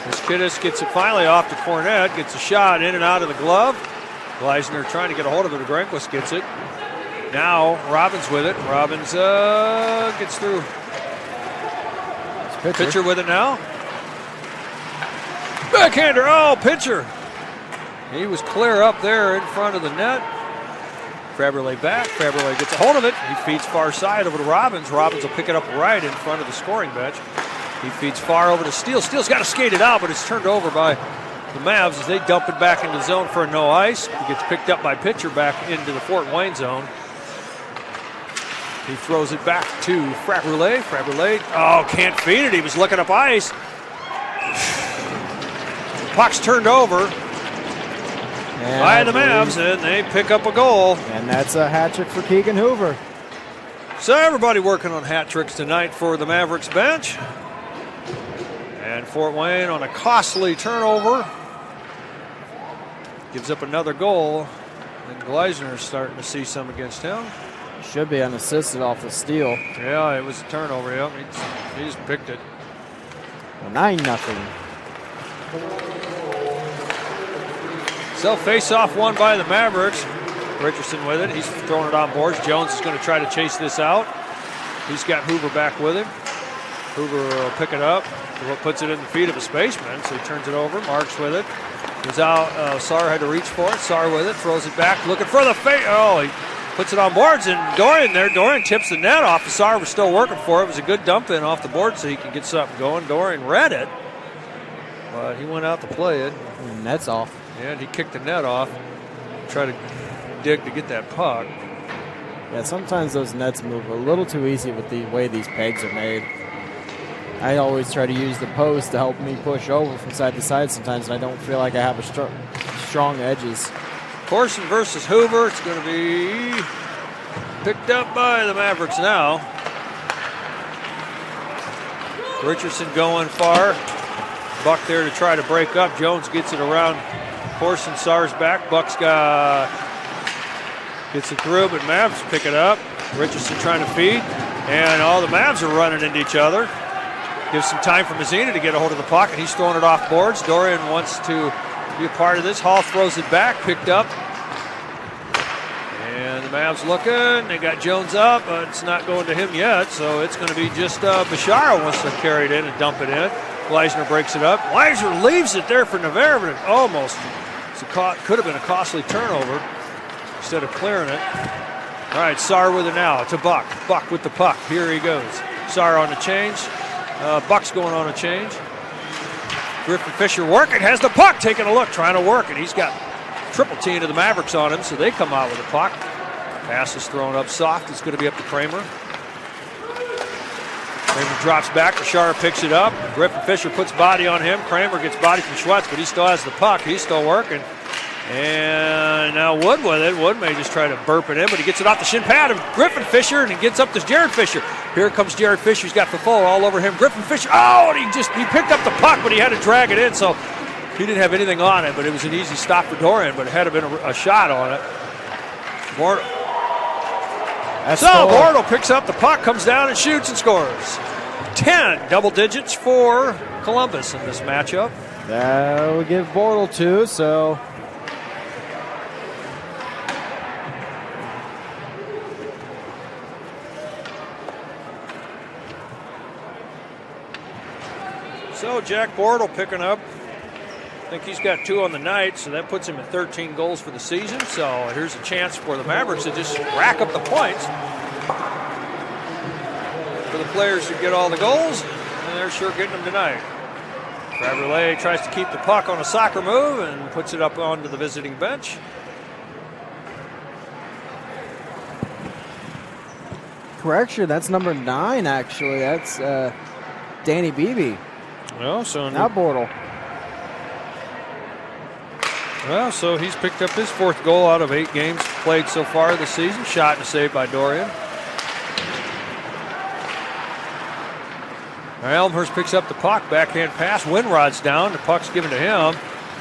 As Kiddis gets it finally off to Cornett. Gets a shot in and out of the glove. Gleisner trying to get a hold of it. Granquist gets it. Now Robbins with it. Robbins gets through. Pitcher with it now. Backhander. Oh, pitcher. He was clear up there in front of the net. Faberle back. Faberle gets a hold of it. He feeds far side over to Robbins. Robbins will pick it up right in front of the scoring bench. He feeds far over to Steele. Steele's got to skate it out, but it's turned over by the Mavs as they dump it back into the zone for a no ice. He gets picked up by pitcher back into the Fort Wayne zone. He throws it back to Faberle. Faberle, oh, can't feed it. He was looking up ice. Puck's turned over by the Mavs, and they pick up a goal. And that's a hat trick for Keegan Hoover. So everybody working on hat tricks tonight for the Mavericks bench. And Fort Wayne on a costly turnover gives up another goal. And Gleisner's starting to see some against him. Should be unassisted off the steal. Yeah, it was a turnover. Yep, he just picked it. 9-0. So face-off won by the Mavericks. Richardson with it. He's throwing it on boards. Jones is going to try to chase this out. He's got Hoover back with him. Hoover will pick it up. Puts it in the feet of a Spaceman, so he turns it over. Marks with it. He's out. Saar had to reach for it. Saar with it. Throws it back. Looking for the face. Oh, he puts it on boards. And Dorian there. Dorian tips the net off. Saar was still working for it. It was a good dump in off the board so he can get something going. Dorian read it, but he went out to play it. And net's off. And he kicked the net off. Try to dig to get that puck. Yeah, sometimes those nets move a little too easy with the way these pegs are made. I always try to use the post to help me push over from side to side sometimes, and I don't feel like I have a strong edges. Corson versus Hoover. It's going to be picked up by the Mavericks now. Richardson going far. Buck there to try to break up. Jones gets it around Corson. Saar's back. Buck's gets it through, but Mavs pick it up. Richardson trying to feed, and all the Mavs are running into each other. Gives some time for Mazzina to get a hold of the puck, and he's throwing it off boards. Dorian wants to be a part of this. Hall throws it back, picked up. And the Mavs looking. They got Jones up, but it's not going to him yet, so it's going to be just Bashara wants to carry it in and dump it in. Gleisner breaks it up. Gleisner leaves it there for Navarre, but it almost could have been a costly turnover instead of clearing it. All right, Saar with it now to Buck. Buck with the puck. Here he goes. Saar on the change. Buck's going on a change. Griffin Fisher working, has the puck, taking a look, trying to work, and he's got triple T into the Mavericks on him, so they come out with the puck. Pass is thrown up soft. It's going to be up to Kramer. Kramer drops back. Bashara picks it up. Griffin Fisher puts body on him. Kramer gets body from Schwartz, but he still has the puck. He's still working. And now Wood with it. Wood may just try to burp it in, but he gets it off the shin pad of Griffin Fisher, and he gets up to Jared Fisher. Here comes Jared Fisher. He's got Fafo all over him. Griffin Fisher, oh, and he picked up the puck, but he had to drag it in, so he didn't have anything on it, but it was an easy stop for Dorian, but it had to have been a shot on it. Bordo picks up the puck, comes down and shoots and scores. 10 double digits for Columbus in this matchup. That will give Bortle 2, so... So Jack Bortle picking up. I think he's got 2 on the night, so that puts him at 13 goals for the season. So here's a chance for the Mavericks to just rack up the points for the players who get all the goals, and they're sure getting them tonight. Fabrele tries to keep the puck on a soccer move and puts it up onto the visiting bench. Correction, that's number 9, actually. That's Danny Beebe. Well, so now Bortle. Well, so he's picked up his 4th goal out of 8 games played so far this season. Shot and a save by Dorian. Elmhurst picks up the puck. Backhand pass. Winrod's down. The puck's given to him.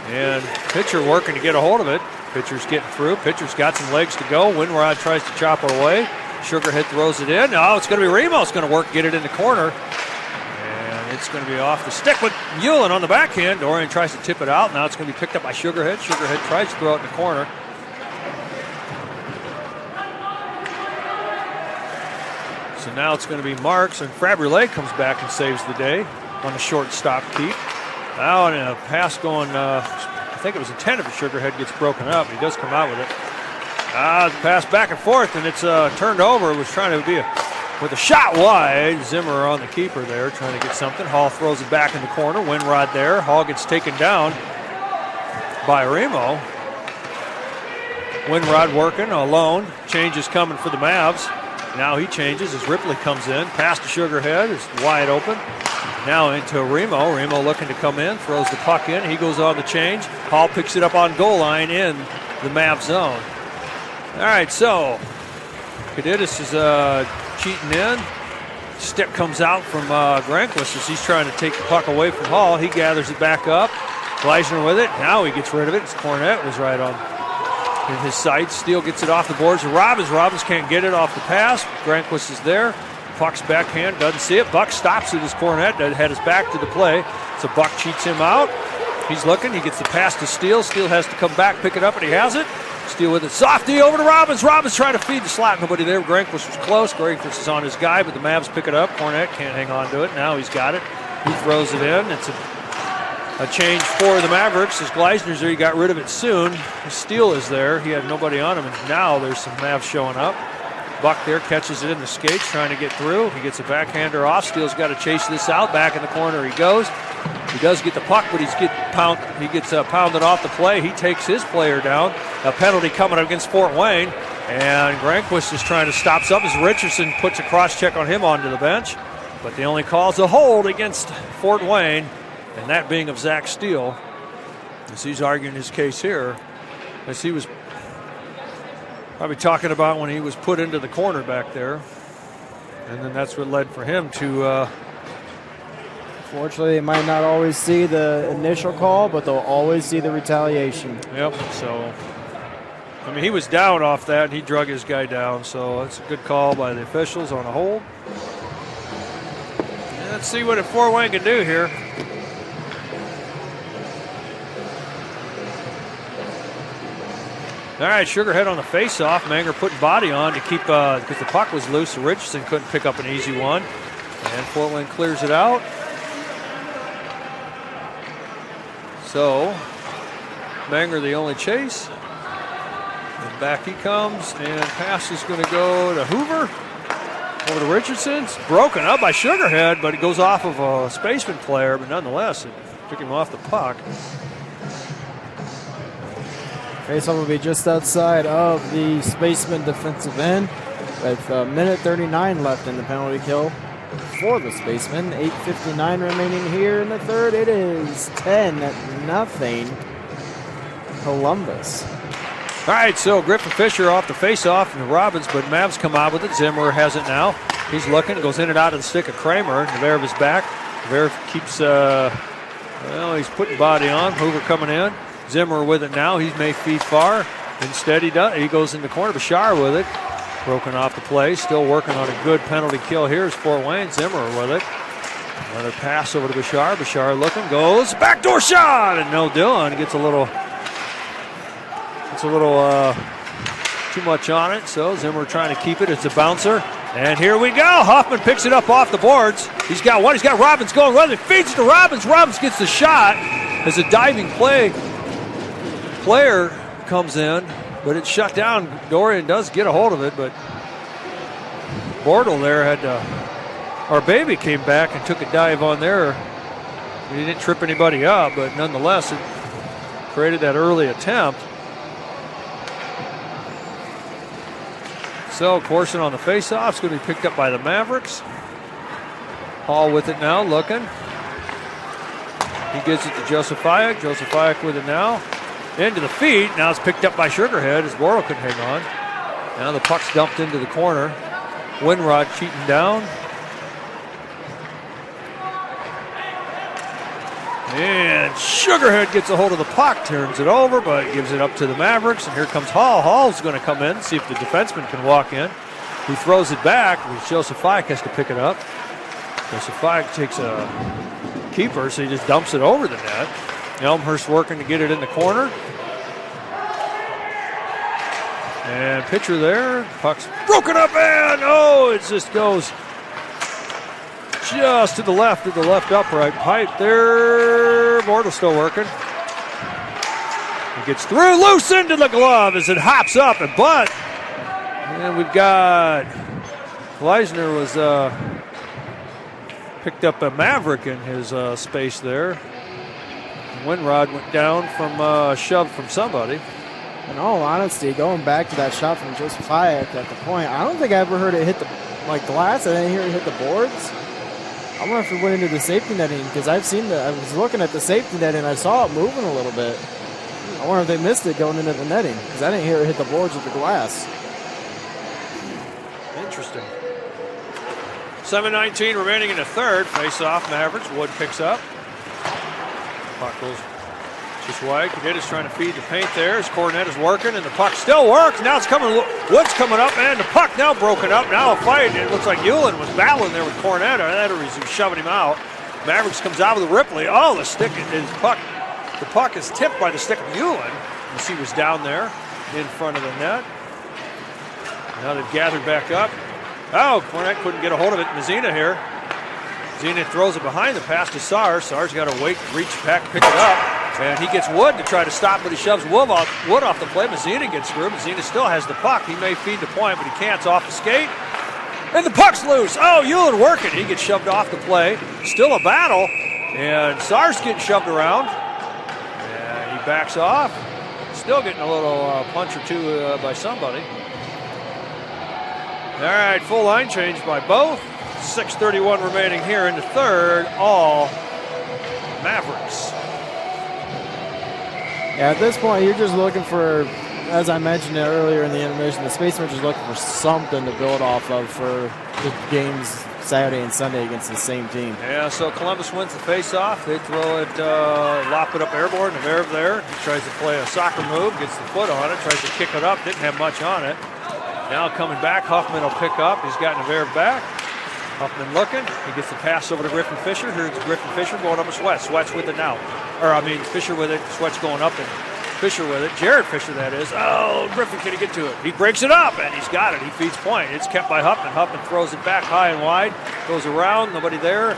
And pitcher working to get a hold of it. Pitcher's getting through. Pitcher's got some legs to go. Winrod tries to chop it away. Sugarhead throws it in. Oh, it's going to be Remo. It's going to work, get it in the corner. And it's going to be off the stick with Hewlin on the backhand. Dorian tries to tip it out. Now it's going to be picked up by Sugarhead. Sugarhead tries to throw it in the corner. So now it's going to be Marks, and Fabrele comes back and saves the day on the short stop keep. Now in a pass going, I think it was intended for Sugarhead, gets broken up. He does come out with it. The pass back and forth, and it's turned over. It was trying to be with a shot wide. Zimmer on the keeper there, trying to get something. Hall throws it back in the corner. Winrod there. Hall gets taken down by Remo. Winrod working alone. Change is coming for the Mavs. Now he changes as Ripley comes in. Pass to Sugarhead is wide open. Now into Remo. Remo looking to come in. Throws the puck in. He goes on the change. Hall picks it up on goal line in the Mav zone. All right, so Kadidis is cheating in. Stick comes out from Granquist as he's trying to take the puck away from Hall. He gathers it back up. Gleisner with it. Now he gets rid of it. His Cornette was right on in his sights. Steele gets it off the boards to Robbins. Robbins can't get it off the pass. Granquist is there. Puck's backhand, doesn't see it. Buck stops at his Cornette, had his back to the play. So Buck cheats him out. He's looking. He gets the pass to Steele. Steele has to come back, pick it up, and he has it. Steele with it. Softy over to Robbins. Robbins trying to feed the slot. Nobody there. Granquist was close. Granquist is on his guy, but the Mavs pick it up. Cornette can't hang on to it. Now he's got it. He throws it in. It's a change for the Mavericks. As Gleisner's there, he got rid of it soon. Steele is there. He had nobody on him, and now there's some Mavs showing up. Buck there catches it in the skates, trying to get through. He gets a backhander off. Steele's got to chase this out. Back in the corner he goes. He does get the puck, but he gets pounded off the play. He takes his player down. A penalty coming up against Fort Wayne. And Granquist is trying to stop something as Richardson puts a cross-check on him onto the bench. But they only calls a hold against Fort Wayne, and that being of Zach Steele, as he's arguing his case here, as he was probably talking about when he was put into the corner back there. And then that's what led for him to... Fortunately, they might not always see the initial call, but they'll always see the retaliation. Yep, so... I mean, he was down off that, and he drug his guy down, so it's a good call by the officials on a hold. And let's see what Fort Wayne can do here. All right, Sugarhead on the face-off. Manger putting body on to keep, because the puck was loose, so Richardson couldn't pick up an easy one. And Fort Wayne clears it out. So, Manger the only chase. And back he comes, and pass is going to go to Hoover. Over to Richardson. It's broken up by Sugarhead, but it goes off of a Spaceman player, but nonetheless, it took him off the puck. Faceoff will be just outside of the Spaceman defensive end with a minute 39 left in the penalty kill for the Spacemen. 8:59 remaining here in the third. It is 10-0 Columbus. All right, so Griffin Fisher off the faceoff and Robbins, but Mavs come out with it. Zimmer has it now. He's looking, goes in and out of the stick of Kramer. Navarre is back. Navarre keeps, he's putting body on. Hoover coming in. Zimmer with it now. He may feed far. Instead, he goes in the corner. Bashar with it. Broken off the play. Still working on a good penalty kill. Here's Fort Wayne. Zimmer with it. Another pass over to Bashar. Bashar looking. Goes. Backdoor shot. And no Dillon gets a little too much on it. So Zimmer trying to keep it. It's a bouncer. And here we go. Hoffman picks it up off the boards. He's got one. He's got Robbins going. Well, he feeds it to Robbins. Robbins gets the shot as a diving player comes in, but it's shut down. Dorian does get a hold of it, but Bortle there had to, our baby came back and took a dive on there. He didn't trip anybody up, but nonetheless, it created that early attempt. So Corson on the faceoff is going to be picked up by the Mavericks. Hall with it now, looking. He gives it to Josephiak. Josephiak with it now. Into the feet. Now it's picked up by Sugarhead as Worrell couldn't hang on. Now the puck's dumped into the corner. Winrod cheating down. And Sugarhead gets a hold of the puck, turns it over, but gives it up to the Mavericks. And here comes Hall. Hall's going to come in, see if the defenseman can walk in. He throws it back. Josephiak has to pick it up. Josephiak takes a keeper, so he just dumps it over the net. Elmhurst working to get it in the corner. And pitcher there. Puck's broken up, and it just goes just to the left upright pipe there. Bortles still working. He gets through, loose into the glove as it hops up and butt. And we've got Gleisner was picked up a Maverick in his space there. Winrod went down from a shove from somebody. In all honesty, going back to that shot from Josephiak at the point, I don't think I ever heard it hit the glass. I didn't hear it hit the boards. I wonder if it went into the safety netting, because I was looking at the safety net and I saw it moving a little bit. I wonder if they missed it going into the netting, because I didn't hear it hit the boards with the glass. Interesting. 7:19 remaining in the third. Face-off, Mavericks. Wood picks up. Puck goes just wide. Cadeta's trying to feed the paint there as Cornet is working, and the puck still works. Now it's coming. Wood's coming up, and the puck now broken up. Now a fight. It looks like Hewlin was battling there with Cornet, or he's shoving him out. Mavericks comes out with a Ripley. Oh, the stick is puck. The puck is tipped by the stick of Hewlin. You see, was down there in front of the net. Now they've gathered back up. Oh, Cornet couldn't get a hold of it. Mazina here. Mazina throws it behind the pass to Sars. Sars got to wait, reach back, pick it up. And he gets Wood to try to stop, but he shoves Wood off the play. Mazina gets through. Mazina still has the puck. He may feed the point, but he can't. It's off the skate. And the puck's loose. Oh, Hewlin working. He gets shoved off the play. Still a battle. And Sars getting shoved around. And he backs off. Still getting a little punch or two by somebody. All right, full line change by both. 6:31 remaining here in the third. All Mavericks. Yeah, at this point, you're just looking for, as I mentioned earlier in the intermission, the Spacemen are just looking for something to build off of for the games Saturday and Sunday against the same team. Yeah, so Columbus wins the face-off. They throw it, lop it up airborne. Navarre there. He tries to play a soccer move, gets the foot on it, tries to kick it up. Didn't have much on it. Now coming back, Huffman will pick up. He's got Navarre back. Huffman looking. He gets the pass over to Griffin Fisher. Here's Griffin Fisher going up with Sweat. Sweat's with it now. Fisher with it. Sweat's going up and Fisher with it. Jared Fisher, that is. Oh, Griffin, can he get to it? He breaks it up, and he's got it. He feeds point. It's kept by Huffman. Huffman throws it back high and wide. Goes around. Nobody there.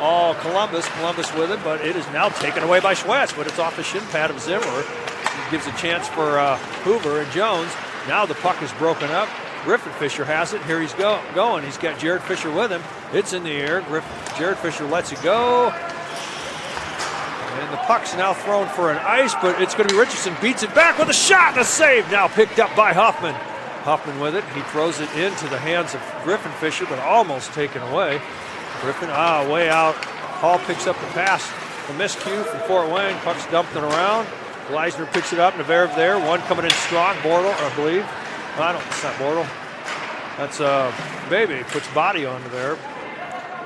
All Columbus. Columbus with it, but it is now taken away by Sweat. But it's off the shin pad of Zimmer. It gives a chance for Hoover and Jones. Now the puck is broken up. Griffin Fisher has it. Here he's going. He's got Jared Fisher with him. It's in the air. Jared Fisher lets it go. And the puck's now thrown for an ice, but it's going to be Richardson. Beats it back with a shot and a save. Now picked up by Huffman. Huffman with it. He throws it into the hands of Griffin Fisher, but almost taken away. Griffin, way out. Hall picks up the pass. A miscue from Fort Wayne. Puck's dumped it around. Gleisner picks it up. Navarre there. One coming in strong. Bortle, I believe. It's not Bortle. That's Baby. Puts body on Navarre.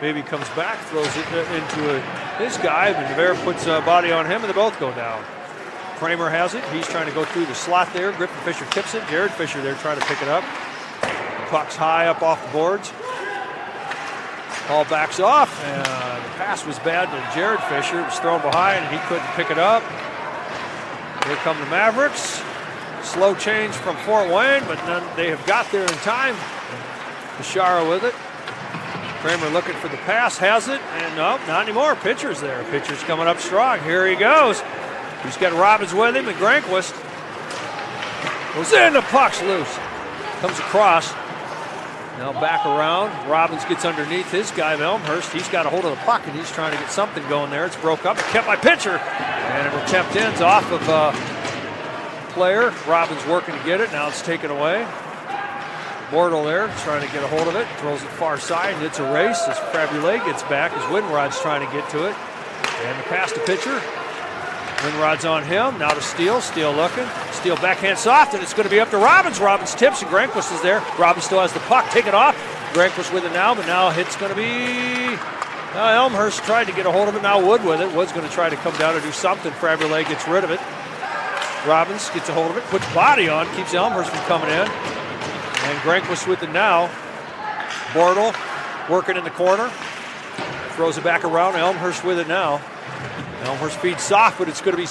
Baby comes back, throws it into his guy, but Navarre puts body on him, and they both go down. Kramer has it. He's trying to go through the slot there. Griffin Fisher tips it. Jared Fisher there trying to pick it up. The puck's high up off the boards. Ball backs off, and the pass was bad to Jared Fisher. It was thrown behind, and he couldn't pick it up. Here come the Mavericks. Slow change from Fort Wayne, but then they have got there in time. Bashara with it. Kramer looking for the pass, has it, and no, not anymore. Pitcher's there. Pitcher's coming up strong. Here he goes. He's got Robbins with him, and Granquist goes in. The puck's loose. Comes across. Now back around. Robbins gets underneath his guy, Elmhurst. He's got a hold of the puck, and he's trying to get something going there. It's broke up. It's kept by pitcher. And an attempt ends off of player. Robbins working to get it. Now it's taken away. Bortle there trying to get a hold of it. Throws it far side, and it's a race as Fabulé gets back as Winrod's trying to get to it. And the pass to pitcher. Winrod's on him. Now to Steele. Steele looking. Steele backhand soft, and it's going to be up to Robbins. Robbins tips, and Granquist is there. Robbins still has the puck. Take it off. Granquist with it now, but now hit's going to be... Elmhurst tried to get a hold of it. Now Wood with it. Wood's going to try to come down and do something. Fabulé gets rid of it. Robbins gets a hold of it. Puts body on. Keeps Elmhurst from coming in. And Granquist with it now. Bortle working in the corner. Throws it back around. Elmhurst with it now. Elmhurst feeds soft, but it's going to be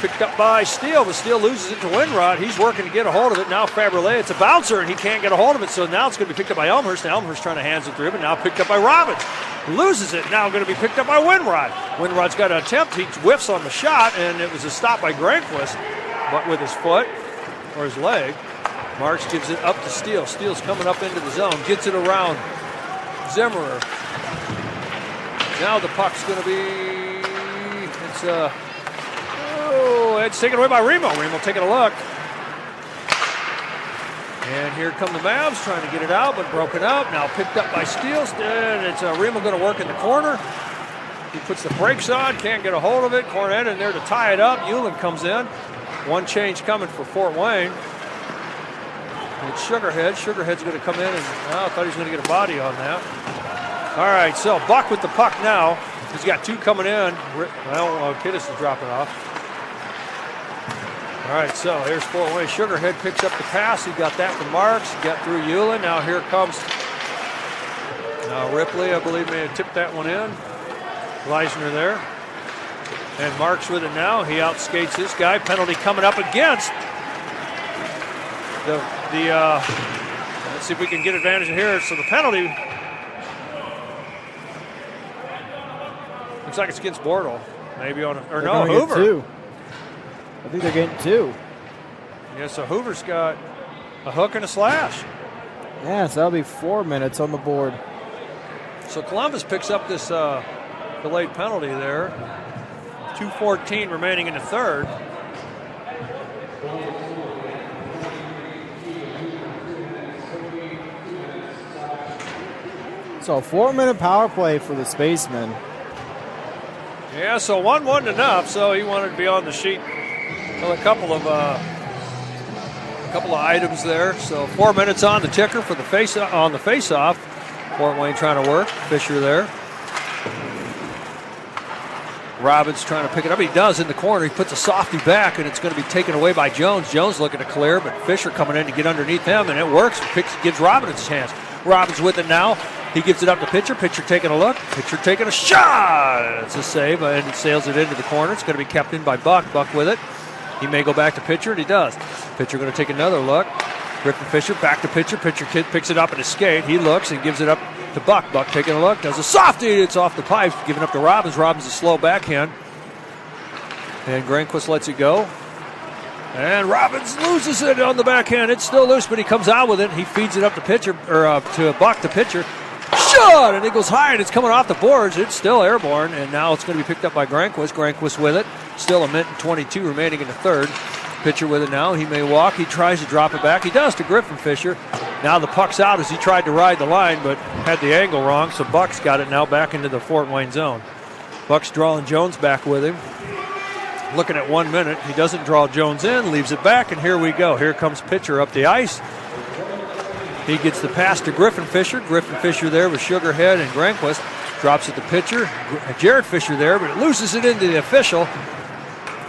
picked up by Steele. But Steele loses it to Winrod. He's working to get a hold of it. Now Fabulé, it's a bouncer, and he can't get a hold of it. So now it's going to be picked up by Elmhurst. Now Elmhurst trying to hands it through, but now picked up by Robbins. Loses it. Now going to be picked up by Winrod. Winrod's got an attempt. He whiffs on the shot, and it was a stop by Granquist, but with his foot or his leg. Marks gives it up to Steele. Steele's coming up into the zone. Gets it around Zimmerer. Now the puck's going to be... It's taken away by Remo. Remo taking a look. And here come the Mavs trying to get it out, but broken up. Now picked up by Steele. And it's Remo going to work in the corner. He puts the brakes on, can't get a hold of it. Cornette in there to tie it up. Hewlin comes in. One change coming for Fort Wayne. It's Sugarhead. Sugarhead's going to come in, and I thought he was going to get a body on that. All right, so Buck with the puck now. He's got two coming in. Well, Kittis is dropping off. All right, so here's Fort Wayne. Sugarhead picks up the pass. He got that from Marks. He got through Hewlin. Now here comes Ripley, I believe, may have tipped that one in. Leisner there. And Marks with it now. He outskates this guy. Penalty coming up against the let's see if we can get advantage in here. So the penalty looks like it's against Bortle. Maybe on or no, Hoover. Two. I think they're getting two. Yeah, so Hoover's got a hook and a slash. Yeah, so that'll be 4 minutes on the board. So Columbus picks up this delayed penalty there. 2:14 remaining in the third. So a 4-minute power play for the Spacemen. Yeah, so 1-1 enough. So he wanted to be on the sheet. Well, a couple of items there. So 4 minutes on the ticker for the face-off. Fort Wayne trying to work. Fisher there. Robbins trying to pick it up. He does in the corner. He puts a softy back, and it's going to be taken away by Jones. Jones looking to clear, but Fisher coming in to get underneath him, and it works. Gives Robbins a chance. Robbins with it now. He gives it up to pitcher. Pitcher taking a look. Pitcher taking a shot. It's a save, and it sails it into the corner. It's going to be kept in by Buck. Buck with it. He may go back to pitcher, and he does. Pitcher going to take another look. Griffin Fisher back to pitcher. Pitcher kid picks it up in his skate. He looks and gives it up to Buck. Buck taking a look. Does a softy. It's off the pipes. Giving up to Robbins. Robbins a slow backhand. And Granquist lets it go. And Robbins loses it on the backhand. It's still loose, but he comes out with it. He feeds it up to pitcher, or to Buck, the pitcher. Shot! And it goes high, and it's coming off the boards. It's still airborne, and now it's going to be picked up by Granquist. Granquist with it. Still a minute and 22 remaining in the third. Pitcher with it now. He may walk. He tries to drop it back. He does to Griffin Fisher. Now the puck's out as he tried to ride the line, but had the angle wrong, so Buck's got it now back into the Fort Wayne zone. Buck's drawing Jones back with him. Looking at 1 minute. He doesn't draw Jones in, leaves it back, and here we go. Here comes pitcher up the ice. He gets the pass to Griffin Fisher. Griffin Fisher there with Sugarhead and Granquist. Drops it to pitcher. Jared Fisher there, but it loses it into the official.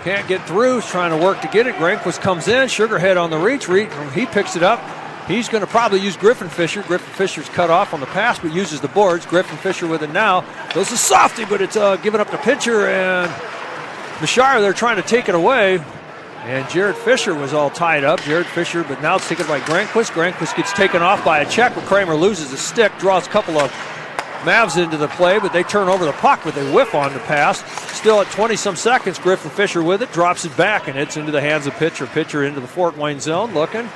Can't get through. He's trying to work to get it. Granquist comes in. Sugarhead on the reach. He picks it up. He's going to probably use Griffin Fisher. Griffin Fisher's cut off on the pass, but uses the boards. Griffin Fisher with it now. Goes a softy, but it's given up to pitcher, and Mishar, they're trying to take it away. And Jared Fisher was all tied up. Jared Fisher, but now it's taken by Granquist. Granquist gets taken off by a check, but Kramer loses a stick, draws a couple of Mavs into the play, but they turn over the puck, but they whiff on the pass. Still at 20-some seconds, Griffin Fisher with it, drops it back, and it's into the hands of pitcher. Pitcher into the Fort Wayne zone, looking.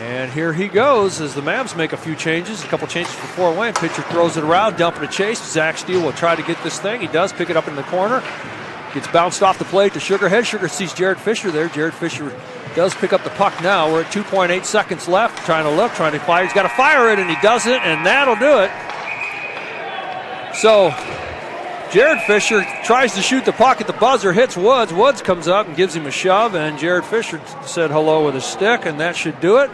And here he goes as the Mavs make a few changes, a couple changes for Fort Wayne. Pitcher throws it around, dumping a chase. Zach Steele will try to get this thing. He does pick it up in the corner. Gets bounced off the plate to Sugarhead. Sugar sees Jared Fisher there. Jared Fisher does pick up the puck now. We're at 2.8 seconds left. Trying to fire. He's got to fire it, and he doesn't, and that'll do it. So Jared Fisher tries to shoot the puck at the buzzer, hits Woods. Woods comes up and gives him a shove, and Jared Fisher said hello with a stick, and that should do it.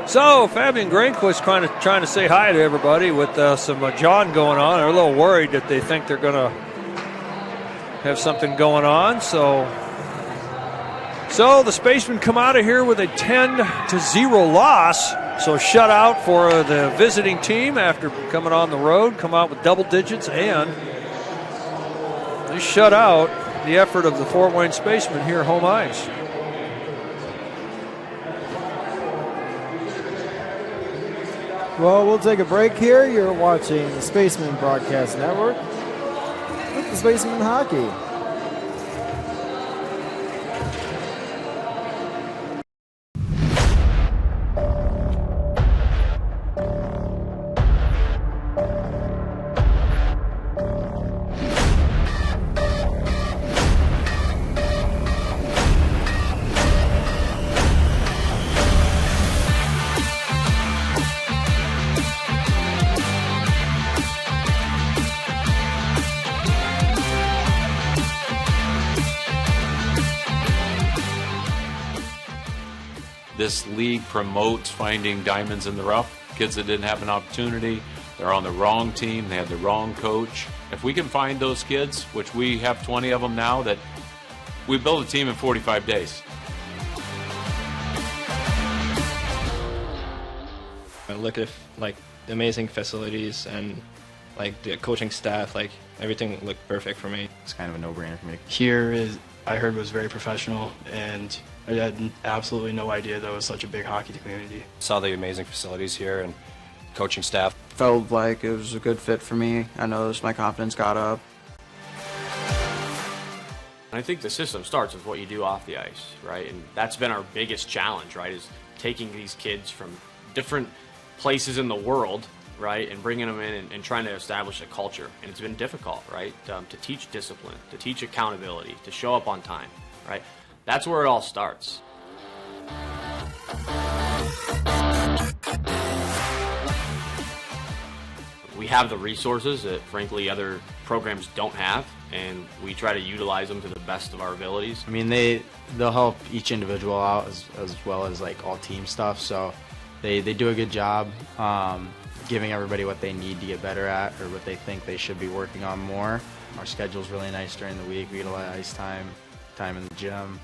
So Fabian Grainquist trying to say hi to everybody with some John going on. They're a little worried that they think they're going to have something going on. So the Spacemen come out of here with a 10-0 loss. So shutout for the visiting team after coming on the road, come out with double digits, and they shut out the effort of the Fort Wayne Spacemen here home ice. Well, we'll take a break here. You're watching the Spaceman Broadcast Network with the Spaceman Hockey. This league promotes finding diamonds in the rough, kids that didn't have an opportunity. They're on the wrong team. They had the wrong coach. If we can find those kids, which we have 20 of them now, that we build a team in 45 days. I look at like the amazing facilities and like the coaching staff, like everything looked perfect for me. It's kind of a no-brainer for me. Here I heard was very professional, and I had absolutely no idea that was such a big hockey community. Saw the amazing facilities here and coaching staff. Felt like it was a good fit for me. I noticed my confidence got up. I think the system starts with what you do off the ice, right? And that's been our biggest challenge, right, is taking these kids from different places in the world, right, and bringing them in and trying to establish a culture. And it's been difficult, right, to teach discipline, to teach accountability, to show up on time, right? That's where it all starts. We have the resources that, frankly, other programs don't have, and we try to utilize them to the best of our abilities. I mean, they'll help each individual out as well as like all team stuff. So they do a good job giving everybody what they need to get better at or what they think they should be working on more. Our schedule's really nice during the week. We get a lot of ice time in the gym.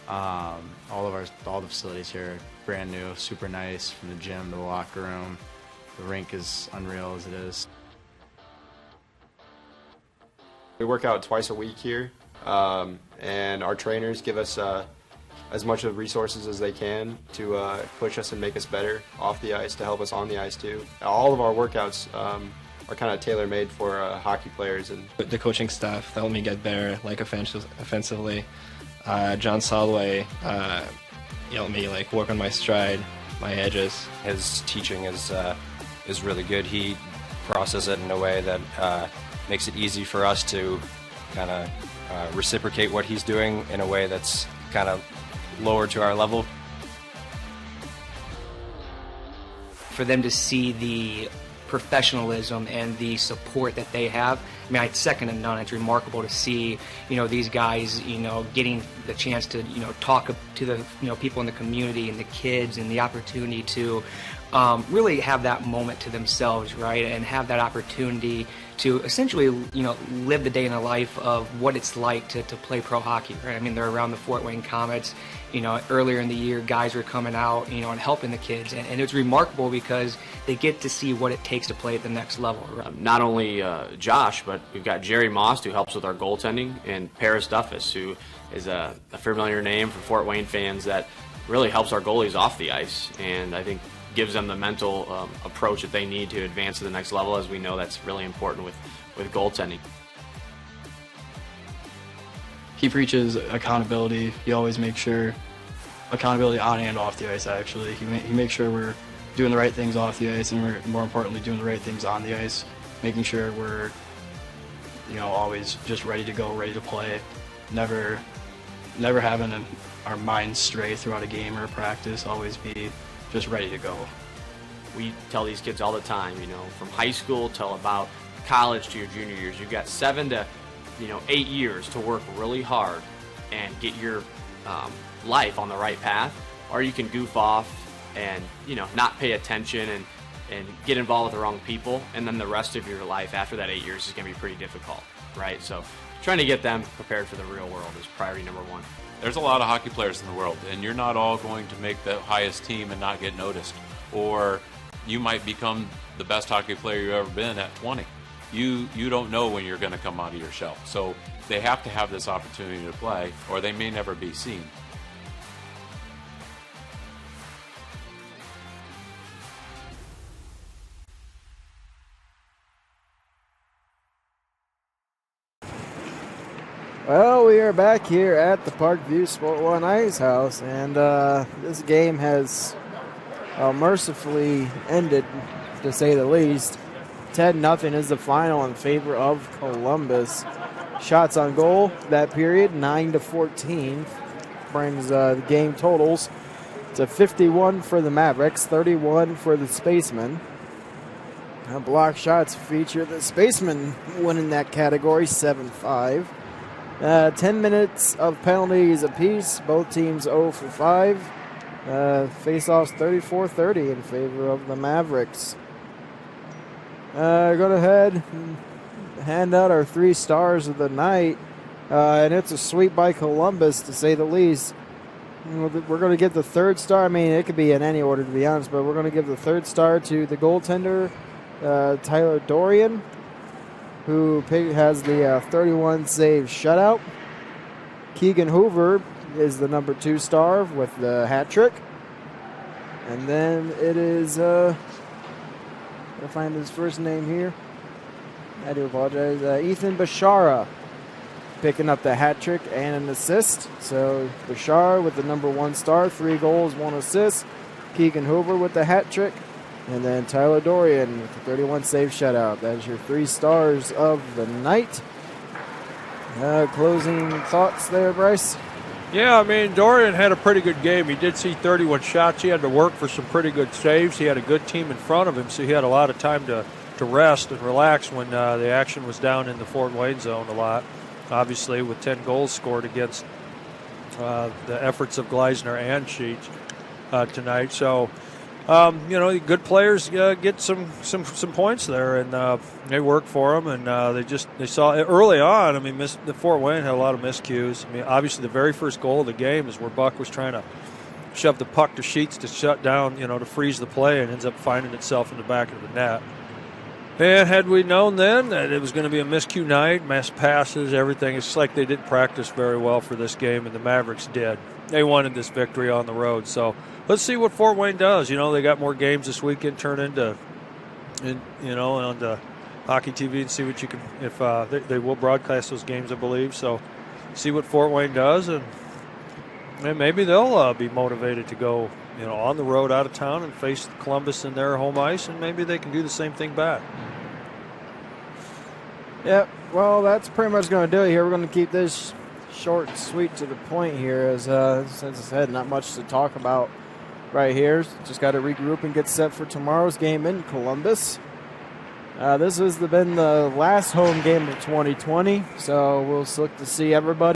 All the facilities here are brand new, super nice, from the gym to the locker room. The rink is unreal as it is. We work out twice a week here, and our trainers give us as much of resources as they can to push us and make us better off the ice, to help us on the ice too. All of our workouts are kind of tailor-made for hockey players. And the coaching staff helped me get better, like offensively. John Solway helped me like work on my stride, my edges. His teaching is really good. He processes it in a way that makes it easy for us to kind of reciprocate what he's doing in a way that's kind of lower to our level. For them to see the professionalism and the support that they have, I mean, it's second to none. It's remarkable to see, these guys, getting the chance to, talk to the, people in the community and the kids, and the opportunity to really have that moment to themselves, right? And have that opportunity to essentially, live the day in the life of what it's like to play pro hockey, right? I mean, they're around the Fort Wayne Comets. Earlier in the year, guys were coming out, and helping the kids. And it's remarkable because they get to see what it takes to play at the next level. Right? Not only Josh, but we've got Jerry Most, who helps with our goaltending, and Paris Duffus, who is a familiar name for Fort Wayne fans that really helps our goalies off the ice. And I think gives them the mental approach that they need to advance to the next level, as we know that's really important with goaltending. He preaches accountability. He always makes sure accountability on and off the ice, actually. He makes sure we're doing the right things off the ice, and we're more importantly doing the right things on the ice, making sure we're always just ready to go, ready to play, never having our minds stray throughout a game or a practice, always be just ready to go. We tell these kids all the time, from high school till about college to your junior years, you've got 7 to 8 years to work really hard and get your life on the right path, or you can goof off and not pay attention and get involved with the wrong people, and then the rest of your life after that 8 years is going to be pretty difficult, right? So trying to get them prepared for the real world is priority number one. There's a lot of hockey players in the world, and you're not all going to make the highest team and not get noticed, or you might become the best hockey player you've ever been at 20. You don't know when you're going to come out of your shell, so they have to have this opportunity to play, or they may never be seen. Well, we are back here at the Parkview Sport One Ice House, and this game has mercifully ended, to say the least. 10-0 is the final in favor of Columbus. Shots on goal that period, 9-14, brings the game totals to 51 for the Mavericks, 31 for the Spacemen. Block shots feature the Spacemen winning that category, 7-5. 10 minutes of penalties apiece. Both teams 0 for 5. Face-offs 34-30 in favor of the Mavericks. Go ahead and hand out our 3 stars of the night. And it's a sweep by Columbus, to say the least. We're going to give the 3rd star. I mean, it could be in any order, to be honest, but we're going to give the 3rd star to the goaltender, Tyler Dorian, who has the 31 save shutout. Keegan Hoover is the number 2 star with the hat trick. And then it is, I'll find his first name here. I do apologize. Ethan Bashara picking up the hat trick and an assist. So Bashara with the number 1 star, 3 goals, 1 assist. Keegan Hoover with the hat trick. And then Tyler Dorian with the 31 save shutout. That is your 3 stars of the night. Closing thoughts there, Bryce? Yeah, I mean, Dorian had a pretty good game. He did see 31 shots. He had to work for some pretty good saves. He had a good team in front of him, so he had a lot of time to rest and relax when the action was down in the Fort Wayne zone a lot. Obviously, with 10 goals scored against the efforts of Gleisner and Sheets tonight. So, good players get some points there, and they work for them. And they saw it early on. I mean, the Fort Wayne had a lot of miscues. I mean, obviously, the very first goal of the game is where Buck was trying to shove the puck to Sheets to shut down, to freeze the play, and ends up finding itself in the back of the net. And had we known then that it was going to be a miscue night, missed passes, everything, it's like they didn't practice very well for this game, and the Mavericks did. They wanted this victory on the road. So let's see what Fort Wayne does. They got more games this weekend turn into, on the Hockey TV, and see what you can, if they will broadcast those games, I believe. So see what Fort Wayne does, and maybe they'll be motivated to go, on the road out of town and face Columbus in their home ice, and maybe they can do the same thing back. Yep, well, that's pretty much going to do it here. We're going to keep this short and sweet to the point here, as since I said, not much to talk about right here. Just got to regroup and get set for tomorrow's game in Columbus. This has been the last home game of 2020, so we'll look to see everybody